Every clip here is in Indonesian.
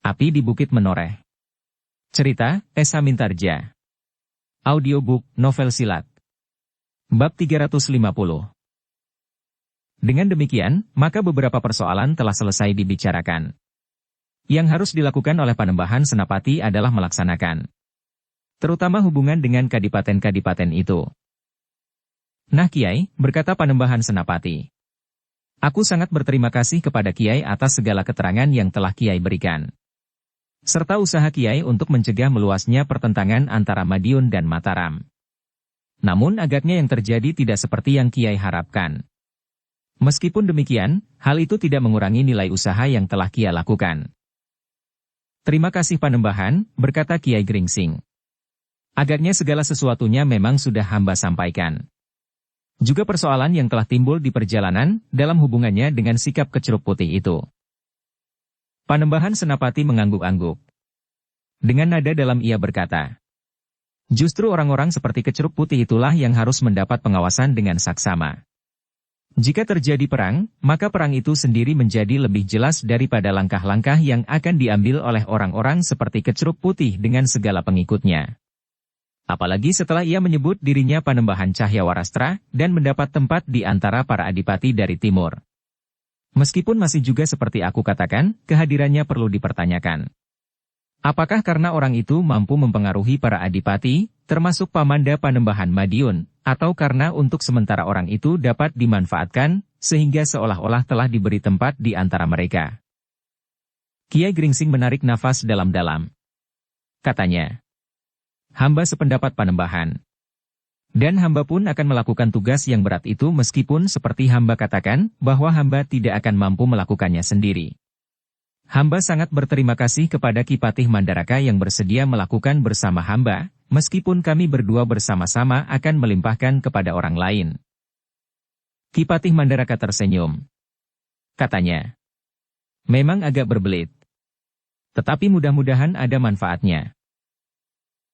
Api di Bukit Menoreh. Cerita, Esa Mintarja. Audiobook, novel silat. Bab 350. Dengan demikian, maka beberapa persoalan telah selesai dibicarakan. Yang harus dilakukan oleh Panembahan Senapati adalah melaksanakan, terutama hubungan dengan kadipaten-kadipaten itu. Nah Kiai, berkata Panembahan Senapati, aku sangat berterima kasih kepada Kiai atas segala keterangan yang telah Kiai berikan, serta usaha Kiai untuk mencegah meluasnya pertentangan antara Madiun dan Mataram. Namun agaknya yang terjadi tidak seperti yang Kiai harapkan. Meskipun demikian, hal itu tidak mengurangi nilai usaha yang telah Kiai lakukan. Terima kasih Panembahan, berkata Kiai Gringsing. Agaknya segala sesuatunya memang sudah hamba sampaikan. Juga persoalan yang telah timbul di perjalanan, dalam hubungannya dengan sikap Kecuruk Putih itu. Panembahan Senapati mengangguk-angguk. Dengan nada dalam ia berkata, justru orang-orang seperti Kecuruk Putih itulah yang harus mendapat pengawasan dengan saksama. Jika terjadi perang, maka perang itu sendiri menjadi lebih jelas daripada langkah-langkah yang akan diambil oleh orang-orang seperti Kecuruk Putih dengan segala pengikutnya. Apalagi setelah ia menyebut dirinya Panembahan Cahyawarastra dan mendapat tempat di antara para adipati dari timur. Meskipun masih juga seperti aku katakan, kehadirannya perlu dipertanyakan. Apakah karena orang itu mampu mempengaruhi para adipati, termasuk Pamanda Panembahan Madiun, atau karena untuk sementara orang itu dapat dimanfaatkan, sehingga seolah-olah telah diberi tempat di antara mereka? Kiai Gringsing menarik nafas dalam-dalam. Katanya, hamba sependapat Panembahan. Dan hamba pun akan melakukan tugas yang berat itu meskipun seperti hamba katakan, bahwa hamba tidak akan mampu melakukannya sendiri. Hamba sangat berterima kasih kepada Ki Patih Mandaraka yang bersedia melakukan bersama hamba, meskipun kami berdua bersama-sama akan melimpahkan kepada orang lain. Ki Patih Mandaraka tersenyum. Katanya, memang agak berbelit. Tetapi mudah-mudahan ada manfaatnya.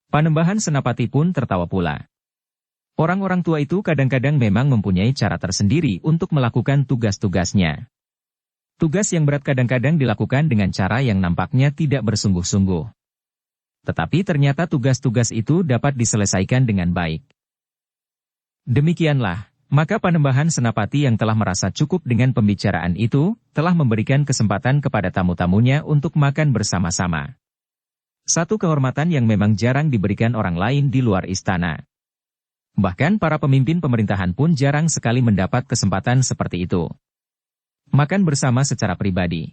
Panembahan Senapati pun tertawa pula. Orang-orang tua itu kadang-kadang memang mempunyai cara tersendiri untuk melakukan tugas-tugasnya. Tugas yang berat kadang-kadang dilakukan dengan cara yang nampaknya tidak bersungguh-sungguh. Tetapi ternyata tugas-tugas itu dapat diselesaikan dengan baik. Demikianlah, maka Panembahan Senapati yang telah merasa cukup dengan pembicaraan itu, telah memberikan kesempatan kepada tamu-tamunya untuk makan bersama-sama. Satu kehormatan yang memang jarang diberikan orang lain di luar istana. Bahkan para pemimpin pemerintahan pun jarang sekali mendapat kesempatan seperti itu. Makan bersama secara pribadi.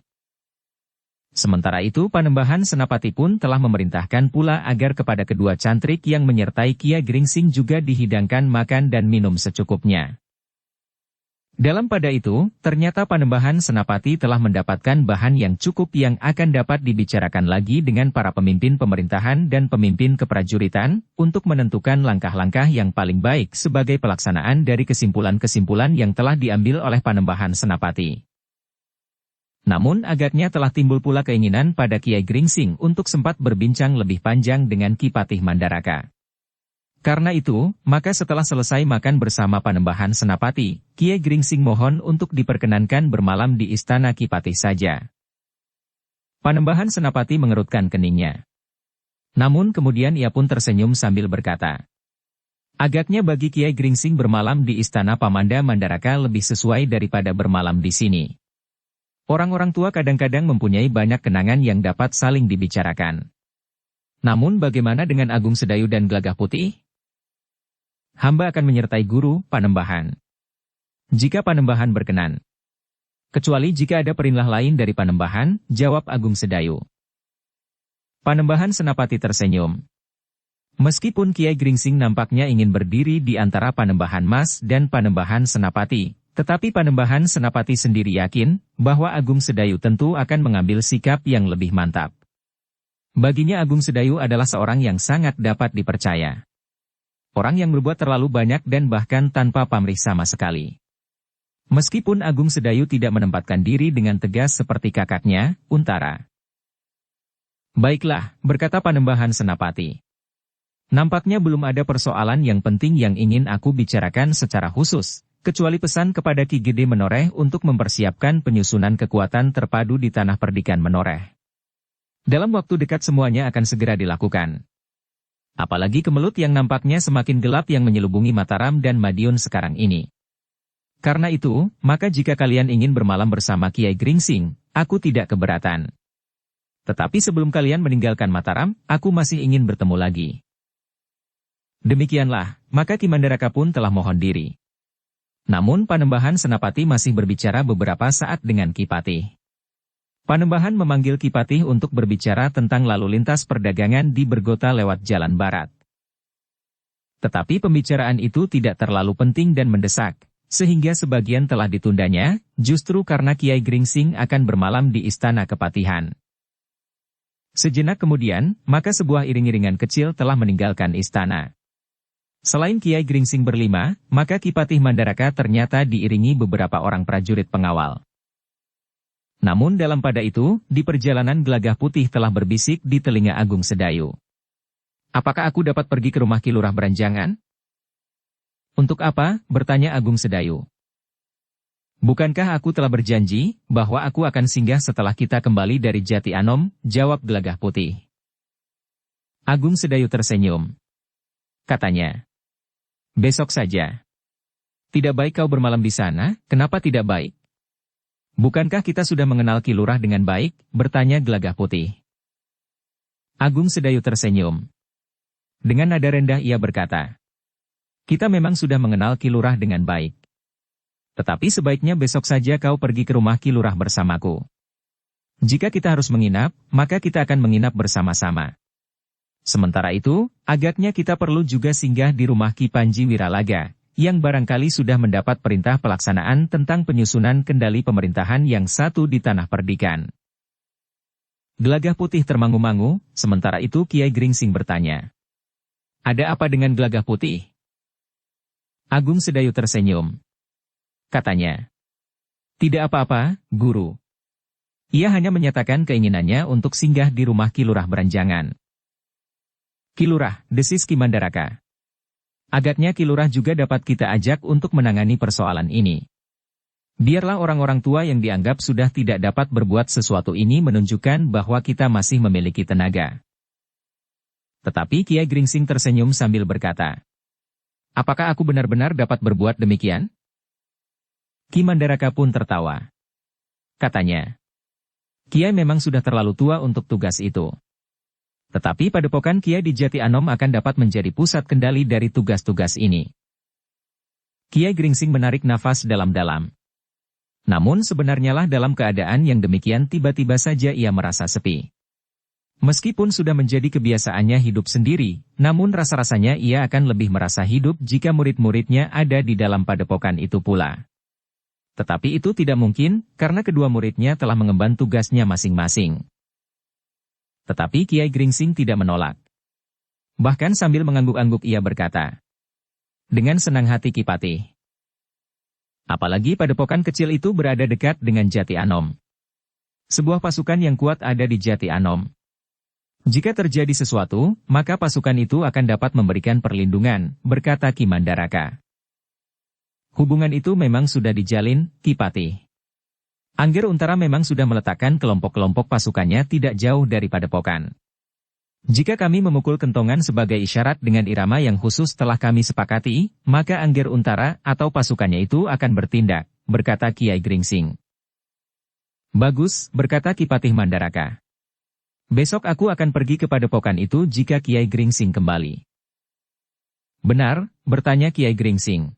Sementara itu Panembahan Senapati pun telah memerintahkan pula agar kepada kedua cantrik yang menyertai Kiai Gringsing juga dihidangkan makan dan minum secukupnya. Dalam pada itu, ternyata Panembahan Senapati telah mendapatkan bahan yang cukup yang akan dapat dibicarakan lagi dengan para pemimpin pemerintahan dan pemimpin keprajuritan, untuk menentukan langkah-langkah yang paling baik sebagai pelaksanaan dari kesimpulan-kesimpulan yang telah diambil oleh Panembahan Senapati. Namun agaknya telah timbul pula keinginan pada Kiai Gringsing untuk sempat berbincang lebih panjang dengan Ki Patih Mandaraka. Karena itu, maka setelah selesai makan bersama Panembahan Senapati, Kiai Gringsing mohon untuk diperkenankan bermalam di istana Ki Patih saja. Panembahan Senapati mengerutkan keningnya. Namun kemudian ia pun tersenyum sambil berkata, agaknya bagi Kiai Gringsing bermalam di istana Pamanda Mandaraka lebih sesuai daripada bermalam di sini. Orang-orang tua kadang-kadang mempunyai banyak kenangan yang dapat saling dibicarakan. Namun bagaimana dengan Agung Sedayu dan Gelagah Putih? Hamba akan menyertai guru, Panembahan. Jika Panembahan berkenan. Kecuali jika ada perintah lain dari Panembahan, jawab Agung Sedayu. Panembahan Senapati tersenyum. Meskipun Kiai Gringsing nampaknya ingin berdiri di antara Panembahan Mas dan Panembahan Senapati, tetapi Panembahan Senapati sendiri yakin, bahwa Agung Sedayu tentu akan mengambil sikap yang lebih mantap. Baginya Agung Sedayu adalah seorang yang sangat dapat dipercaya. Orang yang berbuat terlalu banyak dan bahkan tanpa pamrih sama sekali. Meskipun Agung Sedayu tidak menempatkan diri dengan tegas seperti kakaknya, Untara. Baiklah, berkata Panembahan Senapati. Nampaknya belum ada persoalan yang penting yang ingin aku bicarakan secara khusus, kecuali pesan kepada Ki Gede Menoreh untuk mempersiapkan penyusunan kekuatan terpadu di tanah perdikan Menoreh. Dalam waktu dekat semuanya akan segera dilakukan. Apalagi Kemelut yang nampaknya semakin gelap yang menyelubungi Mataram dan Madiun sekarang ini. Karena itu, maka jika kalian ingin bermalam bersama Kiai Gringsing, aku tidak keberatan. Tetapi sebelum kalian meninggalkan Mataram, aku masih ingin bertemu lagi. Demikianlah, maka Ki Mandaraka pun telah mohon diri. Namun Panembahan Senapati masih berbicara beberapa saat dengan Ki Patih. Panembahan memanggil Ki Patih untuk berbicara tentang lalu lintas perdagangan di Bergota lewat Jalan Barat. Tetapi pembicaraan itu tidak terlalu penting dan mendesak, sehingga sebagian telah ditundanya, justru karena Kiai Gringsing akan bermalam di Istana Kepatihan. Sejenak kemudian, maka sebuah iring-iringan kecil telah meninggalkan istana. Selain Kiai Gringsing berlima, maka Ki Patih Mandaraka ternyata diiringi beberapa orang prajurit pengawal. Namun dalam pada itu, di perjalanan Gelagah Putih telah berbisik di telinga Agung Sedayu. Apakah aku dapat pergi ke rumah Ki Lurah Beranjangan? Untuk apa? Bertanya Agung Sedayu. Bukankah aku telah berjanji, bahwa aku akan singgah setelah kita kembali dari Jati Anom, jawab Gelagah Putih. Agung Sedayu tersenyum. Katanya. Besok saja. Tidak baik kau bermalam di sana, kenapa tidak baik? Bukankah kita sudah mengenal Ki Lurah dengan baik? Bertanya Gelagah Putih. Agung Sedayu tersenyum. Dengan nada rendah ia berkata. Kita memang sudah mengenal Ki Lurah dengan baik. Tetapi sebaiknya besok saja kau pergi ke rumah Ki Lurah bersamaku. Jika kita harus menginap, maka kita akan menginap bersama-sama. Sementara itu, agaknya kita perlu juga singgah di rumah Ki Panji Wiralaga, yang barangkali sudah mendapat perintah pelaksanaan tentang penyusunan kendali pemerintahan yang satu di Tanah Perdikan. Gelagah Putih termangu-mangu, sementara itu Kiai Gringsing bertanya. Ada apa dengan Gelagah Putih? Agung Sedayu tersenyum. Katanya. Tidak apa-apa, Guru. Ia hanya menyatakan keinginannya untuk singgah di rumah Ki Lurah Beranjangan. Ki Lurah, desis Ki Mandaraka. Agaknya Ki Lurah juga dapat kita ajak untuk menangani persoalan ini. Biarlah orang-orang tua yang dianggap sudah tidak dapat berbuat sesuatu ini menunjukkan bahwa kita masih memiliki tenaga. Tetapi Kiai Gringsing tersenyum sambil berkata, apakah aku benar-benar dapat berbuat demikian? Ki Mandaraka pun tertawa. Katanya, Kiai memang sudah terlalu tua untuk tugas itu. Tetapi padepokan Kiai di Jati Anom akan dapat menjadi pusat kendali dari tugas-tugas ini. Kiai Gringsing menarik nafas dalam-dalam. Namun sebenarnya lah dalam keadaan yang demikian tiba-tiba saja ia merasa sepi. Meskipun sudah menjadi kebiasaannya hidup sendiri, namun rasa-rasanya ia akan lebih merasa hidup jika murid-muridnya ada di dalam padepokan itu pula. Tetapi itu tidak mungkin, karena kedua muridnya telah mengemban tugasnya masing-masing. Tetapi Kiai Gringsing tidak menolak. Bahkan sambil mengangguk-angguk ia berkata. Dengan senang hati Ki Patih. Apalagi padepokan kecil itu berada dekat dengan Jati Anom. Sebuah pasukan yang kuat ada di Jati Anom. Jika terjadi sesuatu, maka pasukan itu akan dapat memberikan perlindungan, berkata Ki Mandaraka. Hubungan itu memang sudah dijalin, Ki Patih. Angger Untara memang sudah meletakkan kelompok-kelompok pasukannya tidak jauh dari padepokan. Jika kami memukul kentongan sebagai isyarat dengan irama yang khusus telah kami sepakati, maka Angger Untara atau pasukannya itu akan bertindak, berkata Kiai Gringsing. Bagus, berkata Ki Patih Mandaraka. Besok aku akan pergi ke padepokan itu jika Kiai Gringsing kembali. Benar, bertanya Kiai Gringsing.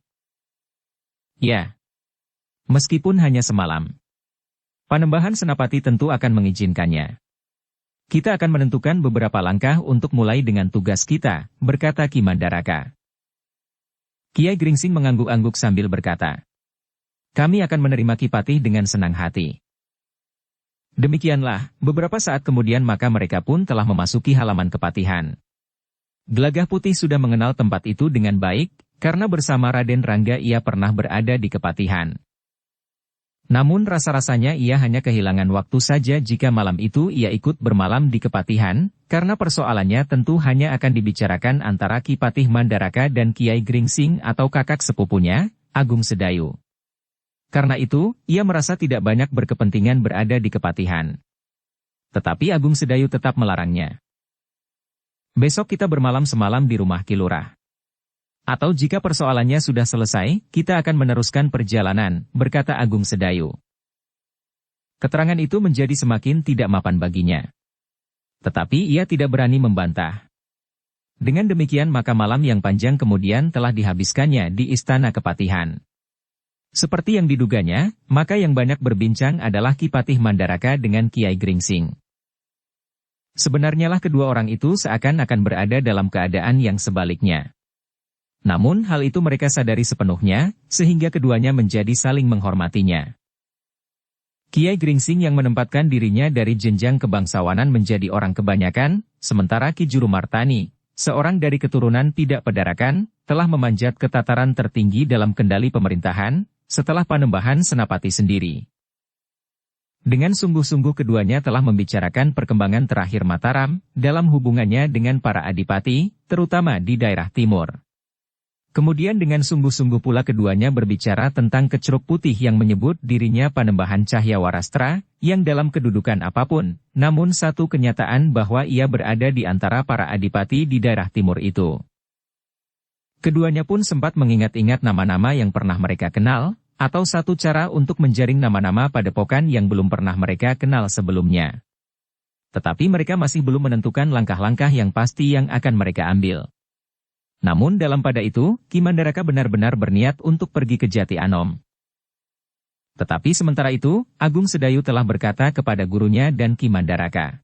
Ya. Meskipun hanya semalam. Panembahan Senapati tentu akan mengizinkannya. Kita akan menentukan beberapa langkah untuk mulai dengan tugas kita, berkata Ki Mandaraka. Kiai Gringsing mengangguk-angguk sambil berkata. Kami akan menerima Ki Patih dengan senang hati. Demikianlah, beberapa saat kemudian maka mereka pun telah memasuki halaman Kepatihan. Gelagah Putih sudah mengenal tempat itu dengan baik, karena bersama Raden Rangga ia pernah berada di Kepatihan. Namun rasa-rasanya ia hanya kehilangan waktu saja jika malam itu ia ikut bermalam di Kepatihan, karena persoalannya tentu hanya akan dibicarakan antara Ki Patih Mandaraka dan Kiai Gringsing atau kakak sepupunya, Agung Sedayu. Karena itu, ia merasa tidak banyak berkepentingan berada di Kepatihan. Tetapi Agung Sedayu tetap melarangnya. Besok kita bermalam semalam di rumah Ki Lurah. Atau jika persoalannya sudah selesai, kita akan meneruskan perjalanan, berkata Agung Sedayu. Keterangan itu menjadi semakin tidak mapan baginya. Tetapi ia tidak berani membantah. Dengan demikian maka malam yang panjang kemudian telah dihabiskannya di Istana Kepatihan. Seperti yang diduganya, maka yang banyak berbincang adalah Ki Patih Mandaraka dengan Kiai Gringsing. Sebenarnya lah kedua orang itu seakan-akan berada dalam keadaan yang sebaliknya. Namun hal itu mereka sadari sepenuhnya, sehingga keduanya menjadi saling menghormatinya. Kiai Gringsing yang menempatkan dirinya dari jenjang kebangsawanan menjadi orang kebanyakan, sementara Ki Jurumartani, seorang dari keturunan Pidak Pedarakan, telah memanjat ke tataran tertinggi dalam kendali pemerintahan, setelah Panembahan Senapati sendiri. Dengan sungguh-sungguh keduanya telah membicarakan perkembangan terakhir Mataram, dalam hubungannya dengan para adipati, terutama di daerah timur. Kemudian dengan sungguh-sungguh pula keduanya berbicara tentang Kecruk Putih yang menyebut dirinya Panembahan Cahyawarastra, yang dalam kedudukan apapun, namun satu kenyataan bahwa ia berada di antara para adipati di daerah timur itu. Keduanya pun sempat mengingat-ingat nama-nama yang pernah mereka kenal, atau satu cara untuk menjaring nama-nama padepokan yang belum pernah mereka kenal sebelumnya. Tetapi mereka masih belum menentukan langkah-langkah yang pasti yang akan mereka ambil. Namun dalam pada itu, Ki Mandaraka benar-benar berniat untuk pergi ke Jati Anom. Tetapi sementara itu, Agung Sedayu telah berkata kepada gurunya dan Ki Mandaraka.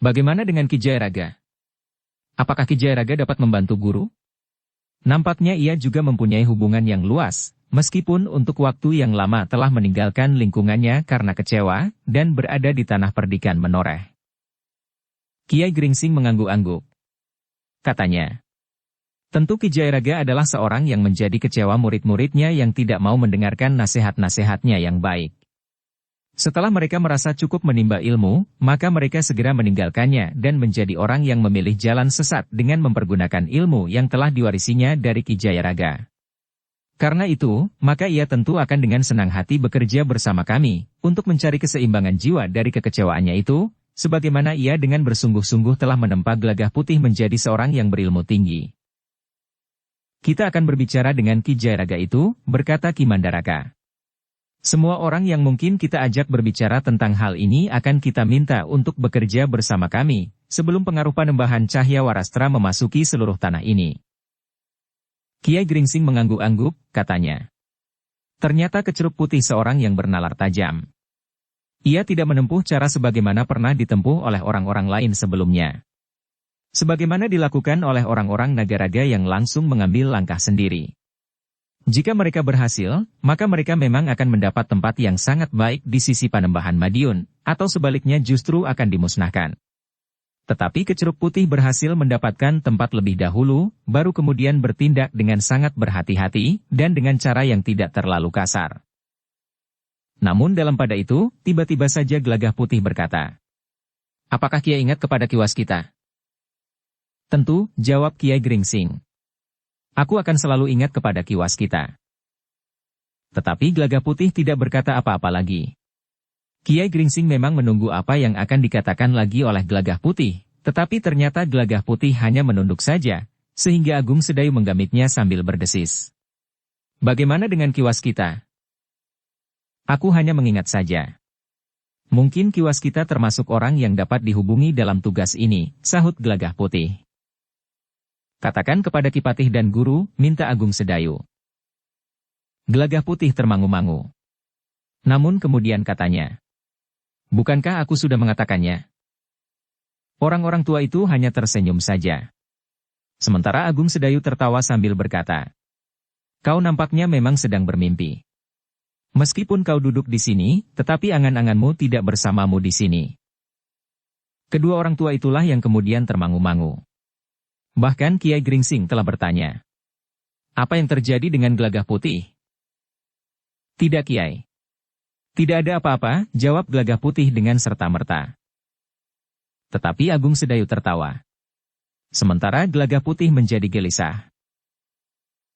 Bagaimana dengan Ki Jayaraga? Apakah Ki Jayaraga dapat membantu guru? Nampaknya ia juga mempunyai hubungan yang luas, meskipun untuk waktu yang lama telah meninggalkan lingkungannya karena kecewa, dan berada di tanah perdikan menoreh. Kiai Gringsing mengangguk-angguk. Katanya, tentu Ki Jayaraga adalah seorang yang menjadi kecewa murid-muridnya yang tidak mau mendengarkan nasihat-nasihatnya yang baik. Setelah mereka merasa cukup menimba ilmu, maka mereka segera meninggalkannya dan menjadi orang yang memilih jalan sesat dengan mempergunakan ilmu yang telah diwarisinya dari Ki Jayaraga. Karena itu, maka ia tentu akan dengan senang hati bekerja bersama kami, untuk mencari keseimbangan jiwa dari kekecewaannya itu, sebagaimana ia dengan bersungguh-sungguh telah menempa Gelagah Putih menjadi seorang yang berilmu tinggi. Kita akan berbicara dengan Ki Jayaraga itu, berkata Ki Mandaraka. Semua orang yang mungkin kita ajak berbicara tentang hal ini akan kita minta untuk bekerja bersama kami, sebelum pengaruh Panembahan Cahyawarastra memasuki seluruh tanah ini. Kiai Gringsing mengangguk-angguk, katanya. Ternyata Kecruk Putih seorang yang bernalar tajam. Ia tidak menempuh cara sebagaimana pernah ditempuh oleh orang-orang lain sebelumnya. Sebagaimana dilakukan oleh orang-orang Nagaraga yang langsung mengambil langkah sendiri. Jika mereka berhasil, maka mereka memang akan mendapat tempat yang sangat baik di sisi Panembahan Madiun, atau sebaliknya justru akan dimusnahkan. Tetapi Kecruk Putih berhasil mendapatkan tempat lebih dahulu, baru kemudian bertindak dengan sangat berhati-hati, dan dengan cara yang tidak terlalu kasar. Namun dalam pada itu, tiba-tiba saja Gelagah Putih berkata, "Apakah Kiai ingat kepada Ki Waskita?" "Tentu," jawab Kiai Gringsing. "Aku akan selalu ingat kepada Ki Waskita." Tetapi Gelagah Putih tidak berkata apa-apa lagi. Kiai Gringsing memang menunggu apa yang akan dikatakan lagi oleh Gelagah Putih, tetapi ternyata Gelagah Putih hanya menunduk saja, sehingga Agung Sedayu menggamitnya sambil berdesis. "Bagaimana dengan Ki Waskita?" "Aku hanya mengingat saja." "Mungkin Ki Waskita termasuk orang yang dapat dihubungi dalam tugas ini," sahut Gelagah Putih. "Katakan kepada Ki Patih dan guru," minta Agung Sedayu. Gelagah Putih termangu-mangu. Namun kemudian katanya, "Bukankah aku sudah mengatakannya?" Orang-orang tua itu hanya tersenyum saja. Sementara Agung Sedayu tertawa sambil berkata, "Kau nampaknya memang sedang bermimpi. Meskipun kau duduk di sini, tetapi angan-anganmu tidak bersamamu di sini." Kedua orang tua itulah yang kemudian termangu-mangu. Bahkan Kiai Gringsing telah bertanya, "Apa yang terjadi dengan Gelagah Putih?" "Tidak Kiai. Tidak ada apa-apa," jawab Gelagah Putih dengan serta-merta. Tetapi Agung Sedayu tertawa. Sementara Gelagah Putih menjadi gelisah.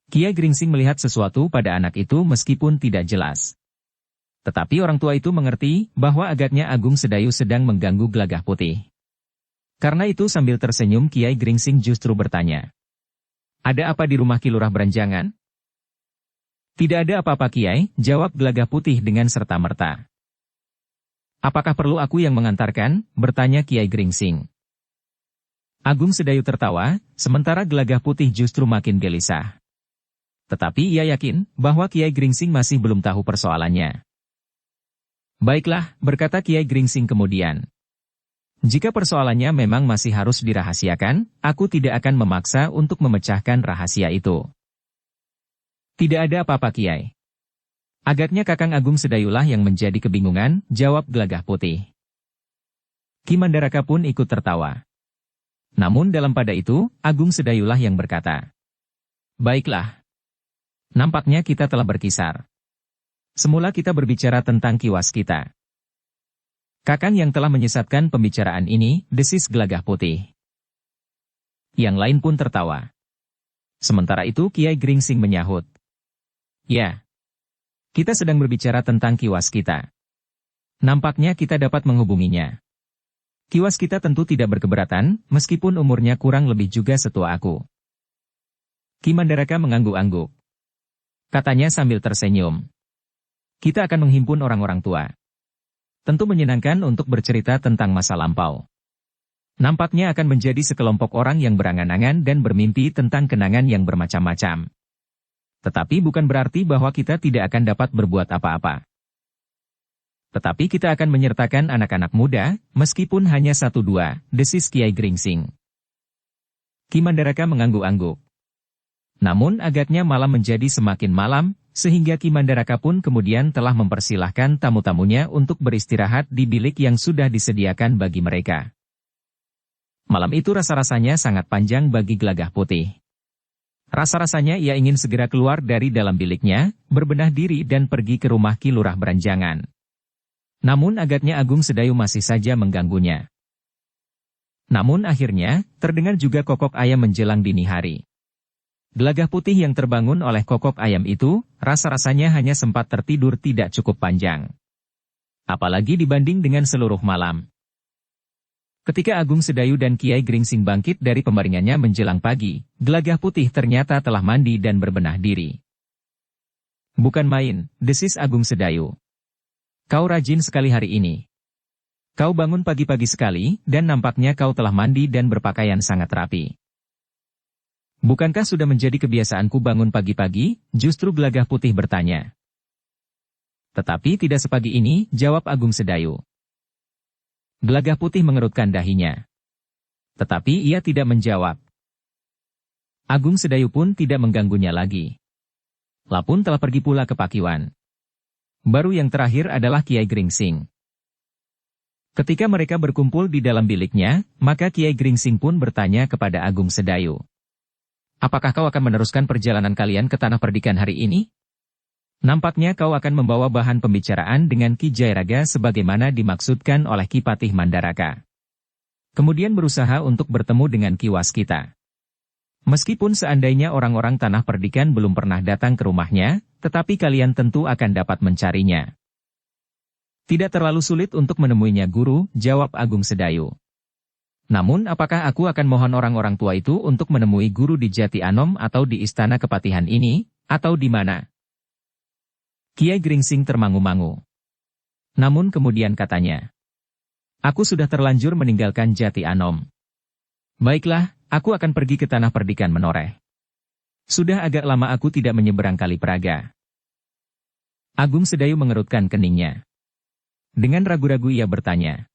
Kiai Gringsing melihat sesuatu pada anak itu meskipun tidak jelas. Tetapi orang tua itu mengerti bahwa agaknya Agung Sedayu sedang mengganggu Gelagah Putih. Karena itu sambil tersenyum Kiai Gringsing justru bertanya. Ada apa di rumah Ki Lurah Beranjangan? Tidak ada apa-apa Kiai, jawab Gelagah Putih dengan serta-merta. Apakah perlu aku yang mengantarkan? Bertanya Kiai Gringsing. Agung Sedayu tertawa, sementara Gelagah Putih justru makin gelisah. Tetapi ia yakin bahwa Kiai Gringsing masih belum tahu persoalannya. Baiklah, berkata Kiai Gringsing kemudian. Jika persoalannya memang masih harus dirahasiakan, aku tidak akan memaksa untuk memecahkan rahasia itu. Tidak ada apa-apa Kiai. Agaknya Kakang Agung Sedayulah yang menjadi kebingungan, jawab Gelagah Putih. Ki Mandaraka pun ikut tertawa. Namun dalam pada itu, Agung Sedayulah yang berkata. Baiklah. Nampaknya kita telah berkisar. Semula kita berbicara tentang Ki Waskita. Kakang yang telah menyesatkan pembicaraan ini, desis Gelagah Putih. Yang lain pun tertawa. Sementara itu Kiai Gringsing menyahut. Ya. Kita sedang berbicara tentang Ki Waskita. Nampaknya kita dapat menghubunginya. Ki Waskita tentu tidak berkeberatan, meskipun umurnya kurang lebih juga setua aku. Ki Mandaraka mengangguk-angguk. Katanya sambil tersenyum. Kita akan menghimpun orang-orang tua. Tentu menyenangkan untuk bercerita tentang masa lampau. Nampaknya akan menjadi sekelompok orang yang berangan-angan dan bermimpi tentang kenangan yang bermacam-macam. Tetapi bukan berarti bahwa kita tidak akan dapat berbuat apa-apa. Tetapi kita akan menyertakan anak-anak muda, meskipun hanya 1-2, desis Kiai Gringsing. Ki Mandaraka mengangguk-angguk. Namun agaknya malam menjadi semakin malam, sehingga Ki Mandaraka pun kemudian telah mempersilahkan tamu-tamunya untuk beristirahat di bilik yang sudah disediakan bagi mereka. Malam itu rasa-rasanya sangat panjang bagi Gelagah Putih. Rasa-rasanya ia ingin segera keluar dari dalam biliknya, berbenah diri dan pergi ke rumah Ki Lurah Beranjangan. Namun agaknya Agung Sedayu masih saja mengganggunya. Namun akhirnya, terdengar juga kokok ayam menjelang dini hari. Gelagah Putih yang terbangun oleh kokok ayam itu, rasa-rasanya hanya sempat tertidur tidak cukup panjang. Apalagi dibanding dengan seluruh malam. Ketika Agung Sedayu dan Kiai Gringsing bangkit dari pembaringannya menjelang pagi, Gelagah Putih ternyata telah mandi dan berbenah diri. Bukan main, desis Agung Sedayu. Kau rajin sekali hari ini. Kau bangun pagi-pagi sekali, dan nampaknya kau telah mandi dan berpakaian sangat rapi. Bukankah sudah menjadi kebiasaanku bangun pagi-pagi? Justru Gelagah Putih bertanya. Tetapi tidak sepagi ini, jawab Agung Sedayu. Gelagah Putih mengerutkan dahinya. Tetapi ia tidak menjawab. Agung Sedayu pun tidak mengganggunya lagi. Lapun telah pergi pula ke Pakiwan. Baru yang terakhir adalah Kiai Gringsing. Ketika mereka berkumpul di dalam biliknya, maka Kiai Gringsing pun bertanya kepada Agung Sedayu. Apakah kau akan meneruskan perjalanan kalian ke Tanah Perdikan hari ini? Nampaknya kau akan membawa bahan pembicaraan dengan Ki Jairaga sebagaimana dimaksudkan oleh Ki Patih Mandaraka. Kemudian berusaha untuk bertemu dengan Ki Waskita. Meskipun seandainya orang-orang Tanah Perdikan belum pernah datang ke rumahnya, tetapi kalian tentu akan dapat mencarinya. Tidak terlalu sulit untuk menemuinya guru, jawab Agung Sedayu. Namun apakah aku akan mohon orang-orang tua itu untuk menemui guru di Jati Anom atau di Istana Kepatihan ini, atau di mana? Kiai Gringsing termangu-mangu. Namun kemudian katanya. Aku sudah terlanjur meninggalkan Jati Anom. Baiklah, aku akan pergi ke Tanah Perdikan Menoreh. Sudah agak lama aku tidak menyeberang Kali Praga. Agung Sedayu mengerutkan keningnya. Dengan ragu-ragu ia bertanya.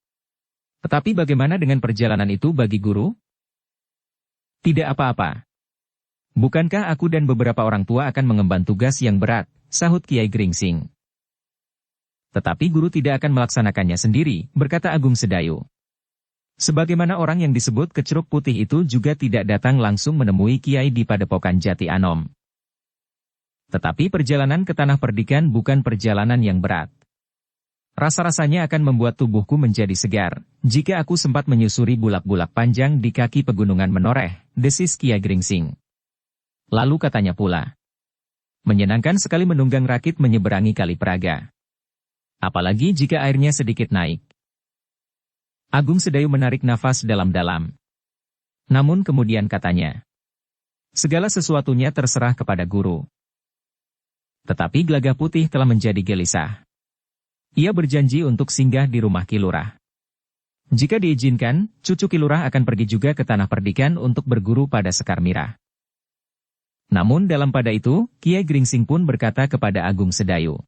Tetapi bagaimana dengan perjalanan itu bagi guru? Tidak apa-apa. Bukankah aku dan beberapa orang tua akan mengemban tugas yang berat, sahut Kiai Gringsing. Tetapi guru tidak akan melaksanakannya sendiri, berkata Agung Sedayu. Sebagaimana orang yang disebut Kecruk Putih itu juga tidak datang langsung menemui Kiai di Padepokan Jati Anom. Tetapi perjalanan ke Tanah Perdikan bukan perjalanan yang berat. Rasa-rasanya akan membuat tubuhku menjadi segar, jika aku sempat menyusuri bulak-bulak panjang di kaki pegunungan Menoreh, desis Kiai Gringsing. Lalu katanya pula. Menyenangkan sekali menunggang rakit menyeberangi Kali Praga. Apalagi jika airnya sedikit naik. Agung Sedayu menarik nafas dalam-dalam. Namun kemudian katanya, segala sesuatunya terserah kepada guru. Tetapi Gelagah Putih telah menjadi gelisah. Ia berjanji untuk singgah di rumah Ki Lurah. Jika diizinkan, cucu Ki Lurah akan pergi juga ke Tanah Perdikan untuk berguru pada Sekar Mirah. Namun dalam pada itu, Kiai Gringsing pun berkata kepada Agung Sedayu,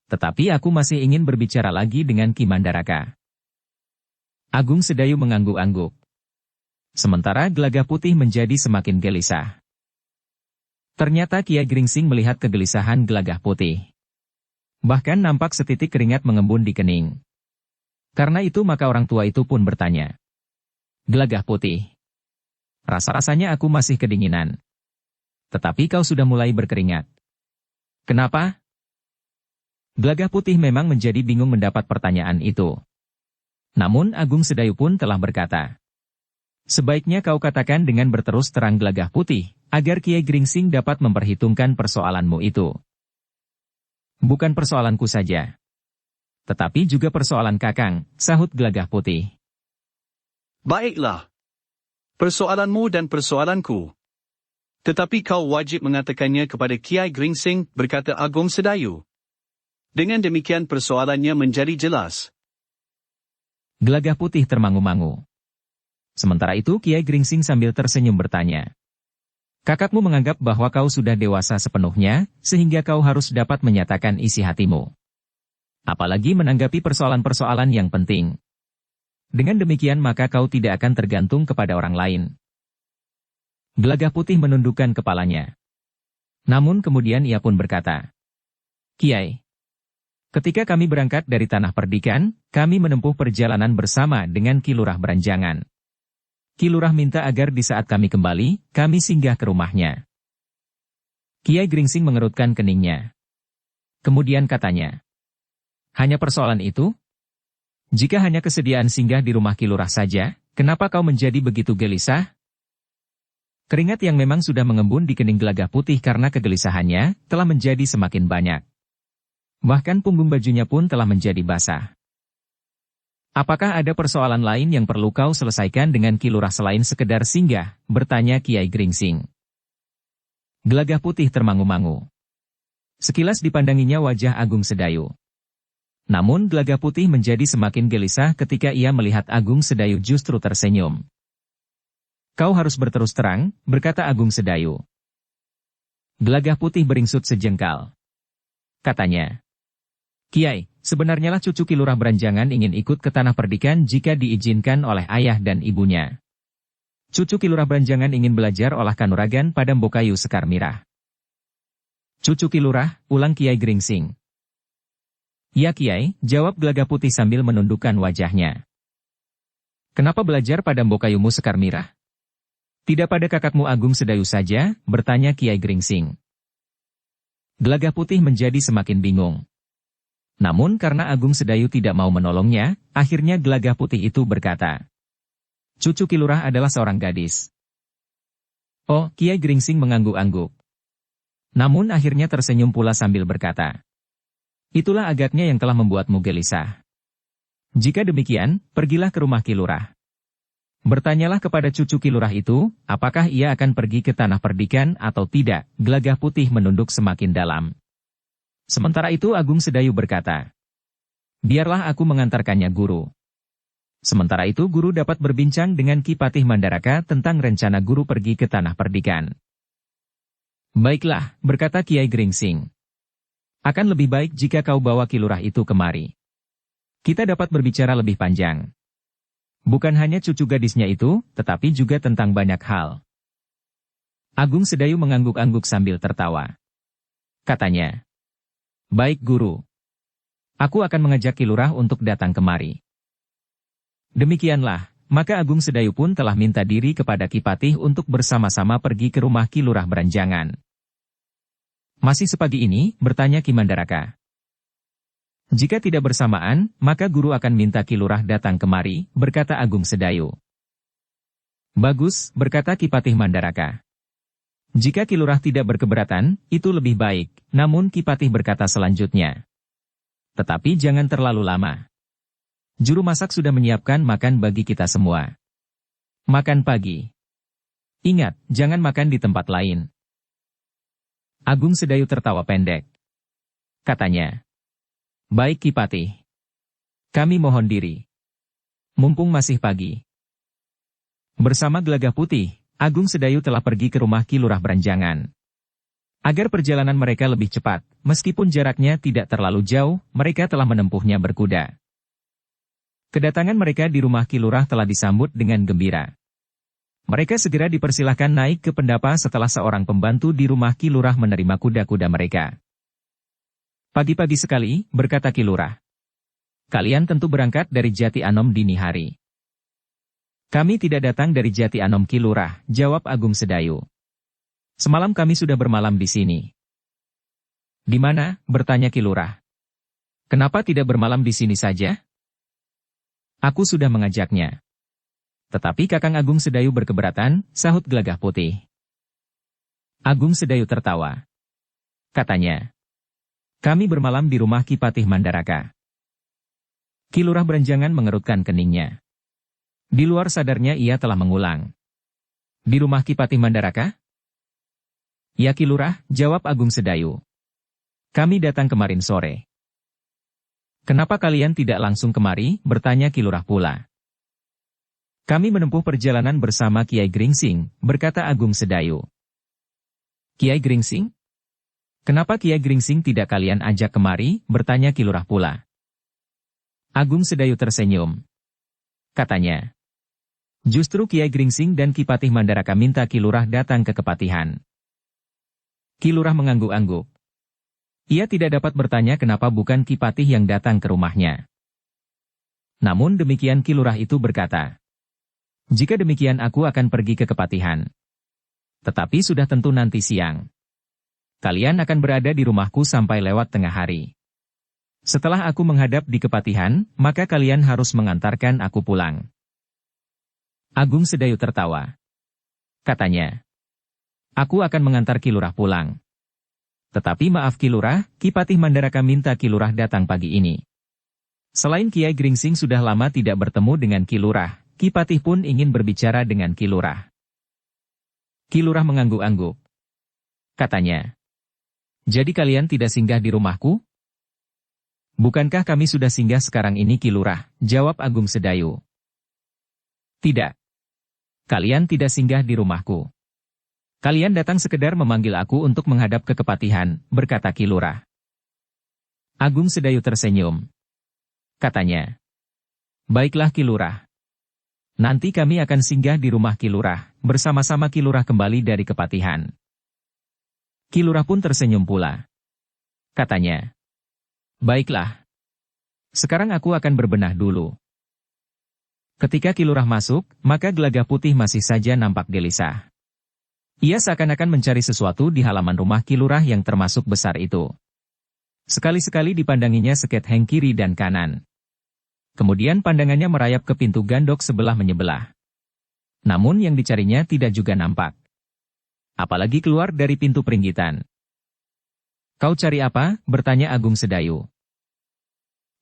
tetapi aku masih ingin berbicara lagi dengan Ki Mandaraka. Agung Sedayu mengangguk-angguk. Sementara Gelagah Putih menjadi semakin gelisah. Ternyata Kiai Gringsing melihat kegelisahan Gelagah Putih. Bahkan nampak setitik keringat mengembun di kening. Karena itu maka orang tua itu pun bertanya, Gelagah Putih, rasa-rasanya aku masih kedinginan. Tetapi kau sudah mulai berkeringat. Kenapa? Gelagah Putih memang menjadi bingung mendapat pertanyaan itu. Namun Agung Sedayu pun telah berkata, sebaiknya kau katakan dengan berterus terang Gelagah Putih, agar Kiai Gringsing dapat memperhitungkan persoalanmu itu. Bukan persoalanku saja, tetapi juga persoalan Kakang, sahut Gelagah Putih. Baiklah. Persoalanmu dan persoalanku. Tetapi kau wajib mengatakannya kepada Kiai Gringsing, berkata Agung Sedayu. Dengan demikian persoalannya menjadi jelas. Gelagah Putih termangu-mangu. Sementara itu Kiai Gringsing sambil tersenyum bertanya, kakakmu menganggap bahwa kau sudah dewasa sepenuhnya, sehingga kau harus dapat menyatakan isi hatimu. Apalagi menanggapi persoalan-persoalan yang penting. Dengan demikian maka kau tidak akan tergantung kepada orang lain. Gelagah Putih menundukkan kepalanya. Namun kemudian ia pun berkata, Kiai, ketika kami berangkat dari Tanah Perdikan, kami menempuh perjalanan bersama dengan Ki Lurah Beranjangan. Ki Lurah minta agar di saat kami kembali, kami singgah ke rumahnya. Kiai Gringsing mengerutkan keningnya. Kemudian katanya, hanya persoalan itu? Jika hanya kesediaan singgah di rumah Ki Lurah saja, kenapa kau menjadi begitu gelisah? Keringat yang memang sudah mengembun di kening Gelagah Putih karena kegelisahannya, telah menjadi semakin banyak. Bahkan punggung bajunya pun telah menjadi basah. Apakah ada persoalan lain yang perlu kau selesaikan dengan Ki Lurah selain sekedar singgah? Bertanya Kiai Gringsing. Gelagah Putih termangu-mangu. Sekilas dipandanginya wajah Agung Sedayu. Namun Gelagah Putih menjadi semakin gelisah ketika ia melihat Agung Sedayu justru tersenyum. Kau harus berterus terang, berkata Agung Sedayu. Gelagah Putih beringsut sejengkal. Katanya, Kiai, sebenarnya lah cucu Ki Lurah Beranjangan ingin ikut ke Tanah Perdikan jika diizinkan oleh ayah dan ibunya. Cucu Ki Lurah Beranjangan ingin belajar olah kanuragan pada Mbokayu Sekar Mirah. Cucu Ki Lurah, ulang Kiai Gringsing. Ya Kiai, jawab Gelagah Putih sambil menundukkan wajahnya. Kenapa belajar pada Mbokayumu Sekar Mirah? Tidak pada kakakmu Agung Sedayu saja, bertanya Kiai Gringsing. Gelagah Putih menjadi semakin bingung. Namun karena Agung Sedayu tidak mau menolongnya, akhirnya Gelagah Putih itu berkata, cucu Ki Lurah adalah seorang gadis. Oh, Kiai Gringsing mengangguk-angguk. Namun akhirnya tersenyum pula sambil berkata, itulah agaknya yang telah membuatmu gelisah. Jika demikian, pergilah ke rumah Ki Lurah. Bertanyalah kepada cucu Ki Lurah itu, apakah ia akan pergi ke Tanah Perdikan atau tidak. Gelagah Putih menunduk semakin dalam. Sementara itu Agung Sedayu berkata, biarlah aku mengantarkannya guru. Sementara itu guru dapat berbincang dengan Ki Patih Mandaraka tentang rencana guru pergi ke Tanah Perdikan. Baiklah, berkata Kiai Gringsing. Akan lebih baik jika kau bawa Ki Lurah itu kemari. Kita dapat berbicara lebih panjang. Bukan hanya cucu gadisnya itu, tetapi juga tentang banyak hal. Agung Sedayu mengangguk-angguk sambil tertawa. Katanya, baik guru. Aku akan mengajak Ki Lurah untuk datang kemari. Demikianlah, maka Agung Sedayu pun telah minta diri kepada Ki Patih untuk bersama-sama pergi ke rumah Ki Lurah Beranjangan. Masih sepagi ini, bertanya Ki Mandaraka. Jika tidak bersamaan, maka guru akan minta Ki Lurah datang kemari, berkata Agung Sedayu. Bagus, berkata Ki Patih Mandaraka. Jika Ki Lurah tidak berkeberatan, itu lebih baik, namun Ki Patih berkata selanjutnya. Tetapi jangan terlalu lama. Juru masak sudah menyiapkan makan bagi kita semua. Makan pagi. Ingat, jangan makan di tempat lain. Agung Sedayu tertawa pendek. Katanya. Baik Ki Patih. Kami mohon diri. Mumpung masih pagi. Bersama Gelagah Putih, Agung Sedayu telah pergi ke rumah Ki Lurah Beranjangan. Agar perjalanan mereka lebih cepat, meskipun jaraknya tidak terlalu jauh, mereka telah menempuhnya berkuda. Kedatangan mereka di rumah Ki Lurah telah disambut dengan gembira. Mereka segera dipersilahkan naik ke pendapa setelah seorang pembantu di rumah Ki Lurah menerima kuda-kuda mereka. Pagi-pagi sekali, berkata Ki Lurah. Kalian tentu berangkat dari Jati Anom dini hari. Kami tidak datang dari Jati Anom Ki Lurah, jawab Agung Sedayu. Semalam kami sudah bermalam di sini. Di mana? Bertanya Ki Lurah. Kenapa tidak bermalam di sini saja? Aku sudah mengajaknya. Tetapi Kakang Agung Sedayu berkeberatan, sahut Gelagah Putih. Agung Sedayu tertawa. Katanya. Kami bermalam di rumah Ki Patih Mandaraka. Ki Lurah Beranjangan mengerutkan keningnya. Di luar sadarnya ia telah mengulang. Di rumah Ki Patih Mandaraka? Ya Ki Lurah, jawab Agung Sedayu. Kami datang kemarin sore. Kenapa kalian tidak langsung kemari? Bertanya Ki Lurah pula. Kami menempuh perjalanan bersama Kiai Gringsing, berkata Agung Sedayu. Kiai Gringsing? Kenapa Kiai Gringsing tidak kalian ajak kemari? Bertanya Ki Lurah pula. Agung Sedayu tersenyum. Katanya. Justru Kiai Gringsing dan Ki Patih Mandaraka minta Ki Lurah datang ke Kepatihan. Ki Lurah mengangguk-angguk. Ia tidak dapat bertanya kenapa bukan Ki Patih yang datang ke rumahnya. Namun demikian Ki Lurah itu berkata. Jika demikian aku akan pergi ke Kepatihan. Tetapi sudah tentu nanti siang. Kalian akan berada di rumahku sampai lewat tengah hari. Setelah aku menghadap di Kepatihan, maka kalian harus mengantarkan aku pulang. Agung Sedayu tertawa. Katanya. Aku akan mengantar Ki Lurah pulang. Tetapi maaf Ki Lurah, Ki Patih Mandaraka minta Ki Lurah datang pagi ini. Selain Kiai Gringsing sudah lama tidak bertemu dengan Ki Lurah, Ki Patih pun ingin berbicara dengan Ki Lurah. Ki Lurah mengangguk-angguk. Katanya. Jadi kalian tidak singgah di rumahku? Bukankah kami sudah singgah sekarang ini Ki Lurah? Jawab Agung Sedayu. Tidak. Kalian tidak singgah di rumahku. Kalian datang sekedar memanggil aku untuk menghadap ke Kepatihan, berkata Ki Lurah. Agung Sedayu tersenyum. Katanya. Baiklah Ki Lurah. Nanti kami akan singgah di rumah Ki Lurah, bersama-sama Ki Lurah kembali dari Kepatihan. Ki Lurah pun tersenyum pula. Katanya. Baiklah. Sekarang aku akan berbenah dulu. Ketika Ki Lurah masuk, maka Gelagah Putih masih saja nampak gelisah. Ia seakan-akan mencari sesuatu di halaman rumah Ki Lurah yang termasuk besar itu. Sekali-sekali dipandanginya seketheng kiri dan kanan. Kemudian pandangannya merayap ke pintu gandok sebelah menyebelah. Namun yang dicarinya tidak juga nampak. Apalagi keluar dari pintu peringgitan. Kau cari apa? Bertanya Agung Sedayu.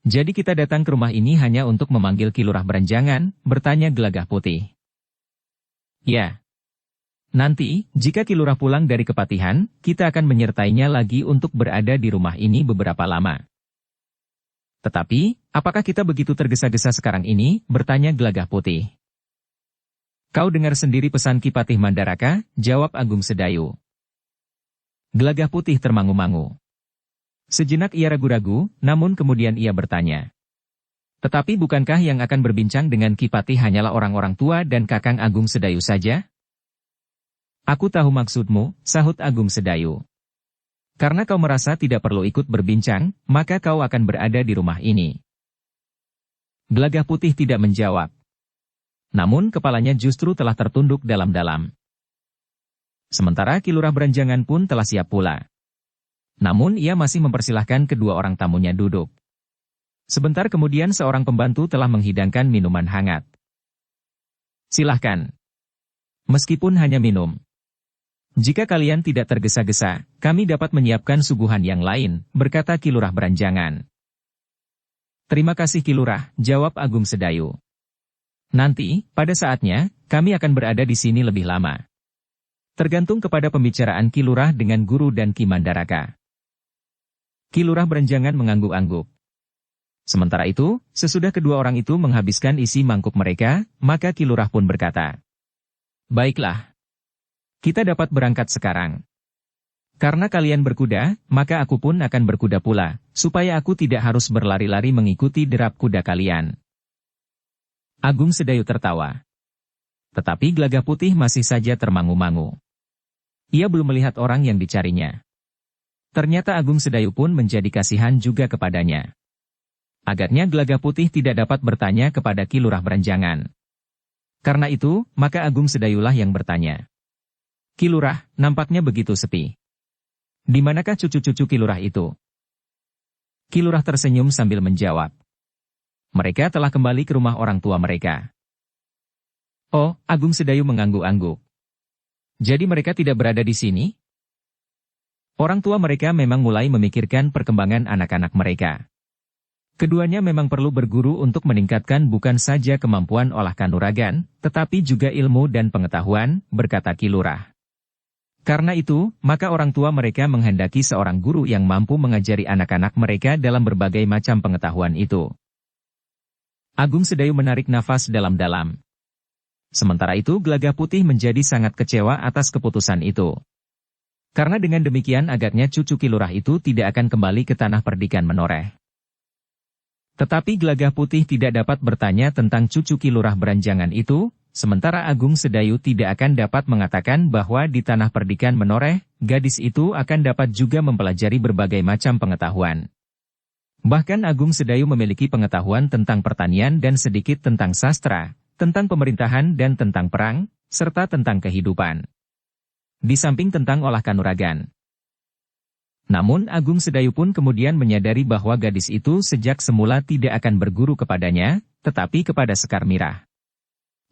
Jadi kita datang ke rumah ini hanya untuk memanggil Ki Lurah Beranjangan, bertanya Gelagah Putih. Ya. Nanti, jika Ki Lurah pulang dari Kepatihan, kita akan menyertainya lagi untuk berada di rumah ini beberapa lama. Tetapi, apakah kita begitu tergesa-gesa sekarang ini? Bertanya Gelagah Putih. Kau dengar sendiri pesan Ki Patih Mandaraka, jawab Agung Sedayu. Gelagah Putih termangu-mangu. Sejenak ia ragu-ragu, namun kemudian ia bertanya. Tetapi bukankah yang akan berbincang dengan Ki Patih hanyalah orang-orang tua dan Kakang Agung Sedayu saja? Aku tahu maksudmu, sahut Agung Sedayu. Karena kau merasa tidak perlu ikut berbincang, maka kau akan berada di rumah ini. Gelagah Putih tidak menjawab. Namun kepalanya justru telah tertunduk dalam-dalam. Sementara Ki Lurah Beranjangan pun telah siap pula. Namun ia masih mempersilahkan kedua orang tamunya duduk. Sebentar kemudian seorang pembantu telah menghidangkan minuman hangat. Silahkan. Meskipun hanya minum. Jika kalian tidak tergesa-gesa, kami dapat menyiapkan suguhan yang lain, berkata Ki Lurah Beranjangan. Terima kasih Ki Lurah, jawab Agung Sedayu. Nanti, pada saatnya, kami akan berada di sini lebih lama. Tergantung kepada pembicaraan Ki Lurah dengan Guru dan Ki Mandaraka. Ki Lurah berenjangan mengangguk-angguk. Sementara itu, sesudah kedua orang itu menghabiskan isi mangkuk mereka, maka Ki Lurah pun berkata, "Baiklah. Kita dapat berangkat sekarang. Karena kalian berkuda, maka aku pun akan berkuda pula, supaya aku tidak harus berlari-lari mengikuti derap kuda kalian." Agung Sedayu tertawa. Tetapi Gelagah Putih masih saja termangu-mangu. Ia belum melihat orang yang dicarinya. Ternyata Agung Sedayu pun menjadi kasihan juga kepadanya. Agaknya Gelagah Putih tidak dapat bertanya kepada Ki Lurah Berenjangan. Karena itu, maka Agung Sedayulah yang bertanya. "Ki Lurah, nampaknya begitu sepi. Di manakah cucu-cucu Ki Lurah itu?" Ki Lurah tersenyum sambil menjawab. "Mereka telah kembali ke rumah orang tua mereka." "Oh," Agung Sedayu mengangguk-angguk. "Jadi mereka tidak berada di sini?" Orang tua mereka memang mulai memikirkan perkembangan anak-anak mereka. Keduanya memang perlu berguru untuk meningkatkan bukan saja kemampuan olah kanuragan, tetapi juga ilmu dan pengetahuan, berkata Ki Lurah. Karena itu, maka orang tua mereka menghendaki seorang guru yang mampu mengajari anak-anak mereka dalam berbagai macam pengetahuan itu. Agung Sedayu menarik nafas dalam-dalam. Sementara itu Gelagah Putih menjadi sangat kecewa atas keputusan itu. Karena dengan demikian agaknya cucu Ki Lurah itu tidak akan kembali ke tanah perdikan Menoreh. Tetapi Gelagah Putih tidak dapat bertanya tentang cucu Ki Lurah Beranjangan itu, sementara Agung Sedayu tidak akan dapat mengatakan bahwa di tanah perdikan Menoreh, gadis itu akan dapat juga mempelajari berbagai macam pengetahuan. Bahkan Agung Sedayu memiliki pengetahuan tentang pertanian dan sedikit tentang sastra, tentang pemerintahan dan tentang perang, serta tentang kehidupan. Di samping tentang olah kanuragan. Namun Agung Sedayu pun kemudian menyadari bahwa gadis itu sejak semula tidak akan berguru kepadanya, tetapi kepada Sekar Mirah.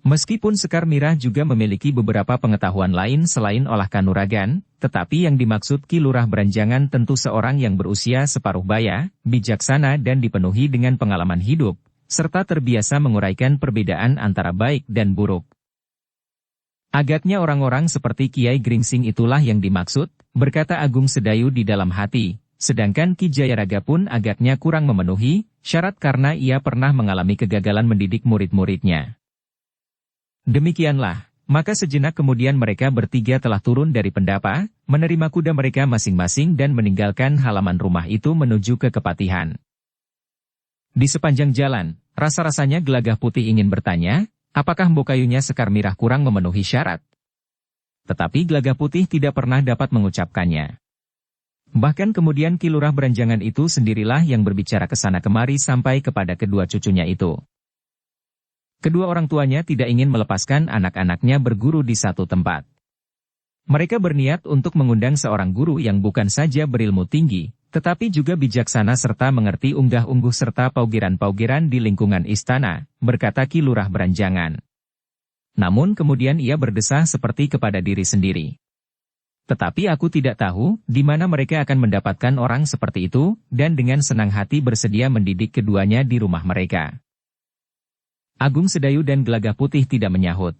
Meskipun Sekar Mirah juga memiliki beberapa pengetahuan lain selain olah kanuragan, tetapi yang dimaksud Ki Lurah Beranjangan tentu seorang yang berusia separuh baya, bijaksana dan dipenuhi dengan pengalaman hidup, serta terbiasa menguraikan perbedaan antara baik dan buruk. Agaknya orang-orang seperti Kiai Gringsing itulah yang dimaksud, berkata Agung Sedayu di dalam hati, sedangkan Ki Jayaraga pun agaknya kurang memenuhi syarat karena ia pernah mengalami kegagalan mendidik murid-muridnya. Demikianlah, maka sejenak kemudian mereka bertiga telah turun dari pendapa, menerima kuda mereka masing-masing dan meninggalkan halaman rumah itu menuju ke Kepatihan. Di sepanjang jalan, rasa-rasanya Gelagah Putih ingin bertanya, apakah mbokayunya Sekar Mirah kurang memenuhi syarat? Tetapi Gelagah Putih tidak pernah dapat mengucapkannya. Bahkan kemudian Ki Lurah Beranjangan itu sendirilah yang berbicara ke sana kemari sampai kepada kedua cucunya itu. Kedua orang tuanya tidak ingin melepaskan anak-anaknya berguru di satu tempat. Mereka berniat untuk mengundang seorang guru yang bukan saja berilmu tinggi, tetapi juga bijaksana serta mengerti unggah-ungguh serta paugiran-paugiran di lingkungan istana, berkata Ki Lurah Beranjangan. Namun kemudian ia berdesah seperti kepada diri sendiri. Tetapi aku tidak tahu, di mana mereka akan mendapatkan orang seperti itu, dan dengan senang hati bersedia mendidik keduanya di rumah mereka. Agung Sedayu dan Gelagah Putih tidak menyahut.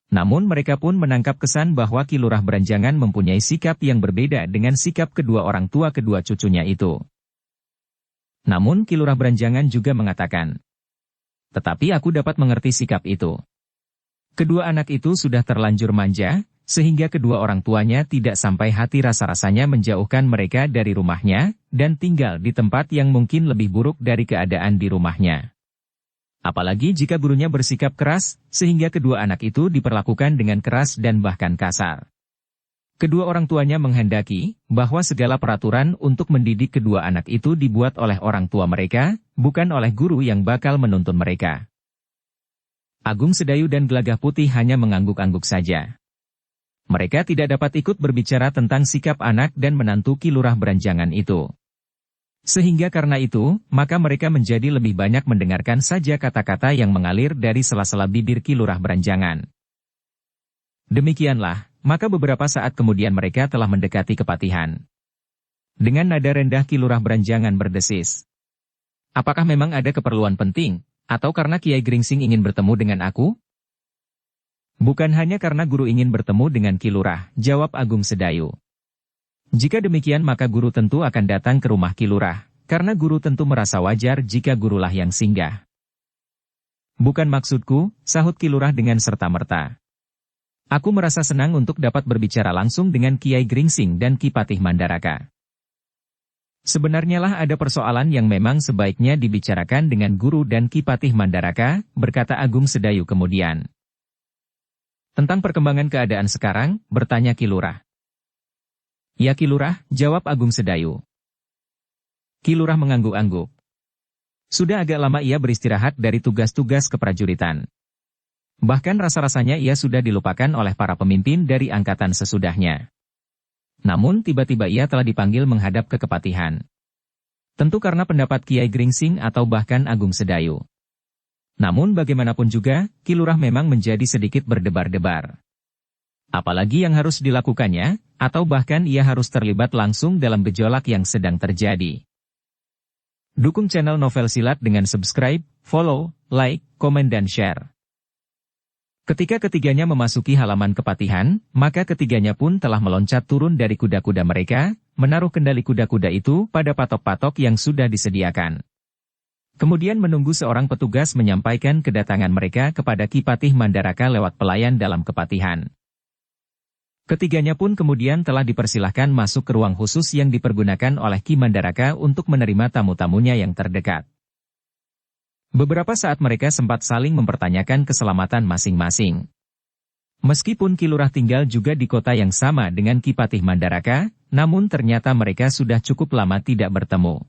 Namun mereka pun menangkap kesan bahwa Ki Lurah Beranjangan mempunyai sikap yang berbeda dengan sikap kedua orang tua kedua cucunya itu. Namun Ki Lurah Beranjangan juga mengatakan, "Tetapi aku dapat mengerti sikap itu. Kedua anak itu sudah terlanjur manja, sehingga kedua orang tuanya tidak sampai hati rasa-rasanya menjauhkan mereka dari rumahnya, dan tinggal di tempat yang mungkin lebih buruk dari keadaan di rumahnya. Apalagi jika gurunya bersikap keras, sehingga kedua anak itu diperlakukan dengan keras dan bahkan kasar. Kedua orang tuanya menghendaki bahwa segala peraturan untuk mendidik kedua anak itu dibuat oleh orang tua mereka, bukan oleh guru yang bakal menuntun mereka." Agung Sedayu dan Gelagah Putih hanya mengangguk-angguk saja. Mereka tidak dapat ikut berbicara tentang sikap anak dan menantu Ki Lurah Beranjangan itu. Sehingga karena itu, maka mereka menjadi lebih banyak mendengarkan saja kata-kata yang mengalir dari sela-sela bibir Ki Lurah Beranjangan. Demikianlah, maka beberapa saat kemudian mereka telah mendekati Kepatihan. Dengan nada rendah Ki Lurah Beranjangan berdesis, Apakah memang ada keperluan penting, atau karena Kiai Gringsing ingin bertemu dengan aku? Bukan hanya karena guru ingin bertemu dengan Ki Lurah, jawab Agung Sedayu. Jika demikian maka guru tentu akan datang ke rumah Ki Lurah, karena guru tentu merasa wajar jika gurulah yang singgah. Bukan maksudku, sahut Ki Lurah dengan serta-merta. Aku merasa senang untuk dapat berbicara langsung dengan Kiai Gringsing dan Ki Patih Mandaraka. Sebenarnya lah ada persoalan yang memang sebaiknya dibicarakan dengan guru dan Ki Patih Mandaraka, berkata Agung Sedayu kemudian. Tentang perkembangan keadaan sekarang, bertanya Ki Lurah. Ya Ki Lurah, jawab Agung Sedayu. Ki Lurah mengangguk-angguk. Sudah agak lama ia beristirahat dari tugas-tugas keprajuritan. Bahkan rasa-rasanya ia sudah dilupakan oleh para pemimpin dari angkatan sesudahnya. Namun tiba-tiba ia telah dipanggil menghadap ke Kepatihan. Tentu karena pendapat Kiai Gringsing atau bahkan Agung Sedayu. Namun bagaimanapun juga, Ki Lurah memang menjadi sedikit berdebar-debar. Apalagi yang harus dilakukannya, atau bahkan ia harus terlibat langsung dalam gejolak yang sedang terjadi. Dukung channel Novel Silat dengan subscribe, follow, like, komen dan share. Ketika ketiganya memasuki halaman Kepatihan, maka ketiganya pun telah meloncat turun dari kuda-kuda mereka, menaruh kendali kuda-kuda itu pada patok-patok yang sudah disediakan. Kemudian menunggu seorang petugas menyampaikan kedatangan mereka kepada Ki Patih Mandaraka lewat pelayan dalam Kepatihan. Ketiganya pun kemudian telah dipersilahkan masuk ke ruang khusus yang dipergunakan oleh Ki Mandaraka untuk menerima tamu-tamunya yang terdekat. Beberapa saat mereka sempat saling mempertanyakan keselamatan masing-masing. Meskipun Ki Lurah tinggal juga di kota yang sama dengan Ki Patih Mandaraka, namun ternyata mereka sudah cukup lama tidak bertemu.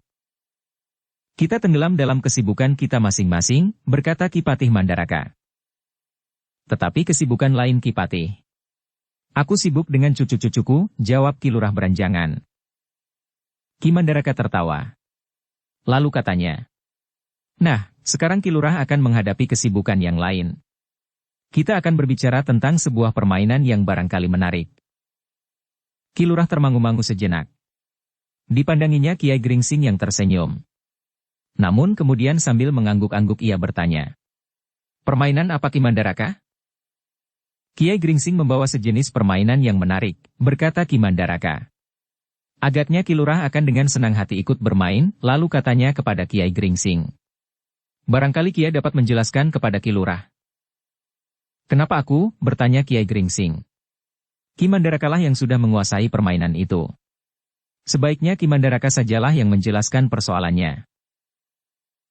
Kita tenggelam dalam kesibukan kita masing-masing, berkata Ki Patih Mandaraka. Tetapi kesibukan lain Ki Patih. Aku sibuk dengan cucu-cucuku, jawab Ki Lurah beranjangan. Ki Mandaraka tertawa. Lalu katanya. Nah, sekarang Ki Lurah akan menghadapi kesibukan yang lain. Kita akan berbicara tentang sebuah permainan yang barangkali menarik. Ki Lurah termangu-mangu sejenak. Dipandanginya Kiai Gringsing yang tersenyum. Namun kemudian sambil mengangguk-angguk ia bertanya. Permainan apa Ki Mandaraka? Kiai Gringsing membawa sejenis permainan yang menarik, berkata Ki Mandaraka. Agaknya Ki Lurah akan dengan senang hati ikut bermain, lalu katanya kepada Kiai Gringsing. Barangkali Kiai dapat menjelaskan kepada Ki Lurah. Kenapa aku? Bertanya Kiai Gringsing. Ki Mandaraka lah yang sudah menguasai permainan itu. Sebaiknya Ki Mandaraka sajalah yang menjelaskan persoalannya.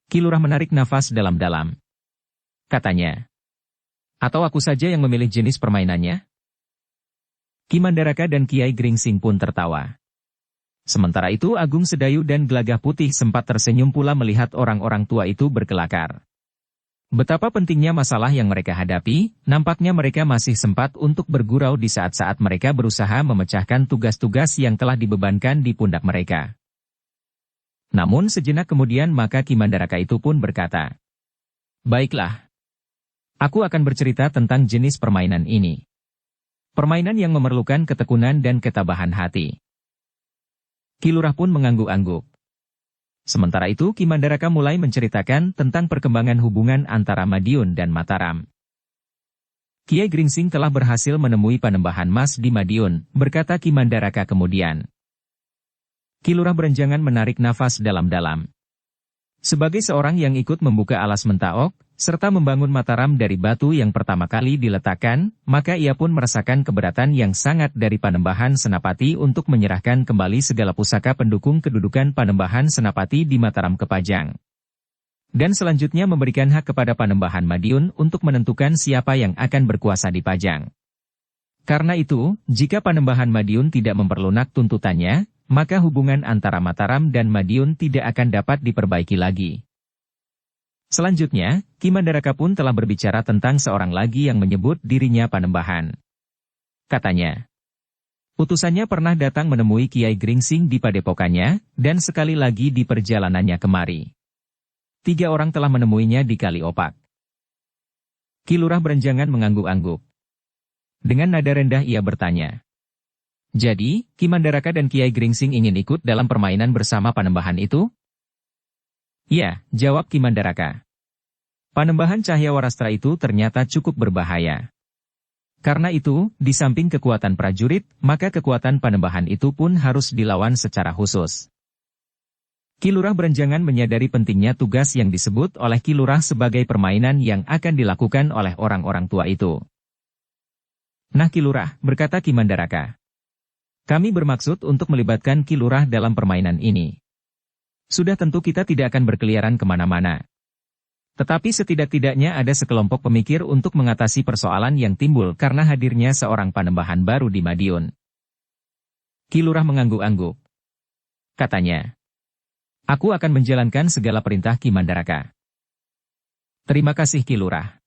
Ki Lurah menarik nafas dalam-dalam. Katanya. Atau aku saja yang memilih jenis permainannya? Ki Mandaraka dan Kiai Gringsing pun tertawa. Sementara itu Agung Sedayu dan Gelagah Putih sempat tersenyum pula melihat orang-orang tua itu berkelakar. Betapa pentingnya masalah yang mereka hadapi, nampaknya mereka masih sempat untuk bergurau di saat-saat mereka berusaha memecahkan tugas-tugas yang telah dibebankan di pundak mereka. Namun sejenak kemudian maka Ki Mandaraka itu pun berkata, baiklah. Aku akan bercerita tentang jenis permainan ini. Permainan yang memerlukan ketekunan dan ketabahan hati. Ki Lurah pun mengangguk-angguk. Sementara itu Ki Mandaraka mulai menceritakan tentang perkembangan hubungan antara Madiun dan Mataram. Kiai Gringsing telah berhasil menemui Panembahan Mas di Madiun, berkata Ki Mandaraka kemudian. Ki Lurah beranjangan menarik nafas dalam-dalam. Sebagai seorang yang ikut membuka alas Mentaok, serta membangun Mataram dari batu yang pertama kali diletakkan, maka ia pun merasakan keberatan yang sangat dari Panembahan Senapati untuk menyerahkan kembali segala pusaka pendukung kedudukan Panembahan Senapati di Mataram ke Pajang. Dan selanjutnya memberikan hak kepada Panembahan Madiun untuk menentukan siapa yang akan berkuasa di Pajang. Karena itu, jika Panembahan Madiun tidak memperlunak tuntutannya, maka hubungan antara Mataram dan Madiun tidak akan dapat diperbaiki lagi. Selanjutnya, Ki Mandaraka pun telah berbicara tentang seorang lagi yang menyebut dirinya Panembahan. Katanya, utusannya pernah datang menemui Kiai Gringsing di padepokannya, dan sekali lagi di perjalanannya kemari. 3 orang telah menemuinya di Kali Opak. Ki Lurah beranjangan mengangguk-angguk. Dengan nada rendah ia bertanya. Jadi, Ki Mandaraka dan Kiai Gringsing ingin ikut dalam permainan bersama Panembahan itu? Ya, jawab Ki Mandaraka. Panembahan cahaya warastra itu ternyata cukup berbahaya. Karena itu, di samping kekuatan prajurit, maka kekuatan panembahan itu pun harus dilawan secara khusus. Ki Lurah Berenjangan menyadari pentingnya tugas yang disebut oleh Ki Lurah sebagai permainan yang akan dilakukan oleh orang-orang tua itu. Nah Ki Lurah, berkata Ki Mandaraka. Kami bermaksud untuk melibatkan Ki Lurah dalam permainan ini. Sudah tentu kita tidak akan berkeliaran kemana-mana. Tetapi setidak-tidaknya ada sekelompok pemikir untuk mengatasi persoalan yang timbul karena hadirnya seorang panembahan baru di Madiun. Ki Lurah mengangguk-angguk. Katanya, aku akan menjalankan segala perintah Ki Mandaraka. Terima kasih Ki Lurah.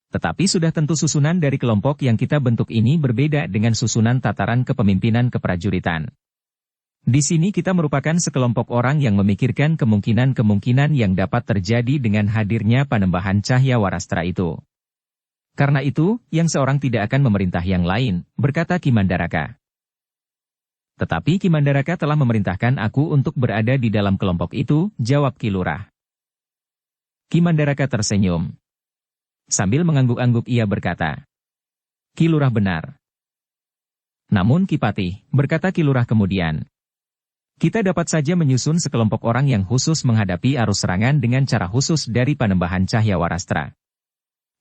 Tetapi sudah tentu susunan dari kelompok yang kita bentuk ini berbeda dengan susunan tataran kepemimpinan keprajuritan. Di sini kita merupakan sekelompok orang yang memikirkan kemungkinan-kemungkinan yang dapat terjadi dengan hadirnya panembahan cahaya warastra itu. Karena itu, yang seorang tidak akan memerintah yang lain, berkata Ki Mandaraka. Tetapi Ki Mandaraka telah memerintahkan aku untuk berada di dalam kelompok itu, jawab Ki Lurah. Ki Mandaraka tersenyum. Sambil mengangguk-angguk ia berkata, Ki Lurah benar. Namun Ki Patih, berkata Ki Lurah kemudian, kita dapat saja menyusun sekelompok orang yang khusus menghadapi arus serangan dengan cara khusus dari panembahan cahaya warastra.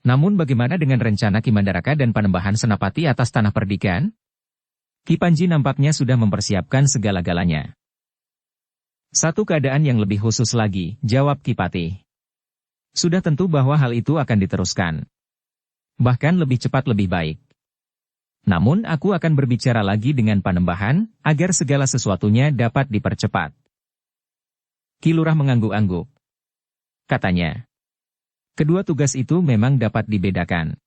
Namun bagaimana dengan rencana Ki Mandaraka dan panembahan Senapati atas tanah perdikan? Ki Panji nampaknya sudah mempersiapkan segala-galanya. Satu keadaan yang lebih khusus lagi, jawab Ki Patih. Sudah tentu bahwa hal itu akan diteruskan. Bahkan lebih cepat lebih baik. Namun aku akan berbicara lagi dengan panembahan, agar segala sesuatunya dapat dipercepat. Ki Lurah mengangguk-angguk. Katanya, kedua tugas itu memang dapat dibedakan.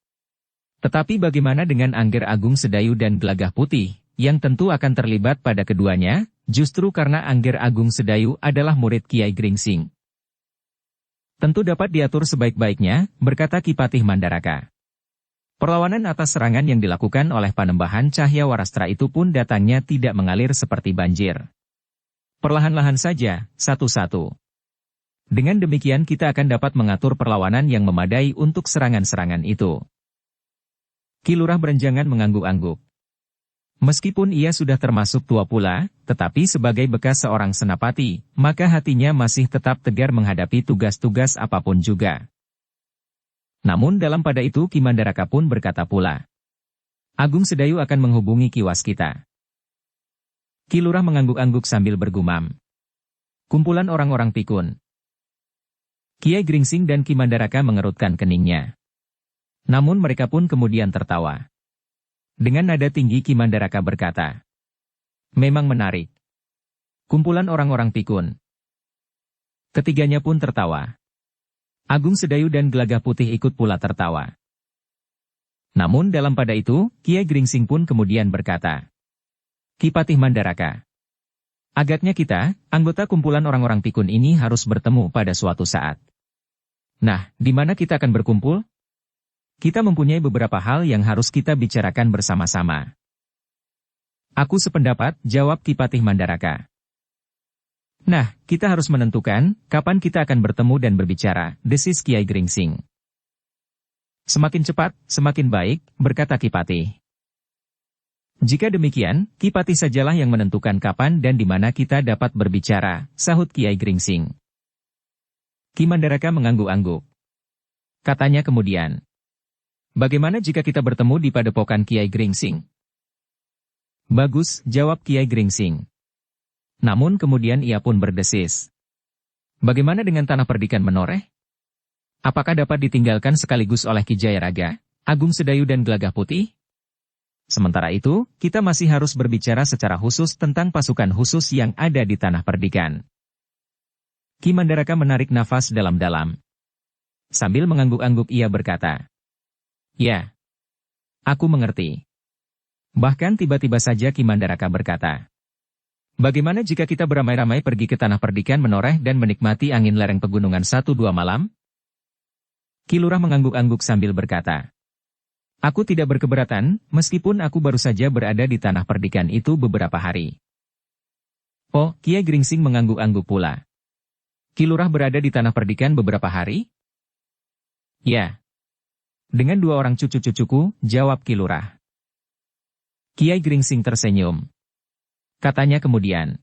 Tetapi bagaimana dengan Angger Agung Sedayu dan Gelagah Putih, yang tentu akan terlibat pada keduanya, justru karena Angger Agung Sedayu adalah murid Kiai Gringsing. Tentu dapat diatur sebaik-baiknya, berkata Ki Patih Mandaraka. Perlawanan atas serangan yang dilakukan oleh panembahan cahaya warastra itu pun datangnya tidak mengalir seperti banjir. Perlahan-lahan saja, satu-satu. Dengan demikian kita akan dapat mengatur perlawanan yang memadai untuk serangan-serangan itu. Ki Lurah Berenjangan mengangguk-angguk. Meskipun ia sudah termasuk tua pula, tetapi sebagai bekas seorang senapati, maka hatinya masih tetap tegar menghadapi tugas-tugas apapun juga. Namun dalam pada itu Ki Mandaraka pun berkata pula, Agung Sedayu akan menghubungi Ki Waskita. Ki Lurah mengangguk-angguk sambil bergumam. Kumpulan orang-orang pikun. Kiai Gringsing dan Ki Mandaraka mengerutkan keningnya. Namun mereka pun kemudian tertawa. Dengan nada tinggi Ki Mandaraka berkata, memang menarik. Kumpulan orang-orang pikun. Ketiganya pun tertawa. Agung Sedayu dan Gelagah Putih ikut pula tertawa. Namun dalam pada itu, Kiai Gringsing pun kemudian berkata, Ki Patih Mandaraka. Agaknya kita, anggota kumpulan orang-orang pikun ini harus bertemu pada suatu saat. Nah, di mana kita akan berkumpul? Kita mempunyai beberapa hal yang harus kita bicarakan bersama-sama. Aku sependapat, jawab Ki Patih Mandaraka. Nah, kita harus menentukan, kapan kita akan bertemu dan berbicara, desis Kiai Gringsing. Semakin cepat, semakin baik, berkata Ki Patih. Jika demikian, Ki Patih sajalah yang menentukan kapan dan di mana kita dapat berbicara, sahut Kiai Gringsing. Ki Mandaraka mengangguk-angguk. Katanya kemudian, bagaimana jika kita bertemu di padepokan Kiai Gringsing? Bagus, jawab Kiai Gringsing. Namun kemudian ia pun berdesis. Bagaimana dengan tanah perdikan Menoreh? Apakah dapat ditinggalkan sekaligus oleh Ki Jayaraga, Agung Sedayu dan Gelagah Putih? Sementara itu, kita masih harus berbicara secara khusus tentang pasukan khusus yang ada di tanah perdikan. Ki Mandaraka menarik nafas dalam-dalam. Sambil mengangguk-angguk ia berkata, ya, aku mengerti. Bahkan tiba-tiba saja Ki Mandaraka berkata, bagaimana jika kita beramai-ramai pergi ke tanah perdikan Menoreh dan menikmati angin lereng pegunungan 1-2 malam? Ki Lurah mengangguk-angguk sambil berkata, aku tidak berkeberatan, meskipun aku baru saja berada di tanah perdikan itu beberapa hari. Oh, Kiai Gringsing mengangguk-angguk pula. Ki Lurah berada di Tanah Perdikan beberapa hari? Ya. Dengan 2 orang cucu-cucuku, jawab Ki Lurah. Kiai Gringsing tersenyum. Katanya kemudian,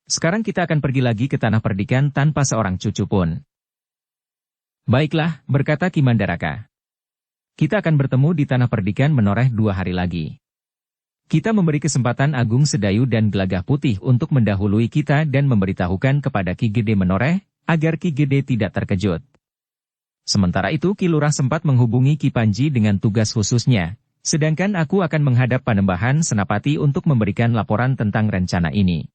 sekarang kita akan pergi lagi ke Tanah Perdikan tanpa seorang cucu pun. Baiklah, berkata Ki Mandaraka. Kita akan bertemu di Tanah Perdikan Menoreh 2 hari lagi. Kita memberi kesempatan Agung Sedayu dan Gelagah Putih untuk mendahului kita dan memberitahukan kepada Ki Gede Menoreh, agar Ki Gede tidak terkejut. Sementara itu Ki Lurah sempat menghubungi Ki Panji dengan tugas khususnya, sedangkan aku akan menghadap Panembahan Senapati untuk memberikan laporan tentang rencana ini.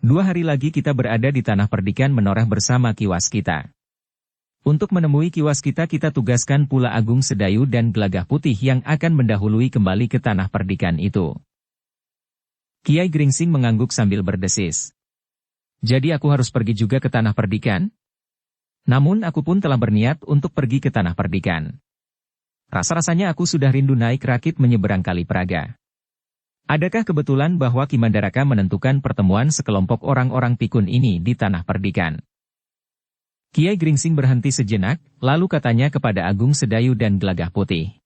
2 hari lagi kita berada di Tanah Perdikan Menoreh bersama Ki Waskita. Untuk menemui Ki Waskita kita tugaskan pula Agung Sedayu dan Gelagah Putih yang akan mendahului kembali ke Tanah Perdikan itu. Kiai Gringsing mengangguk sambil berdesis. Jadi aku harus pergi juga ke Tanah Perdikan? Namun aku pun telah berniat untuk pergi ke Tanah Perdikan. Rasa-rasanya aku sudah rindu naik rakit menyeberang Kali Praga. Adakah kebetulan bahwa Ki Mandaraka menentukan pertemuan sekelompok orang-orang pikun ini di Tanah Perdikan? Kiai Gringsing berhenti sejenak, lalu katanya kepada Agung Sedayu dan Gelagah Putih.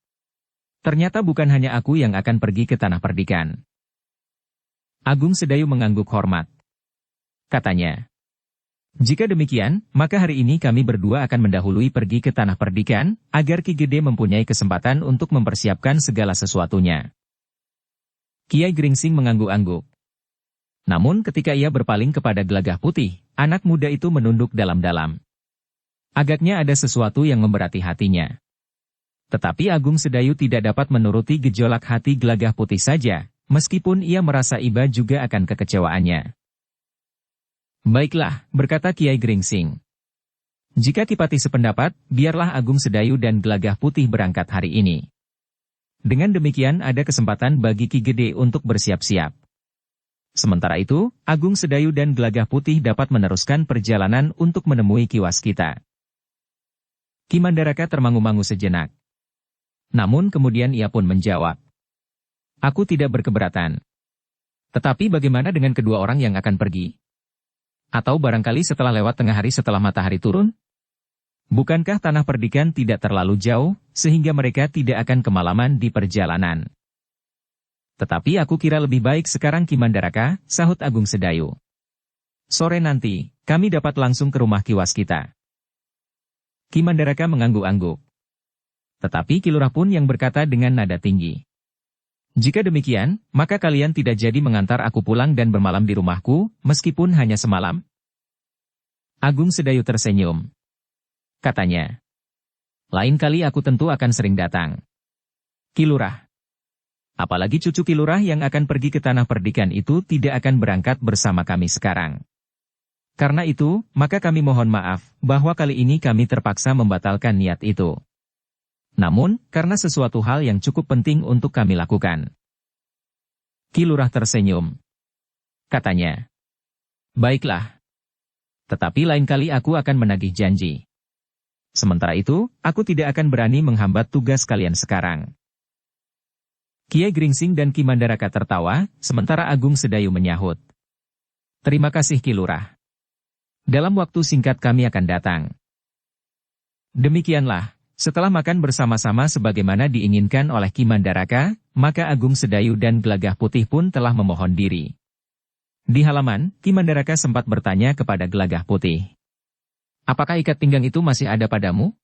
Ternyata bukan hanya aku yang akan pergi ke Tanah Perdikan. Agung Sedayu mengangguk hormat. Katanya, jika demikian, maka hari ini kami berdua akan mendahului pergi ke Tanah Perdikan, agar Ki Gede mempunyai kesempatan untuk mempersiapkan segala sesuatunya. Kiai Gringsing mengangguk-angguk. Namun ketika ia berpaling kepada Gelagah Putih, anak muda itu menunduk dalam-dalam. Agaknya ada sesuatu yang memberati hatinya. Tetapi Agung Sedayu tidak dapat menuruti gejolak hati Gelagah Putih saja, meskipun ia merasa iba juga akan kekecewaannya. Baiklah, berkata Kiai Gringsing. Jika Ki Pati sependapat, biarlah Agung Sedayu dan Gelagah Putih berangkat hari ini. Dengan demikian ada kesempatan bagi Ki Gede untuk bersiap-siap. Sementara itu, Agung Sedayu dan Gelagah Putih dapat meneruskan perjalanan untuk menemui Ki Waskita. Ki Mandaraka termangu-mangu sejenak. Namun kemudian ia pun menjawab. Aku tidak berkeberatan. Tetapi bagaimana dengan kedua orang yang akan pergi? Atau barangkali setelah lewat tengah hari setelah matahari turun? Bukankah Tanah Perdikan tidak terlalu jauh, sehingga mereka tidak akan kemalaman di perjalanan? Tetapi aku kira lebih baik sekarang Ki Mandaraka, sahut Agung Sedayu. Sore nanti, kami dapat langsung ke rumah Ki Waskita. Ki Mandaraka mengangguk-angguk. Tetapi Ki Lurah pun yang berkata dengan nada tinggi. Jika demikian, maka kalian tidak jadi mengantar aku pulang dan bermalam di rumahku, meskipun hanya semalam? Agung Sedayu tersenyum. Katanya, lain kali aku tentu akan sering datang. Ki Lurah. Apalagi cucu Ki Lurah yang akan pergi ke Tanah Perdikan itu tidak akan berangkat bersama kami sekarang. Karena itu, maka kami mohon maaf, bahwa kali ini kami terpaksa membatalkan niat itu. Namun, karena sesuatu hal yang cukup penting untuk kami lakukan. Ki Lurah tersenyum. Katanya, baiklah. Tetapi lain kali aku akan menagih janji. Sementara itu, aku tidak akan berani menghambat tugas kalian sekarang. Kiai Gringsing dan Ki Mandaraka tertawa, sementara Agung Sedayu menyahut. Terima kasih Ki Lurah. Dalam waktu singkat kami akan datang. Demikianlah, setelah makan bersama-sama sebagaimana diinginkan oleh Ki Mandaraka, maka Agung Sedayu dan Gelagah Putih pun telah memohon diri. Di halaman, Ki Mandaraka sempat bertanya kepada Gelagah Putih. Apakah ikat pinggang itu masih ada padamu?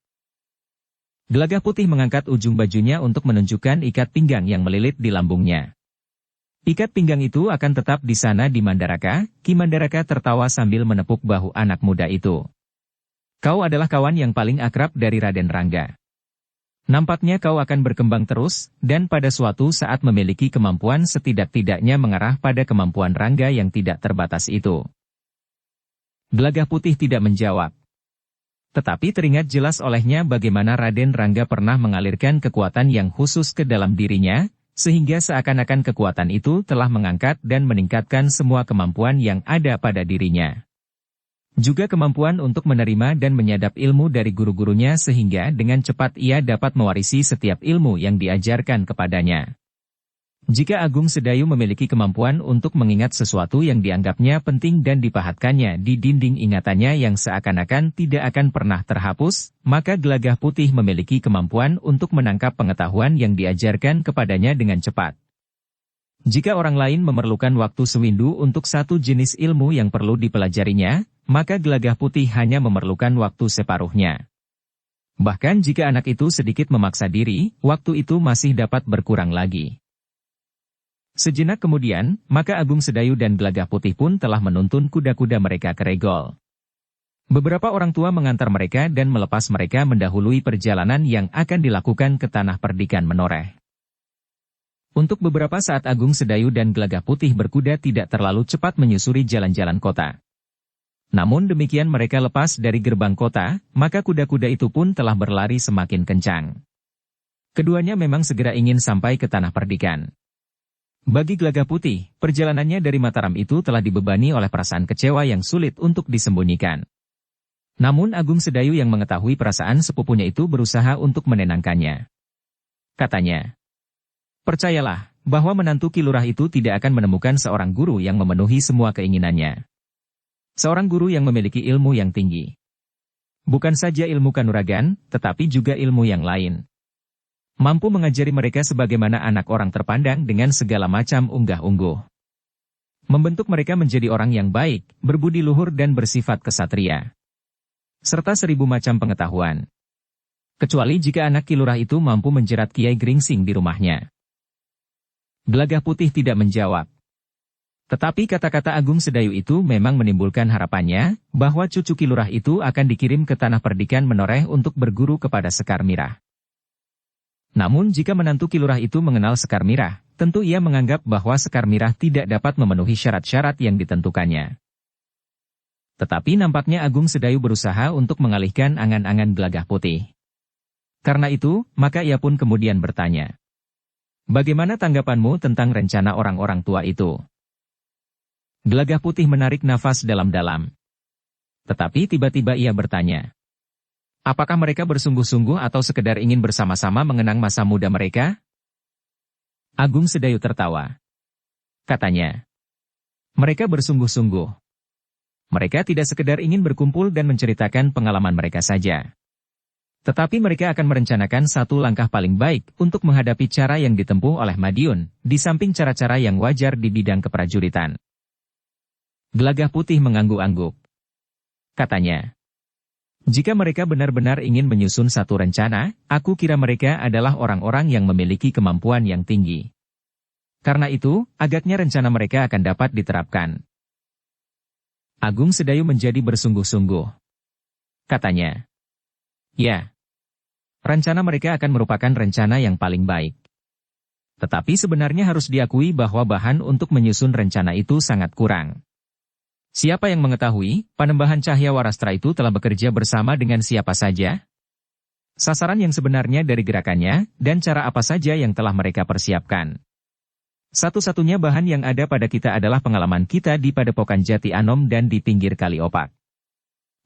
Gelagah Putih mengangkat ujung bajunya untuk menunjukkan ikat pinggang yang melilit di lambungnya. Ikat pinggang itu akan tetap di sana di Mandaraka. Ki Mandaraka tertawa sambil menepuk bahu anak muda itu. Kau adalah kawan yang paling akrab dari Raden Rangga. Nampaknya kau akan berkembang terus, dan pada suatu saat memiliki kemampuan setidak-tidaknya mengarah pada kemampuan Rangga yang tidak terbatas itu. Gelagah Putih tidak menjawab. Tetapi teringat jelas olehnya bagaimana Raden Rangga pernah mengalirkan kekuatan yang khusus ke dalam dirinya, sehingga seakan-akan kekuatan itu telah mengangkat dan meningkatkan semua kemampuan yang ada pada dirinya. Juga kemampuan untuk menerima dan menyadap ilmu dari guru-gurunya sehingga dengan cepat ia dapat mewarisi setiap ilmu yang diajarkan kepadanya. Jika Agung Sedayu memiliki kemampuan untuk mengingat sesuatu yang dianggapnya penting dan dipahatkannya di dinding ingatannya yang seakan-akan tidak akan pernah terhapus, maka Gelagah Putih memiliki kemampuan untuk menangkap pengetahuan yang diajarkan kepadanya dengan cepat. Jika orang lain memerlukan waktu sewindu untuk satu jenis ilmu yang perlu dipelajarinya, maka Gelagah Putih hanya memerlukan waktu separuhnya. Bahkan jika anak itu sedikit memaksa diri, waktu itu masih dapat berkurang lagi. Sejenak kemudian, maka Agung Sedayu dan Gelagah Putih pun telah menuntun kuda-kuda mereka ke Regol. Beberapa orang tua mengantar mereka dan melepas mereka mendahului perjalanan yang akan dilakukan ke tanah perdikan Menoreh. Untuk beberapa saat Agung Sedayu dan Gelagah Putih berkuda tidak terlalu cepat menyusuri jalan-jalan kota. Namun demikian mereka lepas dari gerbang kota, maka kuda-kuda itu pun telah berlari semakin kencang. Keduanya memang segera ingin sampai ke tanah perdikan. Bagi Gelagah Putih, perjalanannya dari Mataram itu telah dibebani oleh perasaan kecewa yang sulit untuk disembunyikan. Namun Agung Sedayu yang mengetahui perasaan sepupunya itu berusaha untuk menenangkannya. Katanya, "Percayalah, bahwa menantu Ki Lurah itu tidak akan menemukan seorang guru yang memenuhi semua keinginannya. Seorang guru yang memiliki ilmu yang tinggi. Bukan saja ilmu kanuragan, tetapi juga ilmu yang lain. Mampu mengajari mereka sebagaimana anak orang terpandang dengan segala macam unggah-ungguh. Membentuk mereka menjadi orang yang baik, berbudi luhur dan bersifat kesatria. Serta 1000 macam pengetahuan. Kecuali jika anak Ki Lurah itu mampu menjerat Kiai Gringsing di rumahnya." Gelagah Putih tidak menjawab. Tetapi kata-kata Agung Sedayu itu memang menimbulkan harapannya, bahwa cucu Ki Lurah itu akan dikirim ke tanah perdikan Menoreh untuk berguru kepada Sekar Mirah. Namun jika menantu Ki Lurah itu mengenal Sekar Mirah, tentu ia menganggap bahwa Sekar Mirah tidak dapat memenuhi syarat-syarat yang ditentukannya. Tetapi nampaknya Agung Sedayu berusaha untuk mengalihkan angan-angan Gelagah Putih. Karena itu, maka ia pun kemudian bertanya, "Bagaimana tanggapanmu tentang rencana orang-orang tua itu?" Gelagah Putih menarik nafas dalam-dalam. Tetapi tiba-tiba ia bertanya, "Apakah mereka bersungguh-sungguh atau sekedar ingin bersama-sama mengenang masa muda mereka?" Agung Sedayu tertawa. Katanya, "Mereka bersungguh-sungguh. Mereka tidak sekedar ingin berkumpul dan menceritakan pengalaman mereka saja. Tetapi mereka akan merencanakan satu langkah paling baik untuk menghadapi cara yang ditempuh oleh Madiun, di samping cara-cara yang wajar di bidang keprajuritan." Gelagah Putih mengangguk-angguk. Katanya, "Jika mereka benar-benar ingin menyusun satu rencana, aku kira mereka adalah orang-orang yang memiliki kemampuan yang tinggi. Karena itu, agaknya rencana mereka akan dapat diterapkan." Agung Sedayu menjadi bersungguh-sungguh. Katanya, "Ya, rencana mereka akan merupakan rencana yang paling baik. Tetapi sebenarnya harus diakui bahwa bahan untuk menyusun rencana itu sangat kurang. Siapa yang mengetahui, Panembahan Cahya Warastra itu telah bekerja bersama dengan siapa saja? Sasaran yang sebenarnya dari gerakannya, dan cara apa saja yang telah mereka persiapkan. Satu-satunya bahan yang ada pada kita adalah pengalaman kita di Padepokan Jati Anom dan di pinggir Kali Opak.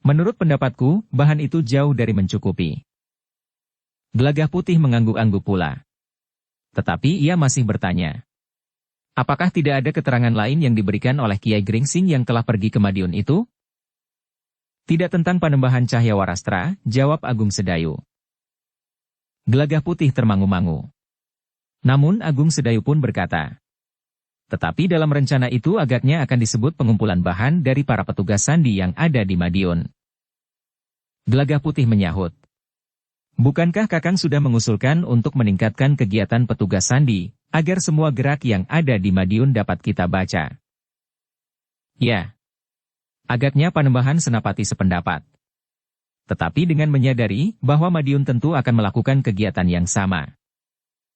Menurut pendapatku, bahan itu jauh dari mencukupi." Gelagah Putih mengangguk-angguk pula. Tetapi ia masih bertanya, "Apakah tidak ada keterangan lain yang diberikan oleh Kiai Gringsing yang telah pergi ke Madiun itu?" "Tidak tentang Panembahan Cahya Warastra," jawab Agung Sedayu. Gelagah Putih termangu-mangu. Namun Agung Sedayu pun berkata, "Tetapi dalam rencana itu agaknya akan disebut pengumpulan bahan dari para petugas sandi yang ada di Madiun." Gelagah Putih menyahut, "Bukankah Kakang sudah mengusulkan untuk meningkatkan kegiatan petugas sandi, agar semua gerak yang ada di Madiun dapat kita baca?" "Ya." Agaknya Panembahan Senapati sependapat. Tetapi dengan menyadari bahwa Madiun tentu akan melakukan kegiatan yang sama.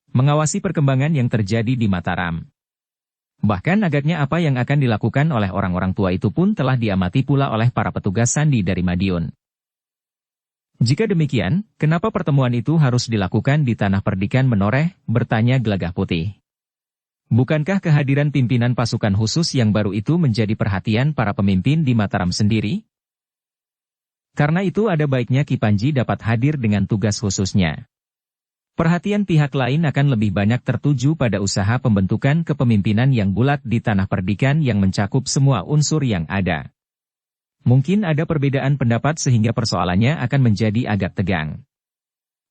Mengawasi perkembangan yang terjadi di Mataram. Bahkan agaknya apa yang akan dilakukan oleh orang-orang tua itu pun telah diamati pula oleh para petugas sandi dari Madiun. Jika demikian, kenapa pertemuan itu harus dilakukan di tanah perdikan Menoreh, bertanya Gelagah Putih. Bukankah kehadiran pimpinan pasukan khusus yang baru itu menjadi perhatian para pemimpin di Mataram sendiri? Karena itu ada baiknya Ki Panji dapat hadir dengan tugas khususnya. Perhatian pihak lain akan lebih banyak tertuju pada usaha pembentukan kepemimpinan yang bulat di tanah perdikan yang mencakup semua unsur yang ada. Mungkin ada perbedaan pendapat sehingga persoalannya akan menjadi agak tegang.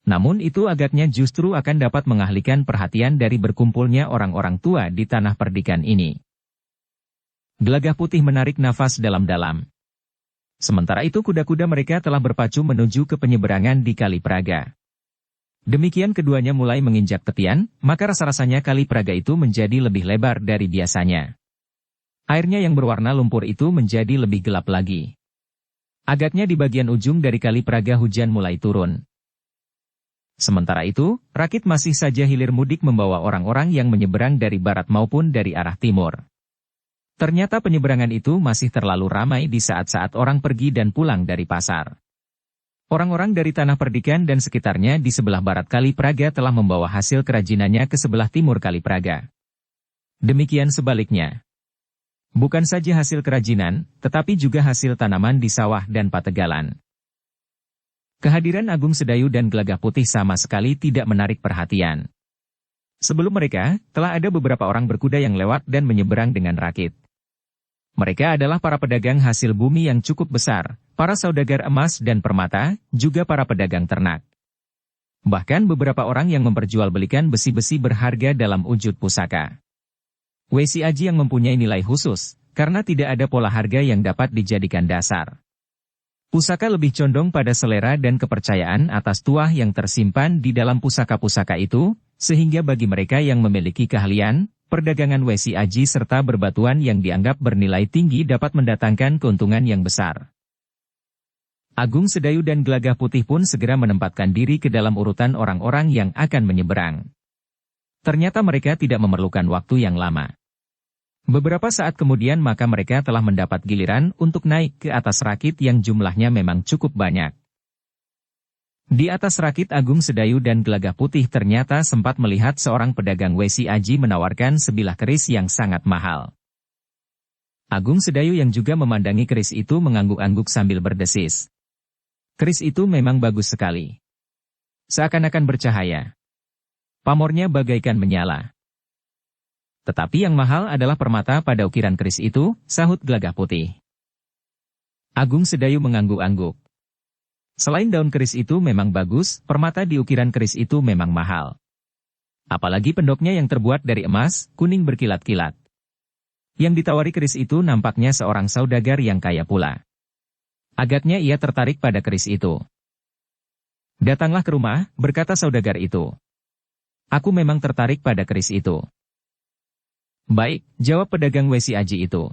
Namun itu agaknya justru akan dapat mengalihkan perhatian dari berkumpulnya orang-orang tua di tanah perdikan ini. Gelagah Putih menarik nafas dalam-dalam. Sementara itu kuda-kuda mereka telah berpacu menuju ke penyeberangan di Kali Praga. Demikian keduanya mulai menginjak tepian, maka rasa-rasanya Kali Praga itu menjadi lebih lebar dari biasanya. Airnya yang berwarna lumpur itu menjadi lebih gelap lagi. Agaknya di bagian ujung dari Kali Praga hujan mulai turun. Sementara itu, Rakit masih saja hilir mudik membawa orang-orang yang menyeberang dari barat maupun dari arah timur. Ternyata penyeberangan itu masih terlalu ramai di saat-saat orang pergi dan pulang dari pasar. Orang-orang dari tanah perdikan dan sekitarnya di sebelah barat Kali Praga telah membawa hasil kerajinannya ke sebelah timur Kali Praga. Demikian sebaliknya. Bukan saja hasil kerajinan, tetapi juga hasil tanaman di sawah dan pategalan. Kehadiran Agung Sedayu dan Gelagah Putih sama sekali tidak menarik perhatian. Sebelum mereka, telah ada beberapa orang berkuda yang lewat dan menyeberang dengan Rakit. Mereka adalah para pedagang hasil bumi yang cukup besar, para saudagar emas dan permata, juga para pedagang ternak. Bahkan beberapa orang yang memperjualbelikan besi-besi berharga dalam wujud pusaka. Wesi Aji yang mempunyai nilai khusus, karena tidak ada pola harga yang dapat dijadikan dasar. Pusaka lebih condong pada selera dan kepercayaan atas tuah yang tersimpan di dalam pusaka-pusaka itu, sehingga bagi mereka yang memiliki keahlian, perdagangan Wesi Aji serta berbatuan yang dianggap bernilai tinggi dapat mendatangkan keuntungan yang besar. Agung Sedayu dan Gelagah Putih pun segera menempatkan diri ke dalam urutan orang-orang yang akan menyeberang. Ternyata mereka tidak memerlukan waktu yang lama. Beberapa saat kemudian maka mereka telah mendapat giliran untuk naik ke atas rakit yang jumlahnya memang cukup banyak. Di atas rakit Agung Sedayu dan Gelagah Putih ternyata sempat melihat seorang pedagang Wesi Aji menawarkan sebilah keris yang sangat mahal. Agung Sedayu yang juga memandangi keris itu mengangguk-angguk sambil berdesis. Keris itu memang bagus sekali. Seakan-akan bercahaya. Pamornya bagaikan menyala. Tetapi yang mahal adalah permata pada ukiran keris itu, sahut Gelagah Putih. Agung Sedayu mengangguk-angguk. Selain daun keris itu memang bagus, permata di ukiran keris itu memang mahal. Apalagi pendoknya yang terbuat dari emas, kuning berkilat-kilat. Yang ditawari keris itu nampaknya seorang saudagar yang kaya pula. Agaknya ia tertarik pada keris itu. Datanglah ke rumah, berkata saudagar itu. Aku memang tertarik pada keris itu. Baik, jawab pedagang Wesi Aji itu.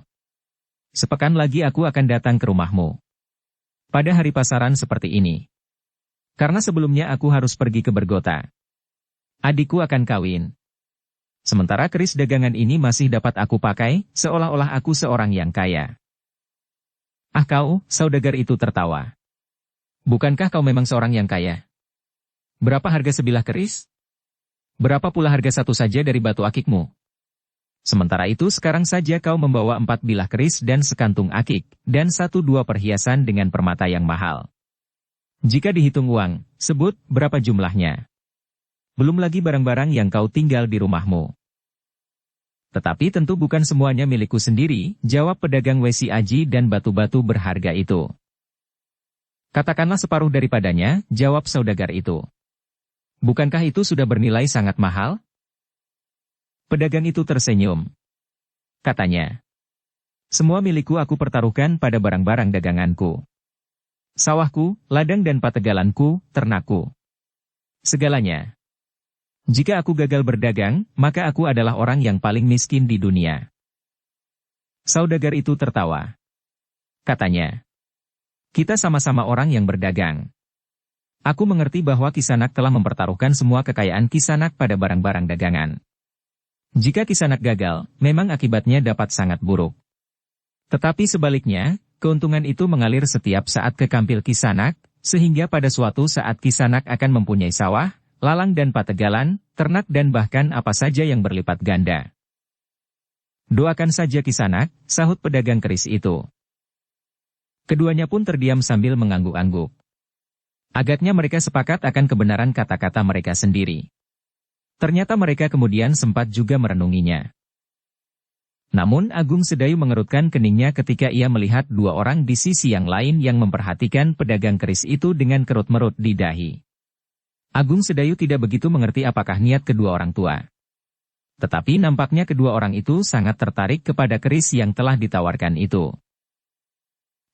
Sepekan lagi aku akan datang ke rumahmu. Pada hari pasaran seperti ini. Karena sebelumnya aku harus pergi ke Bergota. Adikku akan kawin. Sementara keris dagangan ini masih dapat aku pakai, seolah-olah aku seorang yang kaya. Ah kau, saudagar itu tertawa. Bukankah kau memang seorang yang kaya? Berapa harga sebilah keris? Berapa pula harga satu saja dari batu akikmu? Sementara itu sekarang saja kau membawa 4 bilah keris dan sekantung akik, dan 1-2 perhiasan dengan permata yang mahal. Jika dihitung uang, sebut berapa jumlahnya. Belum lagi barang-barang yang kau tinggal di rumahmu. Tetapi tentu bukan semuanya milikku sendiri, jawab pedagang Wesi Aji dan batu-batu berharga itu. Katakanlah separuh daripadanya, jawab saudagar itu. Bukankah itu sudah bernilai sangat mahal? Pedagang itu tersenyum. Katanya, semua milikku aku pertaruhkan pada barang-barang daganganku. Sawahku, ladang dan pategalanku, ternakku. Segalanya. Jika aku gagal berdagang, maka aku adalah orang yang paling miskin di dunia. Saudagar itu tertawa. Katanya, kita sama-sama orang yang berdagang. Aku mengerti bahwa Kisanak telah mempertaruhkan semua kekayaan Kisanak pada barang-barang dagangan. Jika Kisanak gagal, memang akibatnya dapat sangat buruk. Tetapi sebaliknya, keuntungan itu mengalir setiap saat ke kampil Kisanak, sehingga pada suatu saat Kisanak akan mempunyai sawah, lalang dan pategalan, ternak dan bahkan apa saja yang berlipat ganda. Doakan saja Kisanak, sahut pedagang keris itu. Keduanya pun terdiam sambil mengangguk-angguk. Agaknya mereka sepakat akan kebenaran kata-kata mereka sendiri. Ternyata mereka kemudian sempat juga merenunginya. Namun Agung Sedayu mengerutkan keningnya ketika ia melihat dua orang di sisi yang lain yang memperhatikan pedagang keris itu dengan kerut-merut di dahi. Agung Sedayu tidak begitu mengerti apakah niat kedua orang tua. Tetapi nampaknya kedua orang itu sangat tertarik kepada keris yang telah ditawarkan itu.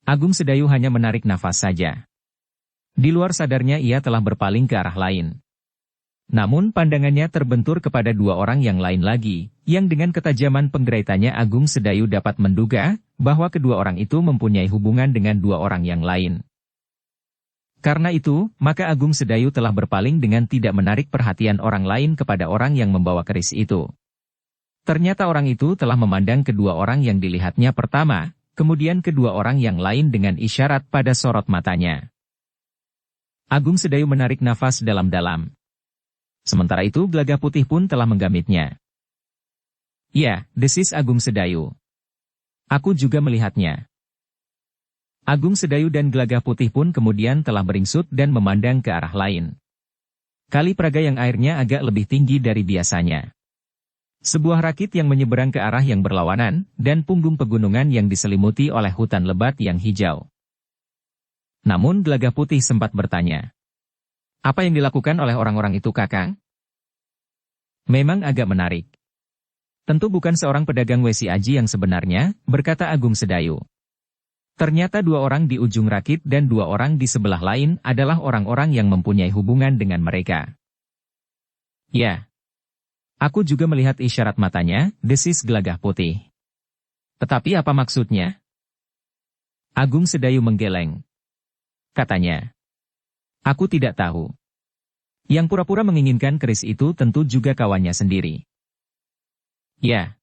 Agung Sedayu hanya menarik nafas saja. Di luar sadarnya ia telah berpaling ke arah lain. Namun pandangannya terbentur kepada dua orang yang lain lagi, yang dengan ketajaman penggeraitannya Agung Sedayu dapat menduga bahwa kedua orang itu mempunyai hubungan dengan dua orang yang lain. Karena itu, maka Agung Sedayu telah berpaling dengan tidak menarik perhatian orang lain kepada orang yang membawa keris itu. Ternyata orang itu telah memandang kedua orang yang dilihatnya pertama, kemudian kedua orang yang lain dengan isyarat pada sorot matanya. Agung Sedayu menarik nafas dalam-dalam. Sementara itu Gelagah Putih pun telah menggamitnya. Ya, desis Agung Sedayu. Aku juga melihatnya. Agung Sedayu dan Gelagah Putih pun kemudian telah beringsut dan memandang ke arah lain. Kali Praga yang airnya agak lebih tinggi dari biasanya. Sebuah rakit yang menyeberang ke arah yang berlawanan, dan punggung pegunungan yang diselimuti oleh hutan lebat yang hijau. Namun Gelagah Putih sempat bertanya. Apa yang dilakukan oleh orang-orang itu, Kakang? Memang agak menarik. Tentu bukan seorang pedagang wesi aji yang sebenarnya, berkata Agung Sedayu. Ternyata dua orang di ujung rakit dan dua orang di sebelah lain adalah orang-orang yang mempunyai hubungan dengan mereka. Ya. Aku juga melihat isyarat matanya, desis Gelagah Putih. Tetapi apa maksudnya? Agung Sedayu menggeleng. Katanya. Aku tidak tahu. Yang pura-pura menginginkan keris itu tentu juga kawannya sendiri. Ya.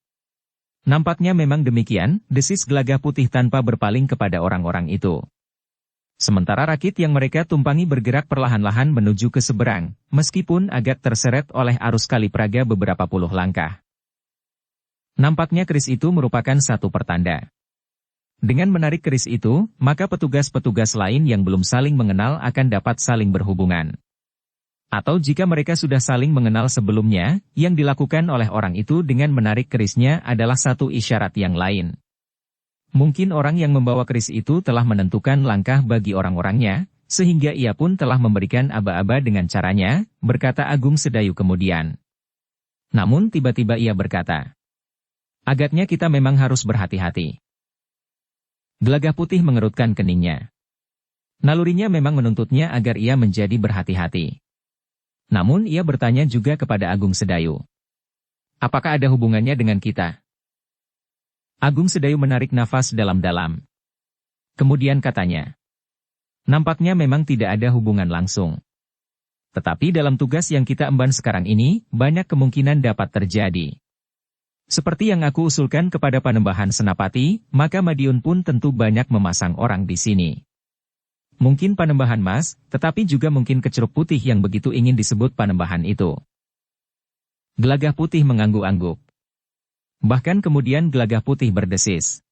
Nampaknya memang demikian, desis Gelagah Putih tanpa berpaling kepada orang-orang itu. Sementara rakit yang mereka tumpangi bergerak perlahan-lahan menuju ke seberang, meskipun agak terseret oleh arus Kali Praga beberapa puluh langkah. Nampaknya keris itu merupakan satu pertanda. Dengan menarik keris itu, maka petugas-petugas lain yang belum saling mengenal akan dapat saling berhubungan. Atau jika mereka sudah saling mengenal sebelumnya, yang dilakukan oleh orang itu dengan menarik kerisnya adalah satu isyarat yang lain. Mungkin orang yang membawa keris itu telah menentukan langkah bagi orang-orangnya, sehingga ia pun telah memberikan aba-aba dengan caranya, berkata Agung Sedayu kemudian. Namun tiba-tiba ia berkata, agaknya kita memang harus berhati-hati. Gelagah Putih mengerutkan keningnya. Nalurinya memang menuntutnya agar ia menjadi berhati-hati. Namun ia bertanya juga kepada Agung Sedayu. Apakah ada hubungannya dengan kita? Agung Sedayu menarik nafas dalam-dalam. Kemudian katanya. Nampaknya memang tidak ada hubungan langsung. Tetapi dalam tugas yang kita emban sekarang ini, banyak kemungkinan dapat terjadi. Seperti yang aku usulkan kepada Panembahan Senapati, maka Madiun pun tentu banyak memasang orang di sini. Mungkin Panembahan Mas, tetapi juga mungkin Keceruk Putih yang begitu ingin disebut Panembahan itu. Gelagah Putih mengangguk-angguk. Bahkan kemudian Gelagah Putih berdesis.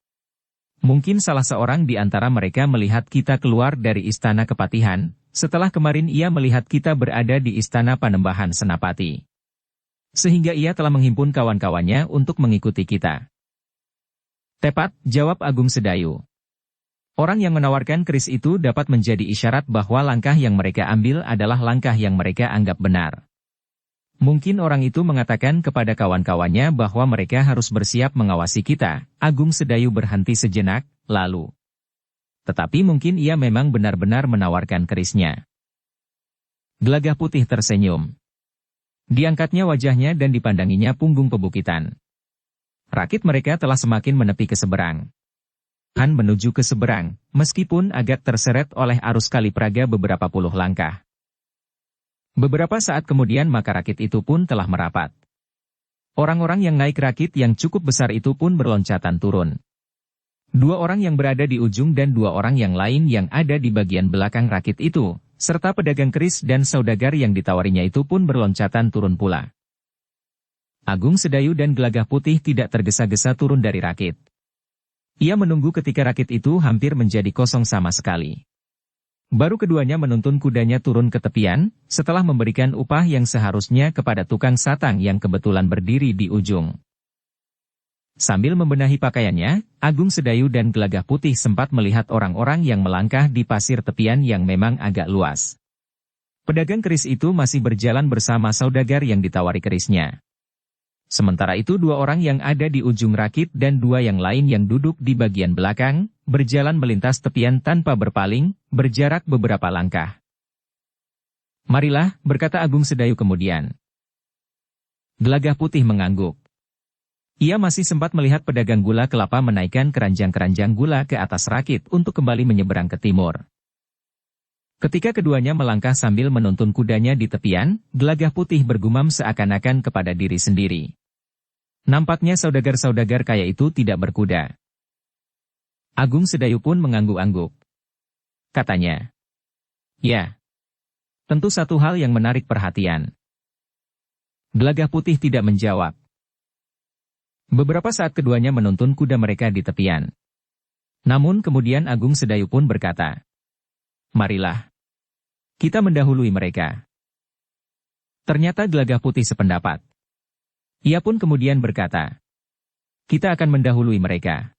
Mungkin salah seorang di antara mereka melihat kita keluar dari Istana Kepatihan, setelah kemarin ia melihat kita berada di Istana Panembahan Senapati. Sehingga ia telah menghimpun kawan-kawannya untuk mengikuti kita. Tepat, jawab Agung Sedayu. Orang yang menawarkan keris itu dapat menjadi isyarat bahwa langkah yang mereka ambil adalah langkah yang mereka anggap benar. Mungkin orang itu mengatakan kepada kawan-kawannya bahwa mereka harus bersiap mengawasi kita. Agung Sedayu berhenti sejenak, lalu. Tetapi mungkin ia memang benar-benar menawarkan kerisnya. Gelagah Putih tersenyum. Diangkatnya wajahnya dan dipandanginya punggung pebukitan. Rakit mereka telah semakin menepi ke seberang. Menuju ke seberang, meskipun agak terseret oleh arus Kali Praga beberapa puluh langkah. Beberapa saat kemudian maka rakit itu pun telah merapat. Orang-orang yang naik rakit yang cukup besar itu pun berloncatan turun. Dua orang yang berada di ujung dan dua orang yang lain yang ada di bagian belakang rakit itu, serta pedagang keris dan saudagar yang ditawarinya itu pun berloncatan turun pula. Agung Sedayu dan Gelagah Putih tidak tergesa-gesa turun dari rakit. Ia menunggu ketika rakit itu hampir menjadi kosong sama sekali. Baru keduanya menuntun kudanya turun ke tepian, setelah memberikan upah yang seharusnya kepada tukang satang yang kebetulan berdiri di ujung. Sambil membenahi pakaiannya, Agung Sedayu dan Gelagah Putih sempat melihat orang-orang yang melangkah di pasir tepian yang memang agak luas. Pedagang keris itu masih berjalan bersama saudagar yang ditawari kerisnya. Sementara itu dua orang yang ada di ujung rakit dan dua yang lain yang duduk di bagian belakang, berjalan melintas tepian tanpa berpaling, berjarak beberapa langkah. "Marilah," berkata Agung Sedayu kemudian. Gelagah Putih mengangguk. Ia masih sempat melihat pedagang gula kelapa menaikkan keranjang-keranjang gula ke atas rakit untuk kembali menyeberang ke timur. Ketika keduanya melangkah sambil menuntun kudanya di tepian, Gelagah Putih bergumam seakan-akan kepada diri sendiri. Nampaknya saudagar-saudagar kaya itu tidak berkuda. Agung Sedayu pun mengangguk-angguk. Katanya, "Ya, tentu satu hal yang menarik perhatian." Gelagah Putih tidak menjawab. Beberapa saat keduanya menuntun kuda mereka di tepian. Namun kemudian Agung Sedayu pun berkata, "Marilah, kita mendahului mereka." Ternyata Gelagah Putih sependapat. Ia pun kemudian berkata, "Kita akan mendahului mereka."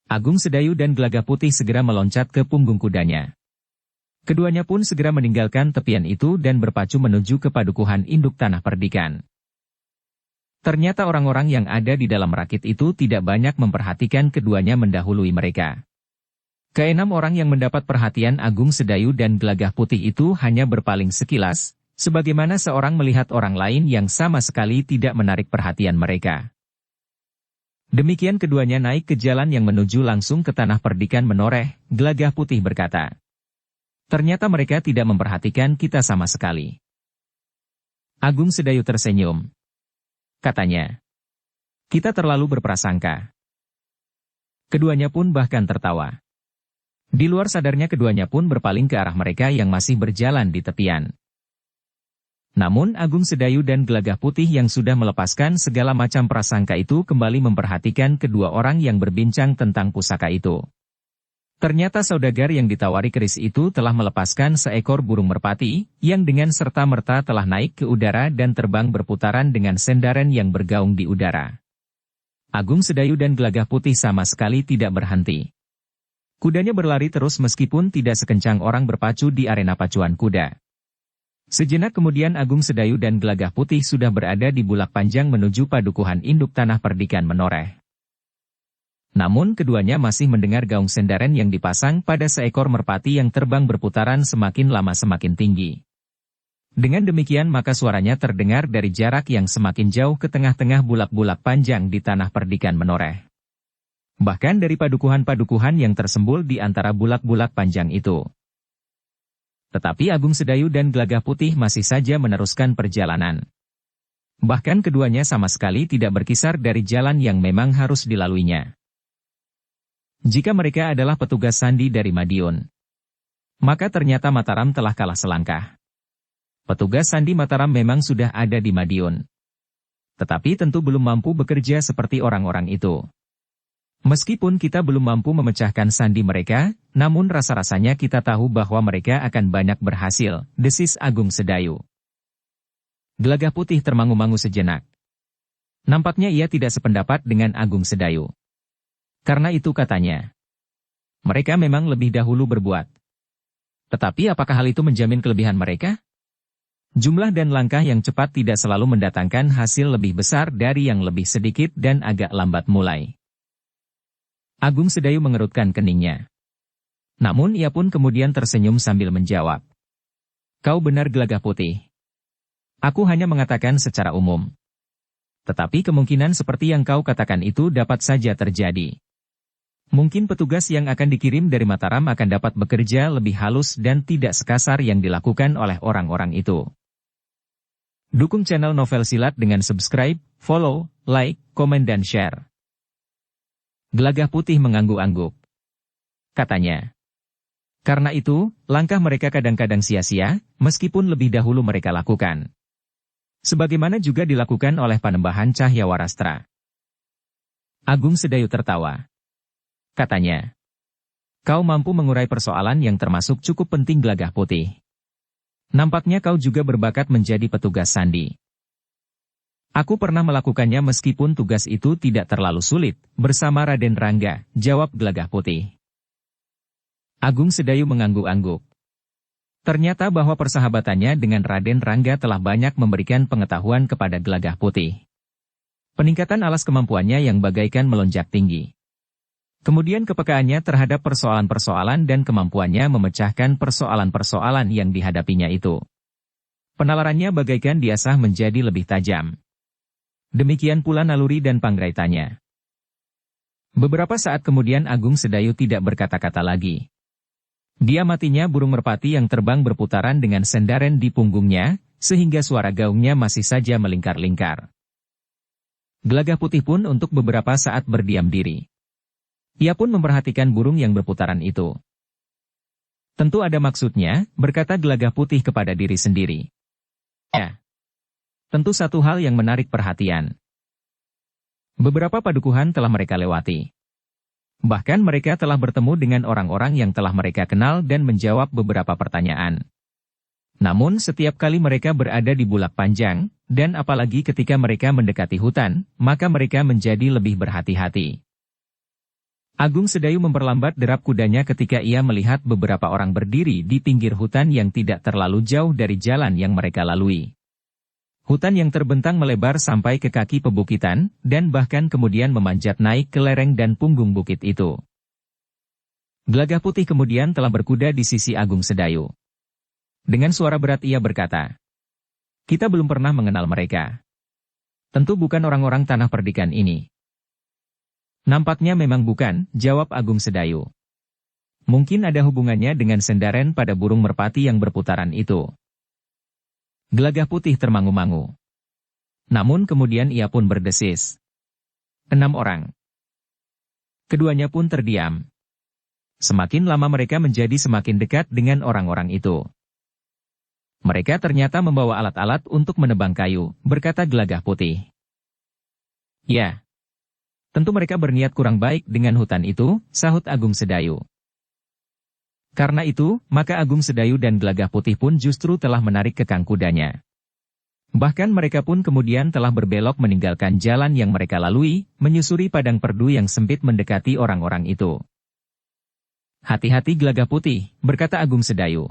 Agung Sedayu dan Gelagah Putih segera meloncat ke punggung kudanya. Keduanya pun segera meninggalkan tepian itu dan berpacu menuju ke padukuhan induk tanah perdikan. Ternyata orang-orang yang ada di dalam rakit itu tidak banyak memperhatikan keduanya mendahului mereka. Keenam orang yang mendapat perhatian Agung Sedayu dan Gelagah Putih itu hanya berpaling sekilas, sebagaimana seorang melihat orang lain yang sama sekali tidak menarik perhatian mereka. Demikian keduanya naik ke jalan yang menuju langsung ke tanah perdikan menoreh. Gelagah Putih berkata, "Ternyata mereka tidak memperhatikan kita sama sekali." Agung Sedayu tersenyum. Katanya, "Kita terlalu berprasangka." Keduanya pun bahkan tertawa. Di luar sadarnya keduanya pun berpaling ke arah mereka yang masih berjalan di tepian. Namun Agung Sedayu dan Gelagah Putih yang sudah melepaskan segala macam prasangka itu kembali memperhatikan kedua orang yang berbincang tentang pusaka itu. Ternyata saudagar yang ditawari keris itu telah melepaskan seekor burung merpati, yang dengan serta-merta telah naik ke udara dan terbang berputaran dengan sendaren yang bergaung di udara. Agung Sedayu dan Gelagah Putih sama sekali tidak berhenti. Kudanya berlari terus meskipun tidak sekencang orang berpacu di arena pacuan kuda. Sejenak kemudian Agung Sedayu dan Gelagah Putih sudah berada di bulak panjang menuju padukuhan induk tanah perdikan menoreh. Namun keduanya masih mendengar gaung sendaren yang dipasang pada seekor merpati yang terbang berputaran semakin lama semakin tinggi. Dengan demikian maka suaranya terdengar dari jarak yang semakin jauh ke tengah-tengah bulak-bulak panjang di tanah perdikan menoreh. Bahkan dari padukuhan-padukuhan yang tersembul di antara bulak-bulak panjang itu. Tetapi Agung Sedayu dan Gelagah Putih masih saja meneruskan perjalanan. Bahkan keduanya sama sekali tidak berkisar dari jalan yang memang harus dilaluinya. Jika mereka adalah petugas sandi dari Madiun, maka ternyata Mataram telah kalah selangkah. Petugas sandi Mataram memang sudah ada di Madiun. Tetapi tentu belum mampu bekerja seperti orang-orang itu. Meskipun kita belum mampu memecahkan sandi mereka, namun rasa-rasanya kita tahu bahwa mereka akan banyak berhasil, desis Agung Sedayu. Gelagah Putih termangu-mangu sejenak. Nampaknya ia tidak sependapat dengan Agung Sedayu. Karena itu katanya, mereka memang lebih dahulu berbuat. Tetapi apakah hal itu menjamin kelebihan mereka? Jumlah dan langkah yang cepat tidak selalu mendatangkan hasil lebih besar dari yang lebih sedikit dan agak lambat mulai. Agung Sedayu mengerutkan keningnya. Namun ia pun kemudian tersenyum sambil menjawab. "Kau benar Gelagah Putih. Aku hanya mengatakan secara umum. Tetapi kemungkinan seperti yang kau katakan itu dapat saja terjadi. Mungkin petugas yang akan dikirim dari Mataram akan dapat bekerja lebih halus dan tidak sekasar yang dilakukan oleh orang-orang itu." Dukung channel Novel Silat dengan subscribe, follow, like, komen dan share. Gelagah Putih mengangguk-angguk. Katanya, "Karena itu, langkah mereka kadang-kadang sia-sia, meskipun lebih dahulu mereka lakukan. Sebagaimana juga dilakukan oleh Panembahan Cahyawarastra." Agung Sedayu tertawa. Katanya, Kau mampu mengurai persoalan yang termasuk cukup penting Gelagah Putih. Nampaknya kau juga berbakat menjadi petugas sandi. Aku pernah melakukannya meskipun tugas itu tidak terlalu sulit, bersama Raden Rangga, jawab Gelagah Putih. Agung Sedayu mengangguk-angguk. Ternyata bahwa persahabatannya dengan Raden Rangga telah banyak memberikan pengetahuan kepada Gelagah Putih. Peningkatan alas kemampuannya yang bagaikan melonjak tinggi. Kemudian kepekaannya terhadap persoalan-persoalan dan kemampuannya memecahkan persoalan-persoalan yang dihadapinya itu. Penalarannya bagaikan diasah menjadi lebih tajam. Demikian pula naluri dan panggraitannya. Beberapa saat kemudian Agung Sedayu tidak berkata-kata lagi. Dia matinya burung merpati yang terbang berputaran dengan sendaren di punggungnya, sehingga suara gaungnya masih saja melingkar-lingkar. Gelagah Putih pun untuk beberapa saat berdiam diri. Ia pun memperhatikan burung yang berputaran itu. Tentu ada maksudnya, berkata Gelagah Putih kepada diri sendiri. Ya. Tentu satu hal yang menarik perhatian. Beberapa padukuhan telah mereka lewati. Bahkan mereka telah bertemu dengan orang-orang yang telah mereka kenal dan menjawab beberapa pertanyaan. Namun setiap kali mereka berada di Bulak Panjang, dan apalagi ketika mereka mendekati hutan, maka mereka menjadi lebih berhati-hati. Agung Sedayu memperlambat derap kudanya ketika ia melihat beberapa orang berdiri di pinggir hutan yang tidak terlalu jauh dari jalan yang mereka lalui. Hutan yang terbentang melebar sampai ke kaki pebukitan, dan bahkan kemudian memanjat naik ke lereng dan punggung bukit itu. Gelagah Putih kemudian telah berkuda di sisi Agung Sedayu. Dengan suara berat ia berkata, "Kita belum pernah mengenal mereka. Tentu bukan orang-orang tanah perdikan ini." Nampaknya memang bukan, jawab Agung Sedayu. Mungkin ada hubungannya dengan sendaren pada burung merpati yang berputaran itu. Gelagah Putih termangu-mangu. Namun kemudian ia pun berdesis. 6 orang. Keduanya pun terdiam. Semakin lama mereka menjadi semakin dekat dengan orang-orang itu. Mereka ternyata membawa alat-alat untuk menebang kayu, berkata Gelagah Putih. Ya. Tentu mereka berniat kurang baik dengan hutan itu, sahut Agung Sedayu. Karena itu, maka Agung Sedayu dan Gelagah Putih pun justru telah menarik kekang kudanya. Bahkan mereka pun kemudian telah berbelok meninggalkan jalan yang mereka lalui, menyusuri padang perdu yang sempit mendekati orang-orang itu. Hati-hati Gelagah Putih, berkata Agung Sedayu.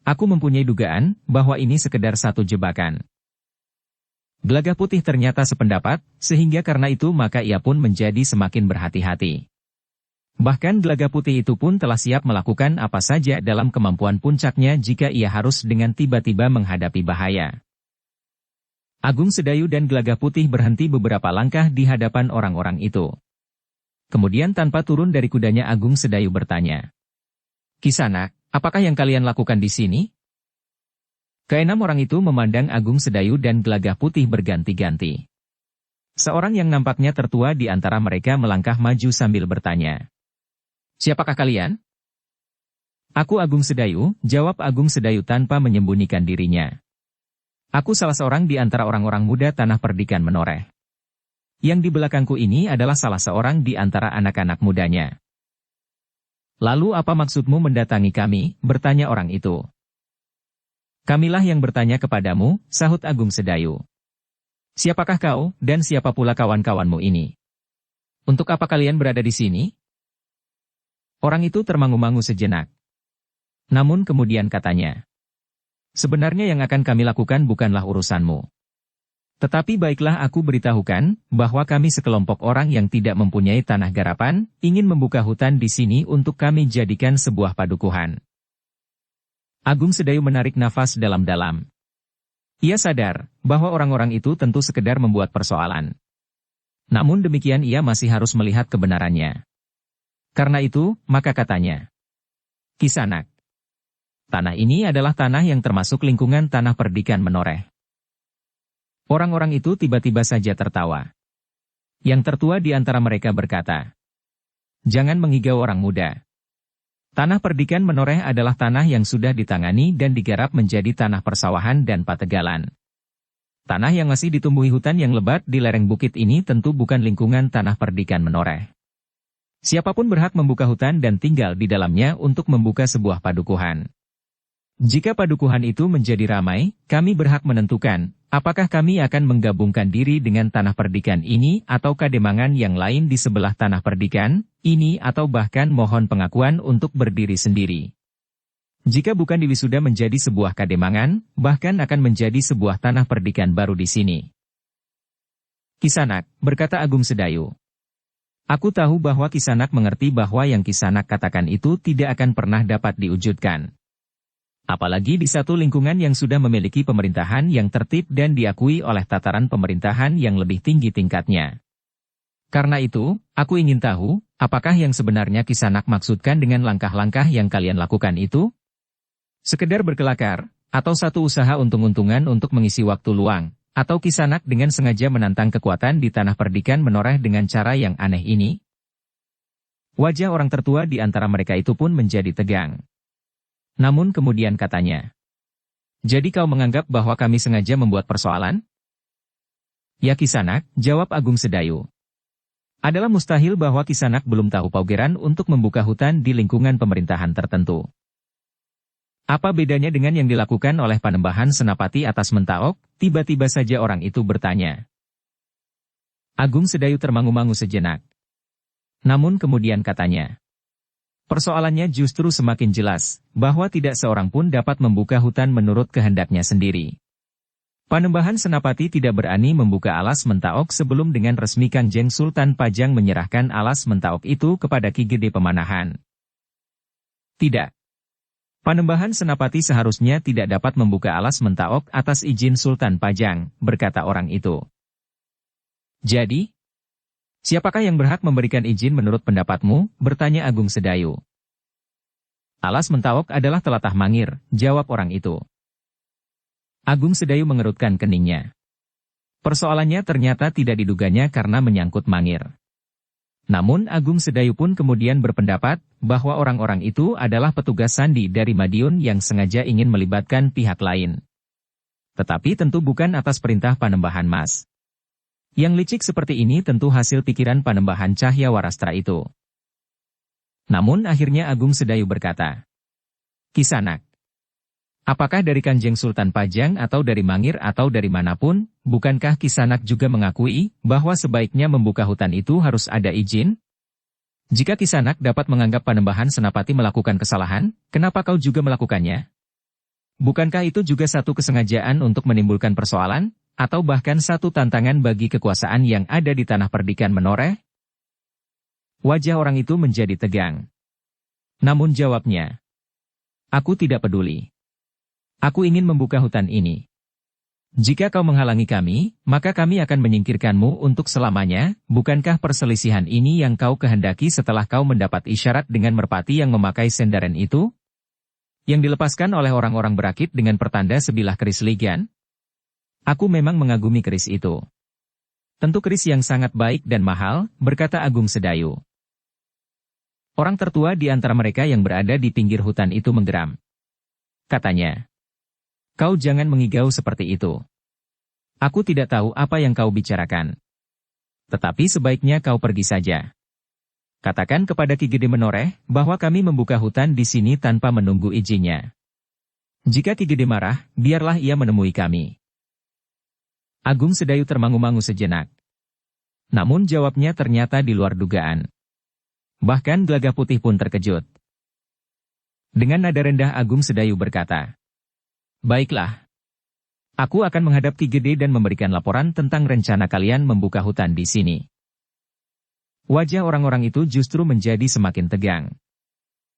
Aku mempunyai dugaan bahwa ini sekedar satu jebakan. Gelagah Putih ternyata sependapat, sehingga karena itu maka ia pun menjadi semakin berhati-hati. Bahkan Gelagah Putih itu pun telah siap melakukan apa saja dalam kemampuan puncaknya jika ia harus dengan tiba-tiba menghadapi bahaya. Agung Sedayu dan Gelagah Putih berhenti beberapa langkah di hadapan orang-orang itu. Kemudian tanpa turun dari kudanya Agung Sedayu bertanya. Kisanak, apakah yang kalian lakukan di sini? Keenam orang itu memandang Agung Sedayu dan Gelagah Putih berganti-ganti. Seorang yang nampaknya tertua di antara mereka melangkah maju sambil bertanya. Siapakah kalian? Aku Agung Sedayu, jawab Agung Sedayu tanpa menyembunyikan dirinya. Aku salah seorang di antara orang-orang muda tanah perdikan Menoreh. Yang di belakangku ini adalah salah seorang di antara anak-anak mudanya. Lalu apa maksudmu mendatangi kami? Bertanya orang itu. Kamilah yang bertanya kepadamu, sahut Agung Sedayu. Siapakah kau, dan siapa pula kawan-kawanmu ini? Untuk apa kalian berada di sini? Orang itu termangu-mangu sejenak. Namun kemudian katanya. Sebenarnya yang akan kami lakukan bukanlah urusanmu. Tetapi baiklah aku beritahukan, bahwa kami sekelompok orang yang tidak mempunyai tanah garapan, ingin membuka hutan di sini untuk kami jadikan sebuah padukuhan. Agung Sedayu menarik nafas dalam-dalam. Ia sadar, bahwa orang-orang itu tentu sekedar membuat persoalan. Namun demikian ia masih harus melihat kebenarannya. Karena itu, maka katanya. Kisanak. Tanah ini adalah tanah yang termasuk lingkungan tanah perdikan Menoreh. Orang-orang itu tiba-tiba saja tertawa. Yang tertua di antara mereka berkata. Jangan mengigau orang muda. Tanah perdikan Menoreh adalah tanah yang sudah ditangani dan digarap menjadi tanah persawahan dan pategalan. Tanah yang masih ditumbuhi hutan yang lebat di lereng bukit ini tentu bukan lingkungan tanah perdikan Menoreh. Siapapun berhak membuka hutan dan tinggal di dalamnya untuk membuka sebuah padukuhan. Jika padukuhan itu menjadi ramai, kami berhak menentukan, apakah kami akan menggabungkan diri dengan tanah perdikan ini atau kademangan yang lain di sebelah tanah perdikan ini atau bahkan mohon pengakuan untuk berdiri sendiri. Jika bukan diwisuda menjadi sebuah kademangan, bahkan akan menjadi sebuah tanah perdikan baru di sini. Kisanak, berkata Agung Sedayu. Aku tahu bahwa Kisanak mengerti bahwa yang Kisanak katakan itu tidak akan pernah dapat diwujudkan. Apalagi di satu lingkungan yang sudah memiliki pemerintahan yang tertib dan diakui oleh tataran pemerintahan yang lebih tinggi tingkatnya. Karena itu, aku ingin tahu, apakah yang sebenarnya Kisanak maksudkan dengan langkah-langkah yang kalian lakukan itu? Sekedar berkelakar, atau satu usaha untung-untungan untuk mengisi waktu luang, atau Kisanak dengan sengaja menantang kekuatan di tanah perdikan menoreh dengan cara yang aneh ini? Wajah orang tertua di antara mereka itu pun menjadi tegang. Namun kemudian katanya, "Jadi kau menganggap bahwa kami sengaja membuat persoalan?" "Ya Kisanak," jawab Agung Sedayu. "Adalah mustahil bahwa Kisanak belum tahu paugeran untuk membuka hutan di lingkungan pemerintahan tertentu. Apa bedanya dengan yang dilakukan oleh Panembahan Senapati atas Mentaok?" Tiba-tiba saja orang itu bertanya. Agung Sedayu termangu-mangu sejenak. Namun kemudian katanya, "Persoalannya justru semakin jelas, bahwa tidak seorang pun dapat membuka hutan menurut kehendaknya sendiri. Panembahan Senapati tidak berani membuka alas Mentaok sebelum dengan resmi Kanjeng Sultan Pajang menyerahkan alas Mentaok itu kepada Ki Gede Pemanahan. Tidak. Panembahan Senapati seharusnya tidak dapat membuka alas Mentaok atas izin Sultan Pajang," berkata orang itu. "Jadi, siapakah yang berhak memberikan izin menurut pendapatmu?" bertanya Agung Sedayu. "Alas Mentaok adalah telatah Mangir," jawab orang itu. Agung Sedayu mengerutkan keningnya. Persoalannya ternyata tidak diduganya karena menyangkut Mangir. Namun Agung Sedayu pun kemudian berpendapat bahwa orang-orang itu adalah petugas sandi dari Madiun yang sengaja ingin melibatkan pihak lain. Tetapi tentu bukan atas perintah Panembahan Mas. Yang licik seperti ini tentu hasil pikiran Panembahan Cahya Warastra itu. Namun akhirnya Agung Sedayu berkata, "Kisanak, apakah dari Kanjeng Sultan Pajang atau dari Mangir atau dari manapun, bukankah Kisanak juga mengakui bahwa sebaiknya membuka hutan itu harus ada izin? Jika Kisanak dapat menganggap Panembahan Senapati melakukan kesalahan, kenapa kau juga melakukannya? Bukankah itu juga satu kesengajaan untuk menimbulkan persoalan, atau bahkan satu tantangan bagi kekuasaan yang ada di tanah perdikan menoreh?" Wajah orang itu menjadi tegang. Namun jawabnya, "Aku tidak peduli. Aku ingin membuka hutan ini. Jika kau menghalangi kami, maka kami akan menyingkirkanmu untuk selamanya. Bukankah perselisihan ini yang kau kehendaki setelah kau mendapat isyarat dengan merpati yang memakai sendaren itu? Yang dilepaskan oleh orang-orang berakit dengan pertanda sebilah keris ligan? Aku memang mengagumi keris itu. Tentu keris yang sangat baik dan mahal," berkata Agung Sedayu. Orang tertua di antara mereka yang berada di pinggir hutan itu menggeram. Katanya, "Kau jangan mengigau seperti itu. Aku tidak tahu apa yang kau bicarakan. Tetapi sebaiknya kau pergi saja. Katakan kepada Ki Gede Menoreh bahwa kami membuka hutan di sini tanpa menunggu izinnya. Jika Ki Gede marah, biarlah ia menemui kami." Agung Sedayu termangu-mangu sejenak. Namun jawabnya ternyata di luar dugaan. Bahkan Gelagah Putih pun terkejut. Dengan nada rendah Agung Sedayu berkata, "Baiklah. Aku akan menghadap Ki Gede dan memberikan laporan tentang rencana kalian membuka hutan di sini." Wajah orang-orang itu justru menjadi semakin tegang.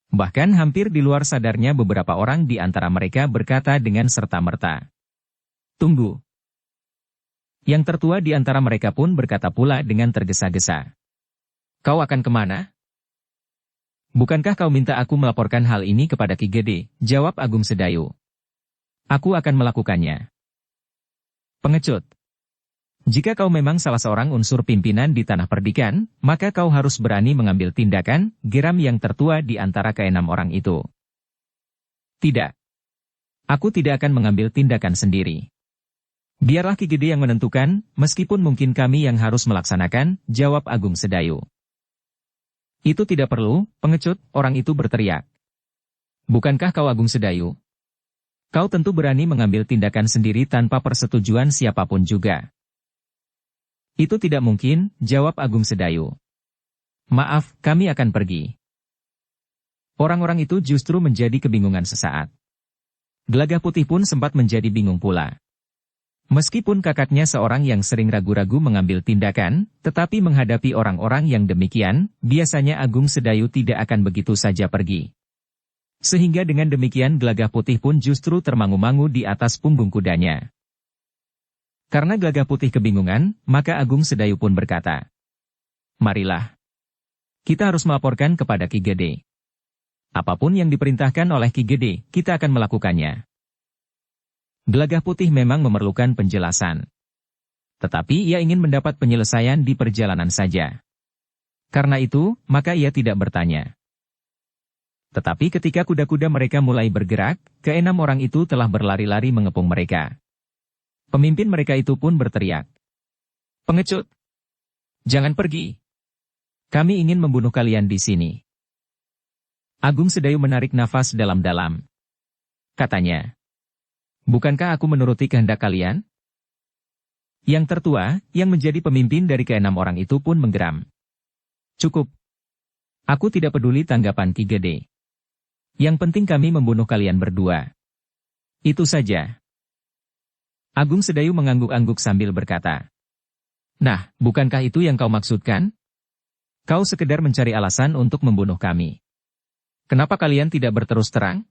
Bahkan hampir di luar sadarnya beberapa orang di antara mereka berkata dengan serta-merta, "Tunggu." Yang tertua di antara mereka pun berkata pula dengan tergesa-gesa, "Kau akan kemana?" "Bukankah kau minta aku melaporkan hal ini kepada Ki Gede?" jawab Agung Sedayu. "Aku akan melakukannya." "Pengecut. Jika kau memang salah seorang unsur pimpinan di tanah perdikan, maka kau harus berani mengambil tindakan," geram yang tertua di antara keenam orang itu. "Tidak. Aku tidak akan mengambil tindakan sendiri. Biarlah Ki Gede yang menentukan, meskipun mungkin kami yang harus melaksanakan," jawab Agung Sedayu. Itu tidak perlu, pengecut, orang itu berteriak. Bukankah kau Agung Sedayu? Kau tentu berani mengambil tindakan sendiri tanpa persetujuan siapapun juga. Itu tidak mungkin, jawab Agung Sedayu. Maaf, kami akan pergi. Orang-orang itu justru menjadi kebingungan sesaat. Gelagah Putih pun sempat menjadi bingung pula. Meskipun kakaknya seorang yang sering ragu-ragu mengambil tindakan, tetapi menghadapi orang-orang yang demikian, biasanya Agung Sedayu tidak akan begitu saja pergi. Sehingga dengan demikian Gelagah Putih pun justru termangu-mangu di atas punggung kudanya. Karena Gelagah Putih kebingungan, maka Agung Sedayu pun berkata, "Marilah. Kita harus melaporkan kepada Ki Gede. Apapun yang diperintahkan oleh Ki Gede, kita akan melakukannya." Gelagah Putih memang memerlukan penjelasan. Tetapi ia ingin mendapat penyelesaian di perjalanan saja. Karena itu, maka ia tidak bertanya. Tetapi ketika kuda-kuda mereka mulai bergerak, keenam orang itu telah berlari-lari mengepung mereka. Pemimpin mereka itu pun berteriak. "Pengecut! Jangan pergi! Kami ingin membunuh kalian di sini." Agung Sedayu menarik nafas dalam-dalam. Katanya, "Bukankah aku menuruti kehendak kalian?" Yang tertua, yang menjadi pemimpin dari keenam orang itu pun menggeram. "Cukup. Aku tidak peduli tanggapan Ki Gede. Yang penting kami membunuh kalian berdua. Itu saja." Agung Sedayu mengangguk-angguk sambil berkata, "Nah, bukankah itu yang kau maksudkan? Kau sekedar mencari alasan untuk membunuh kami. Kenapa kalian tidak berterus terang?"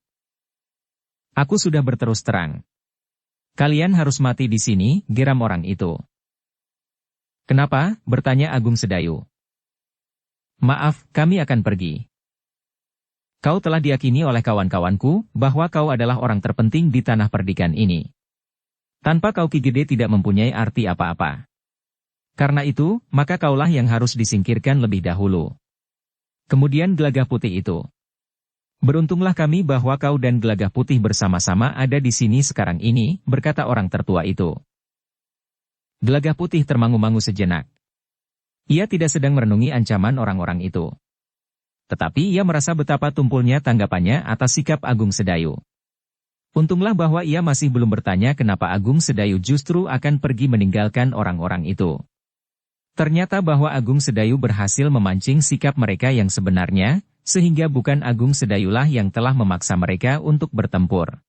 "Aku sudah berterus terang. Kalian harus mati di sini," geram orang itu. "Kenapa?" bertanya Agung Sedayu. "Maaf, kami akan pergi. Kau telah diyakini oleh kawan-kawanku bahwa kau adalah orang terpenting di tanah perdikan ini. Tanpa kau Ki Gede tidak mempunyai arti apa-apa. Karena itu, maka kaulah yang harus disingkirkan lebih dahulu." Kemudian Gelagah Putih itu. "Beruntunglah kami bahwa kau dan Gelagah Putih bersama-sama ada di sini sekarang ini," berkata orang tertua itu. Gelagah Putih termangu-mangu sejenak. Ia tidak sedang merenungi ancaman orang-orang itu. Tetapi ia merasa betapa tumpulnya tanggapannya atas sikap Agung Sedayu. Untunglah bahwa ia masih belum bertanya kenapa Agung Sedayu justru akan pergi meninggalkan orang-orang itu. Ternyata bahwa Agung Sedayu berhasil memancing sikap mereka yang sebenarnya, sehingga bukan Agung Sedayulah yang telah memaksa mereka untuk bertempur.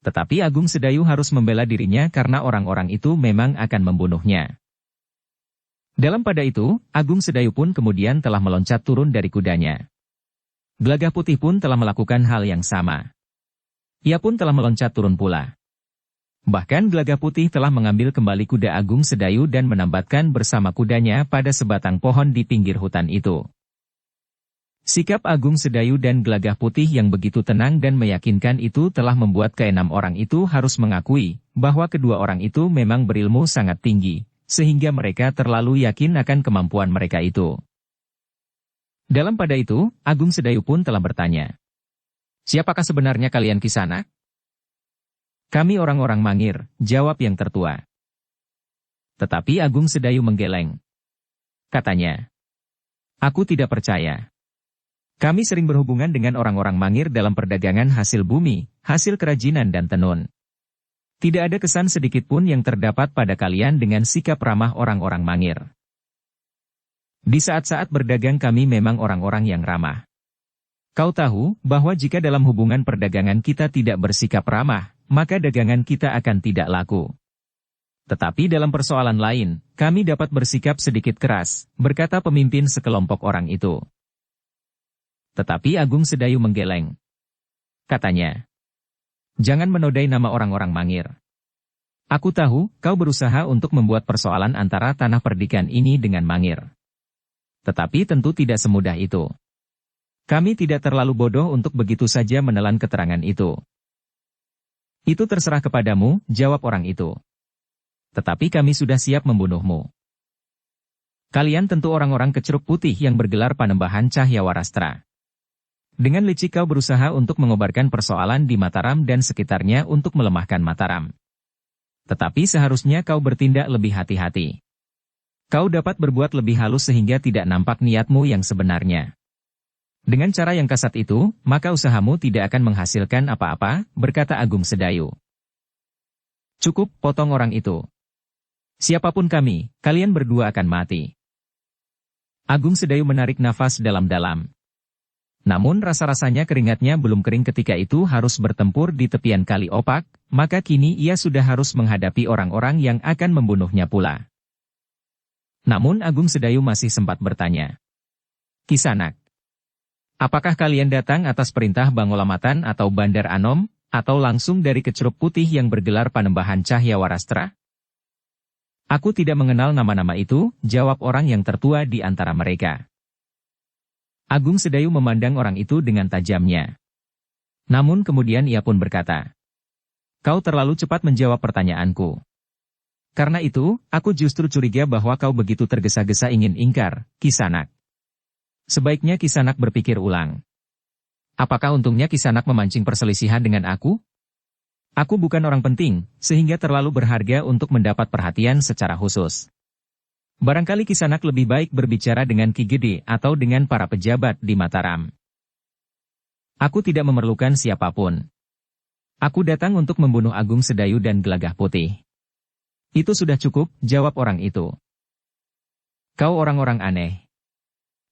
Tetapi Agung Sedayu harus membela dirinya karena orang-orang itu memang akan membunuhnya. Dalam pada itu, Agung Sedayu pun kemudian telah meloncat turun dari kudanya. Gelagah Putih pun telah melakukan hal yang sama. Ia pun telah meloncat turun pula. Bahkan Gelagah Putih telah mengambil kembali kuda Agung Sedayu dan menambatkan bersama kudanya pada sebatang pohon di pinggir hutan itu. Sikap Agung Sedayu dan Gelagah Putih yang begitu tenang dan meyakinkan itu telah membuat keenam orang itu harus mengakui bahwa kedua orang itu memang berilmu sangat tinggi, sehingga mereka terlalu yakin akan kemampuan mereka itu. Dalam pada itu, Agung Sedayu pun telah bertanya, "Siapakah sebenarnya kalian Kisanak?" "Kami orang-orang Mangir," jawab yang tertua. Tetapi Agung Sedayu menggeleng. Katanya, "Aku tidak percaya. Kami sering berhubungan dengan orang-orang Mangir dalam perdagangan hasil bumi, hasil kerajinan dan tenun. Tidak ada kesan sedikit pun yang terdapat pada kalian dengan sikap ramah orang-orang Mangir. Di saat-saat berdagang kami memang orang-orang yang ramah. Kau tahu bahwa jika dalam hubungan perdagangan kita tidak bersikap ramah, maka dagangan kita akan tidak laku. Tetapi dalam persoalan lain, kami dapat bersikap sedikit keras," berkata pemimpin sekelompok orang itu. Tetapi Agung Sedayu menggeleng. Katanya, "Jangan menodai nama orang-orang Mangir. Aku tahu, kau berusaha untuk membuat persoalan antara tanah perdikan ini dengan Mangir. Tetapi tentu tidak semudah itu. Kami tidak terlalu bodoh untuk begitu saja menelan keterangan itu." "Itu terserah kepadamu," jawab orang itu. "Tetapi kami sudah siap membunuhmu. Kalian tentu orang-orang keceruk putih yang bergelar Panembahan Cahyawarastra. Dengan licik kau berusaha untuk mengobarkan persoalan di Mataram dan sekitarnya untuk melemahkan Mataram. Tetapi seharusnya kau bertindak lebih hati-hati. Kau dapat berbuat lebih halus sehingga tidak nampak niatmu yang sebenarnya. Dengan cara yang kasar itu, maka usahamu tidak akan menghasilkan apa-apa, berkata Agung Sedayu. Cukup, potong orang itu. Siapapun kami, kalian berdua akan mati. Agung Sedayu menarik nafas dalam-dalam. Namun rasa-rasanya keringatnya belum kering ketika itu harus bertempur di tepian kali opak, maka kini ia sudah harus menghadapi orang-orang yang akan membunuhnya pula. Namun Agung Sedayu masih sempat bertanya. Kisanak, apakah kalian datang atas perintah Bangolamatan atau Bandar Anom, atau langsung dari Kecuruk Putih yang bergelar Panembahan Cahya Warastra? Aku tidak mengenal nama-nama itu, jawab orang yang tertua di antara mereka. Agung Sedayu memandang orang itu dengan tajamnya. Namun kemudian ia pun berkata, kau terlalu cepat menjawab pertanyaanku. Karena itu, aku justru curiga bahwa kau begitu tergesa-gesa ingin ingkar, Kisanak. Sebaiknya Kisanak berpikir ulang. Apakah untungnya Kisanak memancing perselisihan dengan aku? Aku bukan orang penting, sehingga terlalu berharga untuk mendapat perhatian secara khusus. Barangkali Kisanak lebih baik berbicara dengan Ki Gede atau dengan para pejabat di Mataram. Aku tidak memerlukan siapapun. Aku datang untuk membunuh Agung Sedayu dan Gelagah Putih. Itu sudah cukup, jawab orang itu. Kau orang-orang aneh.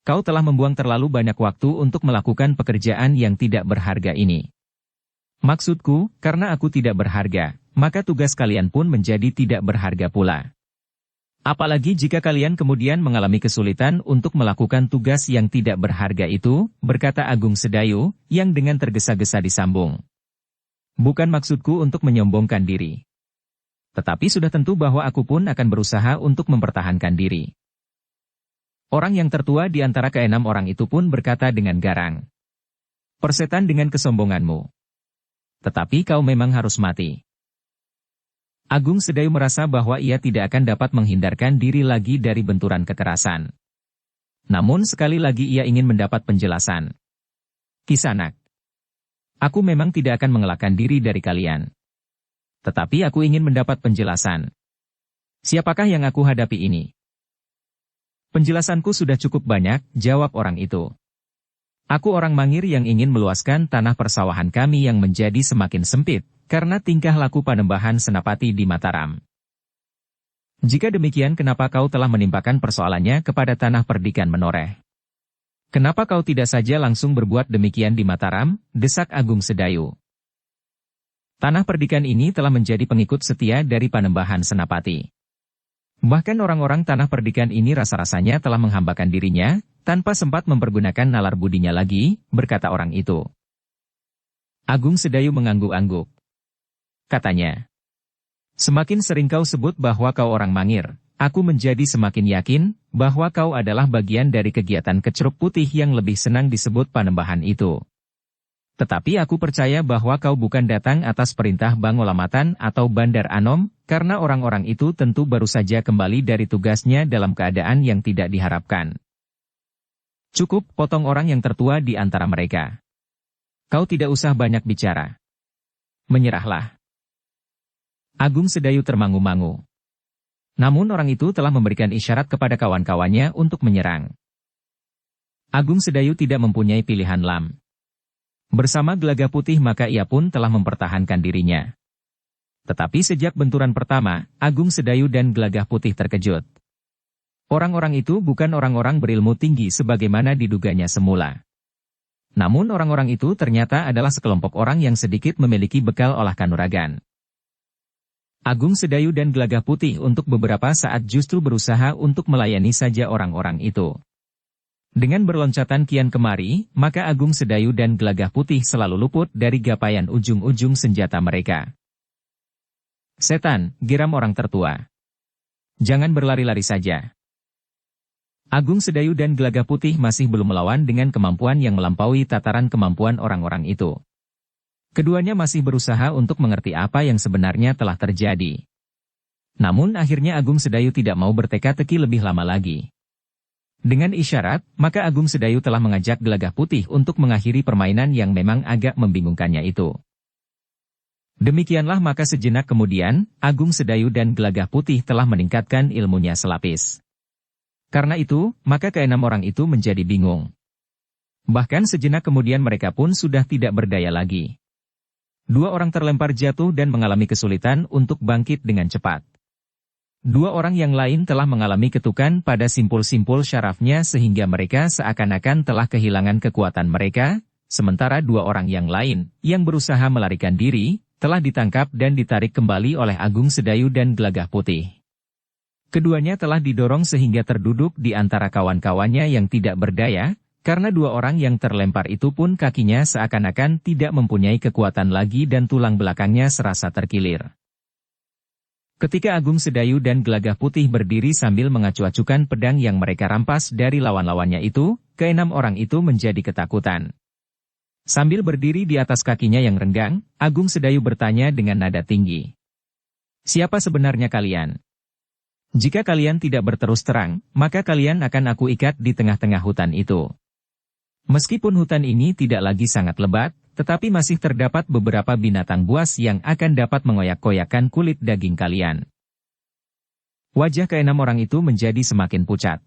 Kau telah membuang terlalu banyak waktu untuk melakukan pekerjaan yang tidak berharga ini. Maksudku, karena aku tidak berharga, maka tugas kalian pun menjadi tidak berharga pula. Apalagi jika kalian kemudian mengalami kesulitan untuk melakukan tugas yang tidak berharga itu, berkata Agung Sedayu, yang dengan tergesa-gesa disambung. Bukan maksudku untuk menyombongkan diri. Tetapi sudah tentu bahwa aku pun akan berusaha untuk mempertahankan diri. Orang yang tertua di antara keenam orang itu pun berkata dengan garang. Persetan dengan kesombonganmu. Tetapi kau memang harus mati. Agung Sedayu merasa bahwa ia tidak akan dapat menghindarkan diri lagi dari benturan kekerasan. Namun sekali lagi ia ingin mendapat penjelasan. Kisanak, aku memang tidak akan mengelakkan diri dari kalian. Tetapi aku ingin mendapat penjelasan. Siapakah yang aku hadapi ini? Penjelasanku sudah cukup banyak, jawab orang itu. Aku orang Mangir yang ingin meluaskan tanah persawahan kami yang menjadi semakin sempit, karena tingkah laku Panembahan Senapati di Mataram. Jika demikian kenapa kau telah menimpakan persoalannya kepada tanah perdikan Menoreh? Kenapa kau tidak saja langsung berbuat demikian di Mataram, desak Agung Sedayu. Tanah perdikan ini telah menjadi pengikut setia dari Panembahan Senapati. Bahkan orang-orang tanah perdikan ini rasa-rasanya telah menghambakan dirinya, tanpa sempat mempergunakan nalar budinya lagi, berkata orang itu. Agung Sedayu mengangguk-angguk. Katanya, semakin sering kau sebut bahwa kau orang Mangir, aku menjadi semakin yakin bahwa kau adalah bagian dari kegiatan Kecuruk Putih yang lebih senang disebut Panembahan itu. Tetapi aku percaya bahwa kau bukan datang atas perintah Bangolamatan atau Bandar Anom, karena orang-orang itu tentu baru saja kembali dari tugasnya dalam keadaan yang tidak diharapkan. Cukup, potong orang yang tertua di antara mereka. Kau tidak usah banyak bicara. Menyerahlah. Agung Sedayu termangu-mangu. Namun orang itu telah memberikan isyarat kepada kawan-kawannya untuk menyerang. Agung Sedayu tidak mempunyai pilihan lain. Bersama Gelagah Putih maka ia pun telah mempertahankan dirinya. Tetapi sejak benturan pertama, Agung Sedayu dan Gelagah Putih terkejut. Orang-orang itu bukan orang-orang berilmu tinggi sebagaimana diduganya semula. Namun orang-orang itu ternyata adalah sekelompok orang yang sedikit memiliki bekal olah kanuragan. Agung Sedayu dan Gelagah Putih untuk beberapa saat justru berusaha untuk melayani saja orang-orang itu. Dengan berloncatan kian kemari, maka Agung Sedayu dan Gelagah Putih selalu luput dari gapaian ujung-ujung senjata mereka. Setan, geram orang tertua. Jangan berlari-lari saja. Agung Sedayu dan Gelagah Putih masih belum melawan dengan kemampuan yang melampaui tataran kemampuan orang-orang itu. Keduanya masih berusaha untuk mengerti apa yang sebenarnya telah terjadi. Namun akhirnya Agung Sedayu tidak mau berteka-teki lebih lama lagi. Dengan isyarat, maka Agung Sedayu telah mengajak Gelagah Putih untuk mengakhiri permainan yang memang agak membingungkannya itu. Demikianlah maka sejenak kemudian, Agung Sedayu dan Gelagah Putih telah meningkatkan ilmunya selapis. Karena itu, maka keenam orang itu menjadi bingung. Bahkan sejenak kemudian mereka pun sudah tidak berdaya lagi. Dua orang terlempar jatuh dan mengalami kesulitan untuk bangkit dengan cepat. Dua orang yang lain telah mengalami ketukan pada simpul-simpul syarafnya sehingga mereka seakan-akan telah kehilangan kekuatan mereka, sementara dua orang yang lain, yang berusaha melarikan diri, telah ditangkap dan ditarik kembali oleh Agung Sedayu dan Gelagah Putih. Keduanya telah didorong sehingga terduduk di antara kawan-kawannya yang tidak berdaya, karena dua orang yang terlempar itu pun kakinya seakan-akan tidak mempunyai kekuatan lagi dan tulang belakangnya serasa terkilir. Ketika Agung Sedayu dan Gelagah Putih berdiri sambil mengacu-acukan pedang yang mereka rampas dari lawan-lawannya itu, keenam orang itu menjadi ketakutan. Sambil berdiri di atas kakinya yang renggang, Agung Sedayu bertanya dengan nada tinggi. "Siapa sebenarnya kalian? Jika kalian tidak berterus terang, maka kalian akan aku ikat di tengah-tengah hutan itu." Meskipun hutan ini tidak lagi sangat lebat, tetapi masih terdapat beberapa binatang buas yang akan dapat mengoyak-koyakan kulit daging kalian. Wajah keenam orang itu menjadi semakin pucat.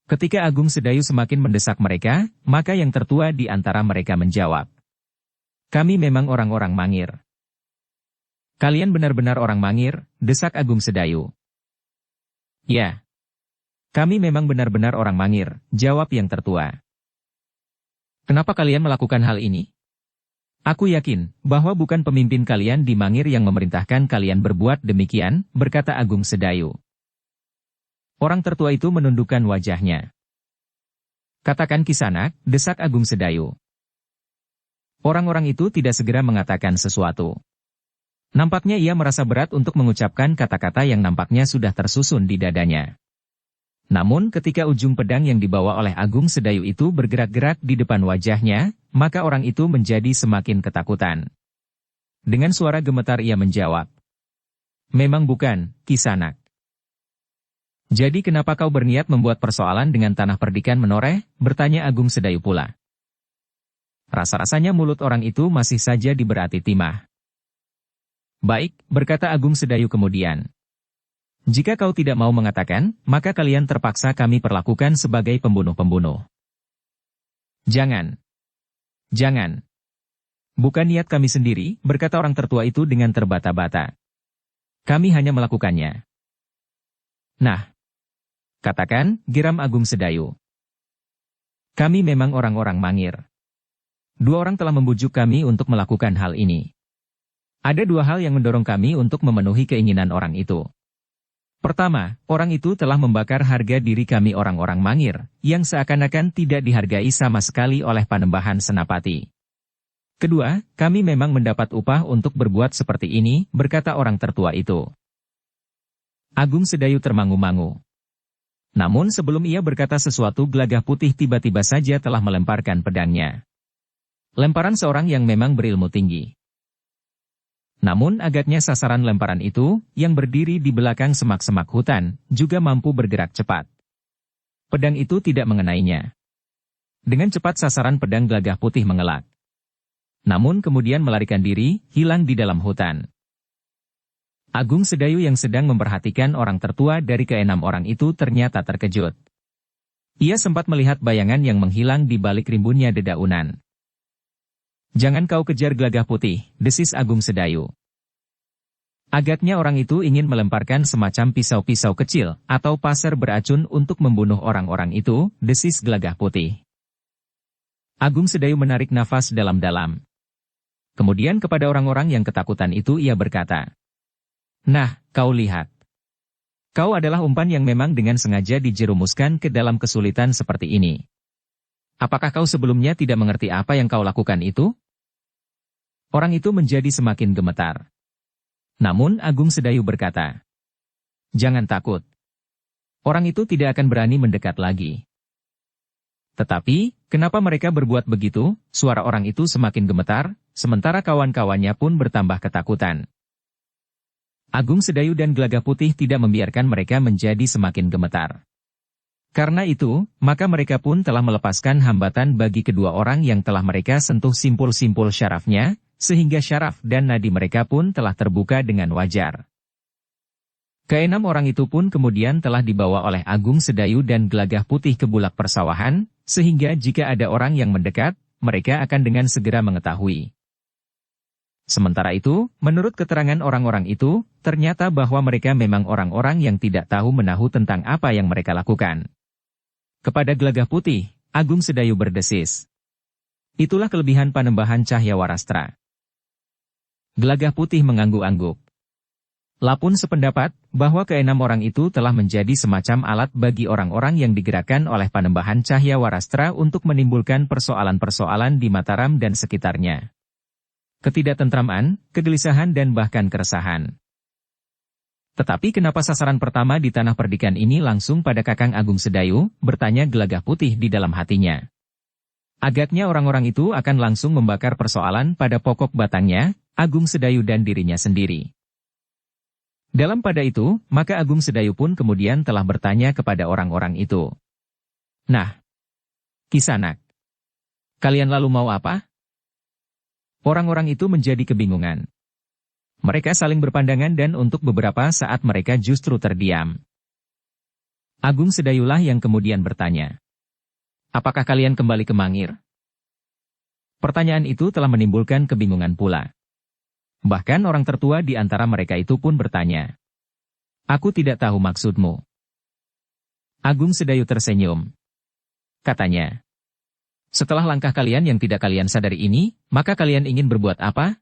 Ketika Agung Sedayu semakin mendesak mereka, maka yang tertua di antara mereka menjawab, "Kami memang orang-orang Mangir." "Kalian benar-benar orang Mangir," desak Agung Sedayu. "Ya. Kami memang benar-benar orang Mangir," jawab yang tertua. "Kenapa kalian melakukan hal ini? Aku yakin bahwa bukan pemimpin kalian di Mangir yang memerintahkan kalian berbuat demikian," berkata Agung Sedayu. Orang tertua itu menundukkan wajahnya. "Katakan Kisanak," desak Agung Sedayu. Orang-orang itu tidak segera mengatakan sesuatu. Nampaknya ia merasa berat untuk mengucapkan kata-kata yang nampaknya sudah tersusun di dadanya. Namun ketika ujung pedang yang dibawa oleh Agung Sedayu itu bergerak-gerak di depan wajahnya, maka orang itu menjadi semakin ketakutan. Dengan suara gemetar ia menjawab, "Memang bukan, Kisanak." "Jadi kenapa kau berniat membuat persoalan dengan tanah perdikan menoreh?" bertanya Agung Sedayu pula. Rasa-rasanya mulut orang itu masih saja diberati timah. "Baik," berkata Agung Sedayu kemudian. "Jika kau tidak mau mengatakan, maka kalian terpaksa kami perlakukan sebagai pembunuh-pembunuh." "Jangan. Jangan. Bukan niat kami sendiri," berkata orang tertua itu dengan terbata-bata. "Kami hanya melakukannya." "Nah, katakan," geram Agung Sedayu. "Kami memang orang-orang Mangir. Dua orang telah membujuk kami untuk melakukan hal ini. Ada dua hal yang mendorong kami untuk memenuhi keinginan orang itu. Pertama, orang itu telah membakar harga diri kami orang-orang Mangir, yang seakan-akan tidak dihargai sama sekali oleh Panembahan Senapati. Kedua, kami memang mendapat upah untuk berbuat seperti ini," berkata orang tertua itu. Agung Sedayu termangu-mangu. Namun sebelum ia berkata sesuatu, Gelagah Putih tiba-tiba saja telah melemparkan pedangnya. Lemparan seorang yang memang berilmu tinggi. Namun agaknya sasaran lemparan itu, yang berdiri di belakang semak-semak hutan, juga mampu bergerak cepat. Pedang itu tidak mengenainya. Dengan cepat sasaran pedang Gelagah Putih mengelak. Namun kemudian melarikan diri, hilang di dalam hutan. Agung Sedayu yang sedang memperhatikan orang tertua dari keenam orang itu ternyata terkejut. Ia sempat melihat bayangan yang menghilang di balik rimbunnya dedaunan. "Jangan kau kejar Gelagah Putih," desis Agung Sedayu. Agaknya orang itu ingin melemparkan semacam pisau-pisau kecil, atau pasir beracun untuk membunuh orang-orang itu, desis Gelagah Putih. Agung Sedayu menarik nafas dalam-dalam. Kemudian kepada orang-orang yang ketakutan itu ia berkata, "Nah, kau lihat. Kau adalah umpan yang memang dengan sengaja dijerumuskan ke dalam kesulitan seperti ini. Apakah kau sebelumnya tidak mengerti apa yang kau lakukan itu?" Orang itu menjadi semakin gemetar. Namun Agung Sedayu berkata, "Jangan takut. Orang itu tidak akan berani mendekat lagi." Tetapi, kenapa mereka berbuat begitu? Suara orang itu semakin gemetar, sementara kawan-kawannya pun bertambah ketakutan. Agung Sedayu dan Gelagah Putih tidak membiarkan mereka menjadi semakin gemetar. Karena itu, maka mereka pun telah melepaskan hambatan bagi kedua orang yang telah mereka sentuh simpul-simpul syarafnya, sehingga syaraf dan nadi mereka pun telah terbuka dengan wajar. Keenam orang itu pun kemudian telah dibawa oleh Agung Sedayu dan Gelagah Putih ke bulak persawahan, sehingga jika ada orang yang mendekat, mereka akan dengan segera mengetahui. Sementara itu, menurut keterangan orang-orang itu, ternyata bahwa mereka memang orang-orang yang tidak tahu menahu tentang apa yang mereka lakukan. Kepada Gelagah Putih, Agung Sedayu berdesis. Itulah kelebihan Panembahan Cahyawarastra. Gelagah Putih mengangguk-angguk. Lapun sependapat bahwa keenam orang itu telah menjadi semacam alat bagi orang-orang yang digerakkan oleh Panembahan Cahyawarastra untuk menimbulkan persoalan-persoalan di Mataram dan sekitarnya. Ketidaktentraman, kegelisahan dan bahkan keresahan. Tetapi kenapa sasaran pertama di Tanah Perdikan ini langsung pada Kakang Agung Sedayu, bertanya Gelagah Putih di dalam hatinya. Agaknya orang-orang itu akan langsung membakar persoalan pada pokok batangnya, Agung Sedayu dan dirinya sendiri. Dalam pada itu, maka Agung Sedayu pun kemudian telah bertanya kepada orang-orang itu. Nah, Kisanak, kalian lalu mau apa? Orang-orang itu menjadi kebingungan. Mereka saling berpandangan dan untuk beberapa saat mereka justru terdiam. Agung Sedayulah yang kemudian bertanya. Apakah kalian kembali ke Mangir? Pertanyaan itu telah menimbulkan kebingungan pula. Bahkan orang tertua di antara mereka itu pun bertanya. Aku tidak tahu maksudmu. Agung Sedayu tersenyum. Katanya. Setelah langkah kalian yang tidak kalian sadari ini, maka kalian ingin berbuat apa?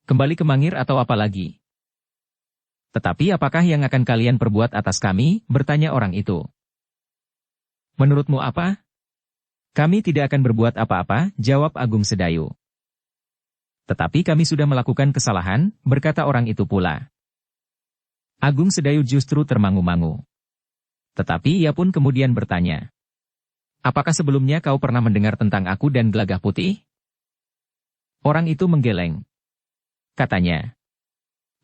Kembali ke Mangir atau apa lagi? Tetapi apakah yang akan kalian perbuat atas kami? Bertanya orang itu. Menurutmu apa? Kami tidak akan berbuat apa-apa, jawab Agung Sedayu. Tetapi kami sudah melakukan kesalahan, berkata orang itu pula. Agung Sedayu justru termangu-mangu. Tetapi ia pun kemudian bertanya. Apakah sebelumnya kau pernah mendengar tentang aku dan Gelagah Putih? Orang itu menggeleng. Katanya.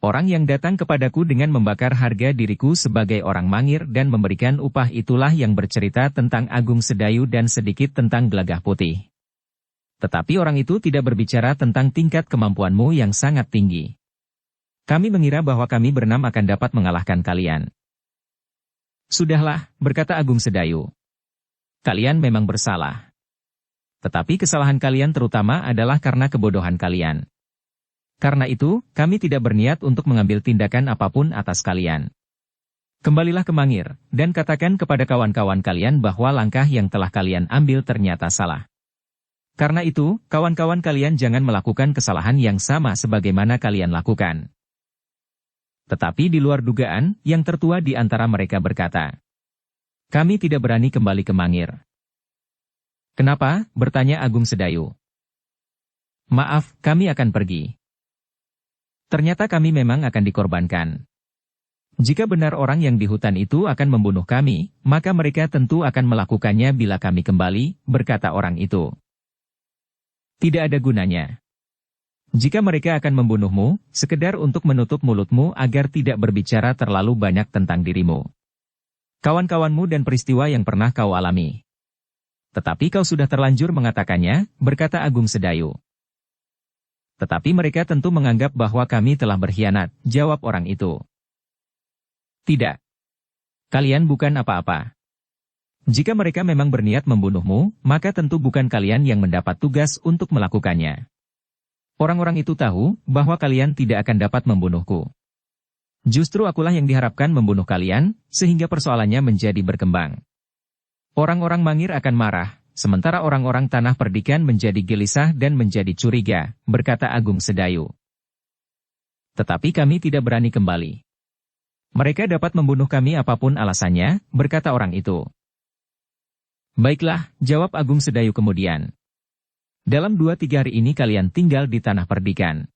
Orang yang datang kepadaku dengan membakar harga diriku sebagai orang Mangir dan memberikan upah itulah yang bercerita tentang Agung Sedayu dan sedikit tentang Gelagah Putih. Tetapi orang itu tidak berbicara tentang tingkat kemampuanmu yang sangat tinggi. Kami mengira bahwa kami berenam akan dapat mengalahkan kalian. Sudahlah, berkata Agung Sedayu. Kalian memang bersalah. Tetapi kesalahan kalian terutama adalah karena kebodohan kalian. Karena itu, kami tidak berniat untuk mengambil tindakan apapun atas kalian. Kembalilah ke Mangir, dan katakan kepada kawan-kawan kalian bahwa langkah yang telah kalian ambil ternyata salah. Karena itu, kawan-kawan kalian jangan melakukan kesalahan yang sama sebagaimana kalian lakukan. Tetapi di luar dugaan, yang tertua di antara mereka berkata, kami tidak berani kembali ke Mangir. Kenapa? Bertanya Agung Sedayu. Maaf, kami akan pergi. Ternyata kami memang akan dikorbankan. Jika benar orang yang di hutan itu akan membunuh kami, maka mereka tentu akan melakukannya bila kami kembali, berkata orang itu. Tidak ada gunanya. Jika mereka akan membunuhmu, sekedar untuk menutup mulutmu agar tidak berbicara terlalu banyak tentang dirimu. Kawan-kawanmu dan peristiwa yang pernah kau alami. Tetapi kau sudah terlanjur mengatakannya, berkata Agung Sedayu. Tetapi mereka tentu menganggap bahwa kami telah berkhianat, jawab orang itu. Tidak. Kalian bukan apa-apa. Jika mereka memang berniat membunuhmu, maka tentu bukan kalian yang mendapat tugas untuk melakukannya. Orang-orang itu tahu bahwa kalian tidak akan dapat membunuhku. Justru akulah yang diharapkan membunuh kalian, sehingga persoalannya menjadi berkembang. Orang-orang Mangir akan marah, sementara orang-orang Tanah Perdikan menjadi gelisah dan menjadi curiga, berkata Agung Sedayu. Tetapi kami tidak berani kembali. Mereka dapat membunuh kami apapun alasannya, berkata orang itu. Baiklah, jawab Agung Sedayu kemudian. Dalam 2-3 hari ini kalian tinggal di Tanah Perdikan.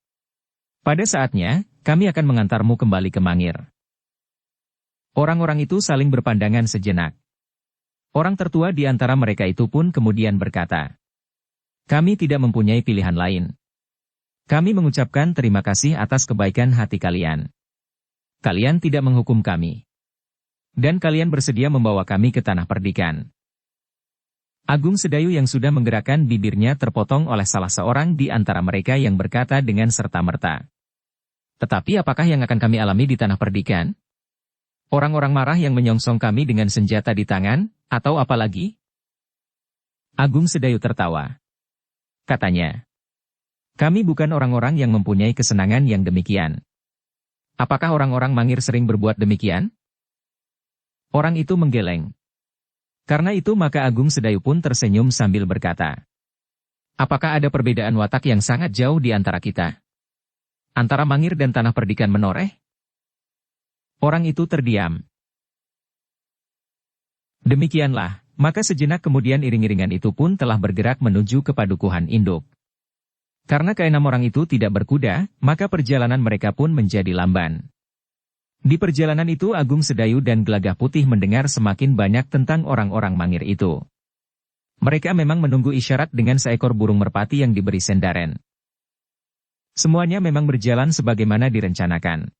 Pada saatnya, kami akan mengantarmu kembali ke Mangir. Orang-orang itu saling berpandangan sejenak. Orang tertua di antara mereka itu pun kemudian berkata, kami tidak mempunyai pilihan lain. Kami mengucapkan terima kasih atas kebaikan hati kalian. Kalian tidak menghukum kami. Dan kalian bersedia membawa kami ke Tanah Perdikan. Agung Sedayu yang sudah menggerakkan bibirnya terpotong oleh salah seorang di antara mereka yang berkata dengan serta-merta. Tetapi apakah yang akan kami alami di Tanah Perdikan? Orang-orang marah yang menyongsong kami dengan senjata di tangan, atau apa lagi? Agung Sedayu tertawa. Katanya, kami bukan orang-orang yang mempunyai kesenangan yang demikian. Apakah orang-orang Mangir sering berbuat demikian? Orang itu menggeleng. Karena itu maka Agung Sedayu pun tersenyum sambil berkata, apakah ada perbedaan watak yang sangat jauh di antara kita? Antara Mangir dan Tanah Perdikan Menoreh? Orang itu terdiam. Demikianlah, maka sejenak kemudian iring-iringan itu pun telah bergerak menuju ke padukuhan induk. Karena keenam orang itu tidak berkuda, maka perjalanan mereka pun menjadi lamban. Di perjalanan itu Agung Sedayu dan Gelagah Putih mendengar semakin banyak tentang orang-orang Mangir itu. Mereka memang menunggu isyarat dengan seekor burung merpati yang diberi sendaren. Semuanya memang berjalan sebagaimana direncanakan.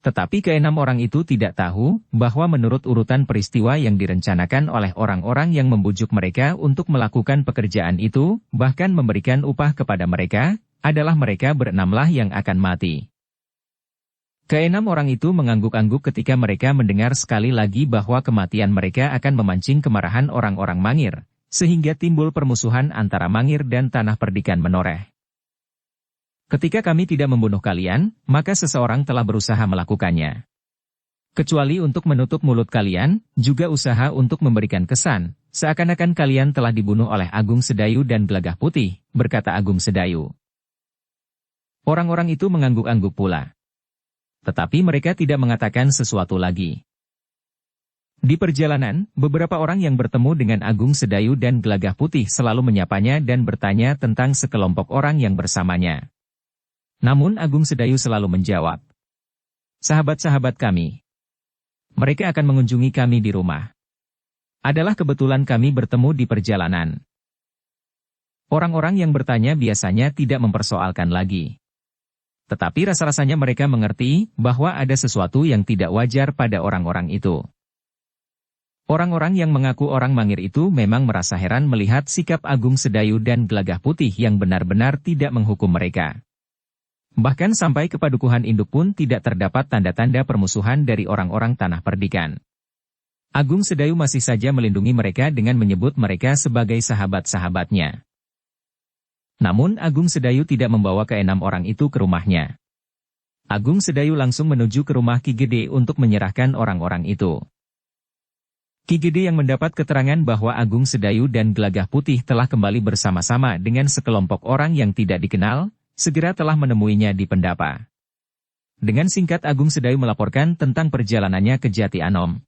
Tetapi keenam orang itu tidak tahu bahwa menurut urutan peristiwa yang direncanakan oleh orang-orang yang membujuk mereka untuk melakukan pekerjaan itu, bahkan memberikan upah kepada mereka, adalah mereka berenamlah yang akan mati. Keenam orang itu mengangguk-angguk ketika mereka mendengar sekali lagi bahwa kematian mereka akan memancing kemarahan orang-orang Mangir, sehingga timbul permusuhan antara Mangir dan Tanah Perdikan Menoreh. Ketika kami tidak membunuh kalian, maka seseorang telah berusaha melakukannya. Kecuali untuk menutup mulut kalian, juga usaha untuk memberikan kesan, seakan-akan kalian telah dibunuh oleh Agung Sedayu dan Gelagah Putih, berkata Agung Sedayu. Orang-orang itu mengangguk-angguk pula. Tetapi mereka tidak mengatakan sesuatu lagi. Di perjalanan, beberapa orang yang bertemu dengan Agung Sedayu dan Gelagah Putih selalu menyapanya dan bertanya tentang sekelompok orang yang bersamanya. Namun Agung Sedayu selalu menjawab, sahabat-sahabat kami. Mereka akan mengunjungi kami di rumah. Adalah kebetulan kami bertemu di perjalanan. Orang-orang yang bertanya biasanya tidak mempersoalkan lagi. Tetapi rasa-rasanya mereka mengerti bahwa ada sesuatu yang tidak wajar pada orang-orang itu. Orang-orang yang mengaku orang Mangir itu memang merasa heran melihat sikap Agung Sedayu dan Gelagah Putih yang benar-benar tidak menghukum mereka. Bahkan sampai ke padukuhan induk pun tidak terdapat tanda-tanda permusuhan dari orang-orang Tanah Perdikan. Agung Sedayu masih saja melindungi mereka dengan menyebut mereka sebagai sahabat-sahabatnya. Namun Agung Sedayu tidak membawa keenam orang itu ke rumahnya. Agung Sedayu langsung menuju ke rumah Ki Gede untuk menyerahkan orang-orang itu. Ki Gede yang mendapat keterangan bahwa Agung Sedayu dan Gelagah Putih telah kembali bersama-sama dengan sekelompok orang yang tidak dikenal, segera telah menemuinya di Pendapa. Dengan singkat Agung Sedayu melaporkan tentang perjalanannya ke Jati Anom.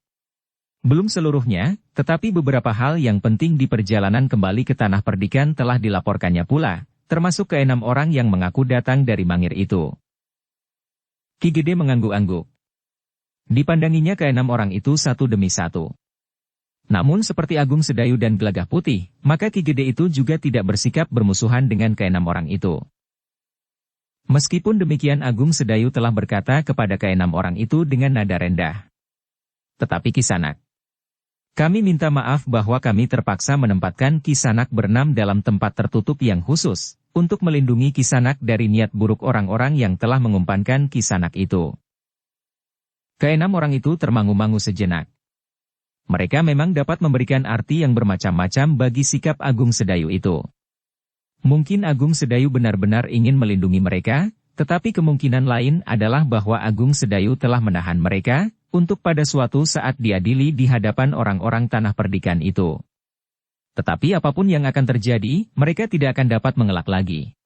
Belum seluruhnya, tetapi beberapa hal yang penting di perjalanan kembali ke Tanah Perdikan telah dilaporkannya pula, termasuk keenam orang yang mengaku datang dari Mangir itu. Ki Gede mengangguk-angguk. Dipandanginya keenam orang itu satu demi satu. Namun seperti Agung Sedayu dan Gelagah Putih, maka Ki Gede itu juga tidak bersikap bermusuhan dengan keenam orang itu. Meskipun demikian Agung Sedayu telah berkata kepada keenam orang itu dengan nada rendah. Tetapi Kisanak, kami minta maaf bahwa kami terpaksa menempatkan Kisanak berenam dalam tempat tertutup yang khusus, untuk melindungi Kisanak dari niat buruk orang-orang yang telah mengumpankan Kisanak itu. Keenam orang itu termangu-mangu sejenak. Mereka memang dapat memberikan arti yang bermacam-macam bagi sikap Agung Sedayu itu. Mungkin Agung Sedayu benar-benar ingin melindungi mereka, tetapi kemungkinan lain adalah bahwa Agung Sedayu telah menahan mereka, untuk pada suatu saat diadili di hadapan orang-orang Tanah Perdikan itu. Tetapi apapun yang akan terjadi, mereka tidak akan dapat mengelak lagi.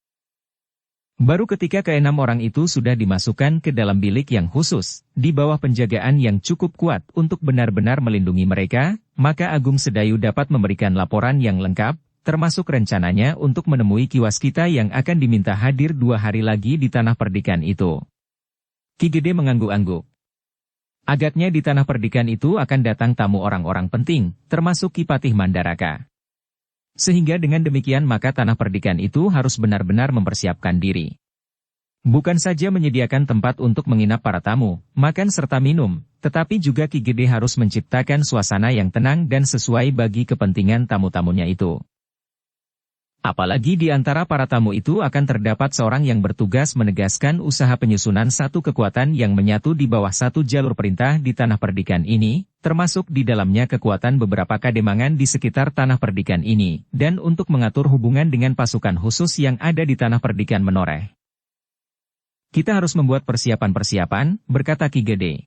Baru ketika keenam orang itu sudah dimasukkan ke dalam bilik yang khusus, di bawah penjagaan yang cukup kuat untuk benar-benar melindungi mereka, maka Agung Sedayu dapat memberikan laporan yang lengkap, termasuk rencananya untuk menemui Ki Waskita yang akan diminta hadir 2 hari lagi di Tanah Perdikan itu. Ki Gede mengangguk-angguk. Agaknya di Tanah Perdikan itu akan datang tamu orang-orang penting, termasuk Ki Patih Mandaraka. Sehingga dengan demikian maka Tanah Perdikan itu harus benar-benar mempersiapkan diri. Bukan saja menyediakan tempat untuk menginap para tamu, makan serta minum, tetapi juga Ki Gede harus menciptakan suasana yang tenang dan sesuai bagi kepentingan tamu-tamunya itu. Apalagi di antara para tamu itu akan terdapat seorang yang bertugas menegaskan usaha penyusunan satu kekuatan yang menyatu di bawah satu jalur perintah di tanah perdikan ini, termasuk di dalamnya kekuatan beberapa kademangan di sekitar tanah perdikan ini, dan untuk mengatur hubungan dengan pasukan khusus yang ada di tanah perdikan menoreh. Kita harus membuat persiapan-persiapan, berkata Ki Gede.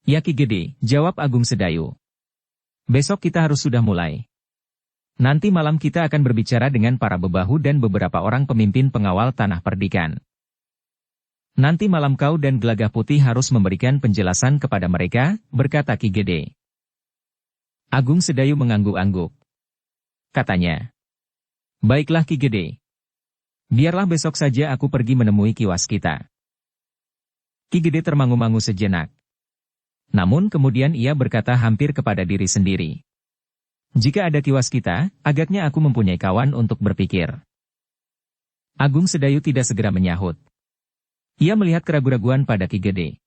Ya Ki Gede, jawab Agung Sedayu. Besok kita harus sudah mulai. Nanti malam kita akan berbicara dengan para bebahu dan beberapa orang pemimpin pengawal tanah perdikan. Nanti malam kau dan Gelagah Putih harus memberikan penjelasan kepada mereka, berkata Ki Gede. Agung Sedayu mengangguk-angguk. Katanya, baiklah Ki Gede. Biarlah besok saja aku pergi menemui Ki Waskita. Ki Gede termangu-mangu sejenak. Namun kemudian ia berkata hampir kepada diri sendiri. Jika ada Ki Waskita, agaknya aku mempunyai kawan untuk berpikir. Agung Sedayu tidak segera menyahut. Ia melihat keraguan-raguan pada Ki Gede.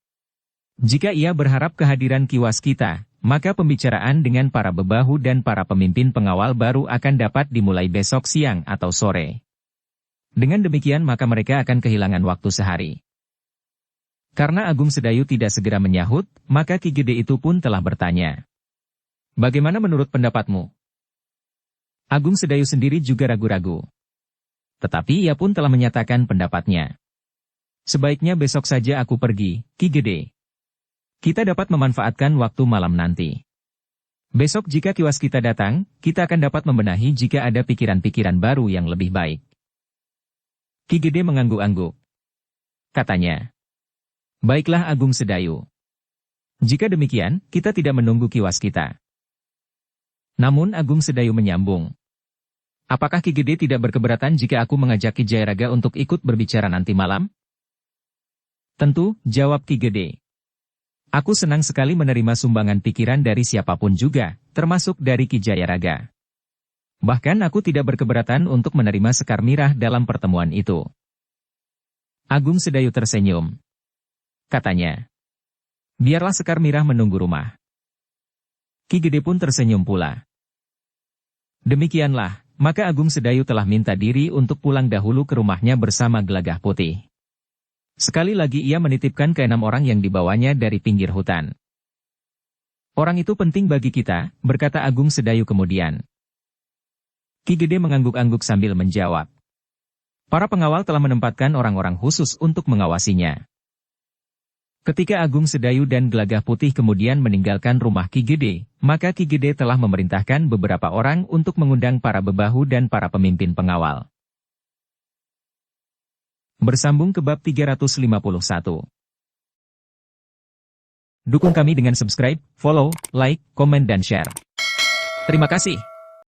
Jika ia berharap kehadiran Ki Waskita, maka pembicaraan dengan para bebahu dan para pemimpin pengawal baru akan dapat dimulai besok siang atau sore. Dengan demikian maka mereka akan kehilangan waktu sehari. Karena Agung Sedayu tidak segera menyahut, maka Ki Gede itu pun telah bertanya. Bagaimana menurut pendapatmu? Agung Sedayu sendiri juga ragu-ragu. Tetapi ia pun telah menyatakan pendapatnya. Sebaiknya besok saja aku pergi, Ki Gede. Kita dapat memanfaatkan waktu malam nanti. Besok jika Ki Waskita datang, kita akan dapat membenahi jika ada pikiran-pikiran baru yang lebih baik. Ki Gede mengangguk-angguk. Katanya, baiklah Agung Sedayu. Jika demikian, kita tidak menunggu Ki Waskita. Namun Agung Sedayu menyambung. Apakah Ki Gede tidak berkeberatan jika aku mengajak Ki Jayaraga untuk ikut berbicara nanti malam? Tentu, jawab Ki Gede. Aku senang sekali menerima sumbangan pikiran dari siapapun juga, termasuk dari Ki Jayaraga. Bahkan aku tidak berkeberatan untuk menerima Sekar Mirah dalam pertemuan itu. Agung Sedayu tersenyum. Katanya, biarlah Sekar Mirah menunggu rumah. Ki Gede pun tersenyum pula. Demikianlah, maka Agung Sedayu telah minta diri untuk pulang dahulu ke rumahnya bersama Gelagah Putih. Sekali lagi ia menitipkan ke 6 orang yang dibawanya dari pinggir hutan. Orang itu penting bagi kita, berkata Agung Sedayu kemudian. Ki Gede mengangguk-angguk sambil menjawab. Para pengawal telah menempatkan orang-orang khusus untuk mengawasinya. Ketika Agung Sedayu dan Gelagah Putih kemudian meninggalkan rumah Ki Gede, maka Ki Gede telah memerintahkan beberapa orang untuk mengundang para bebahu dan para pemimpin pengawal. Bersambung ke bab 351. Dukung kami dengan subscribe, follow, like, komen dan share. Terima kasih.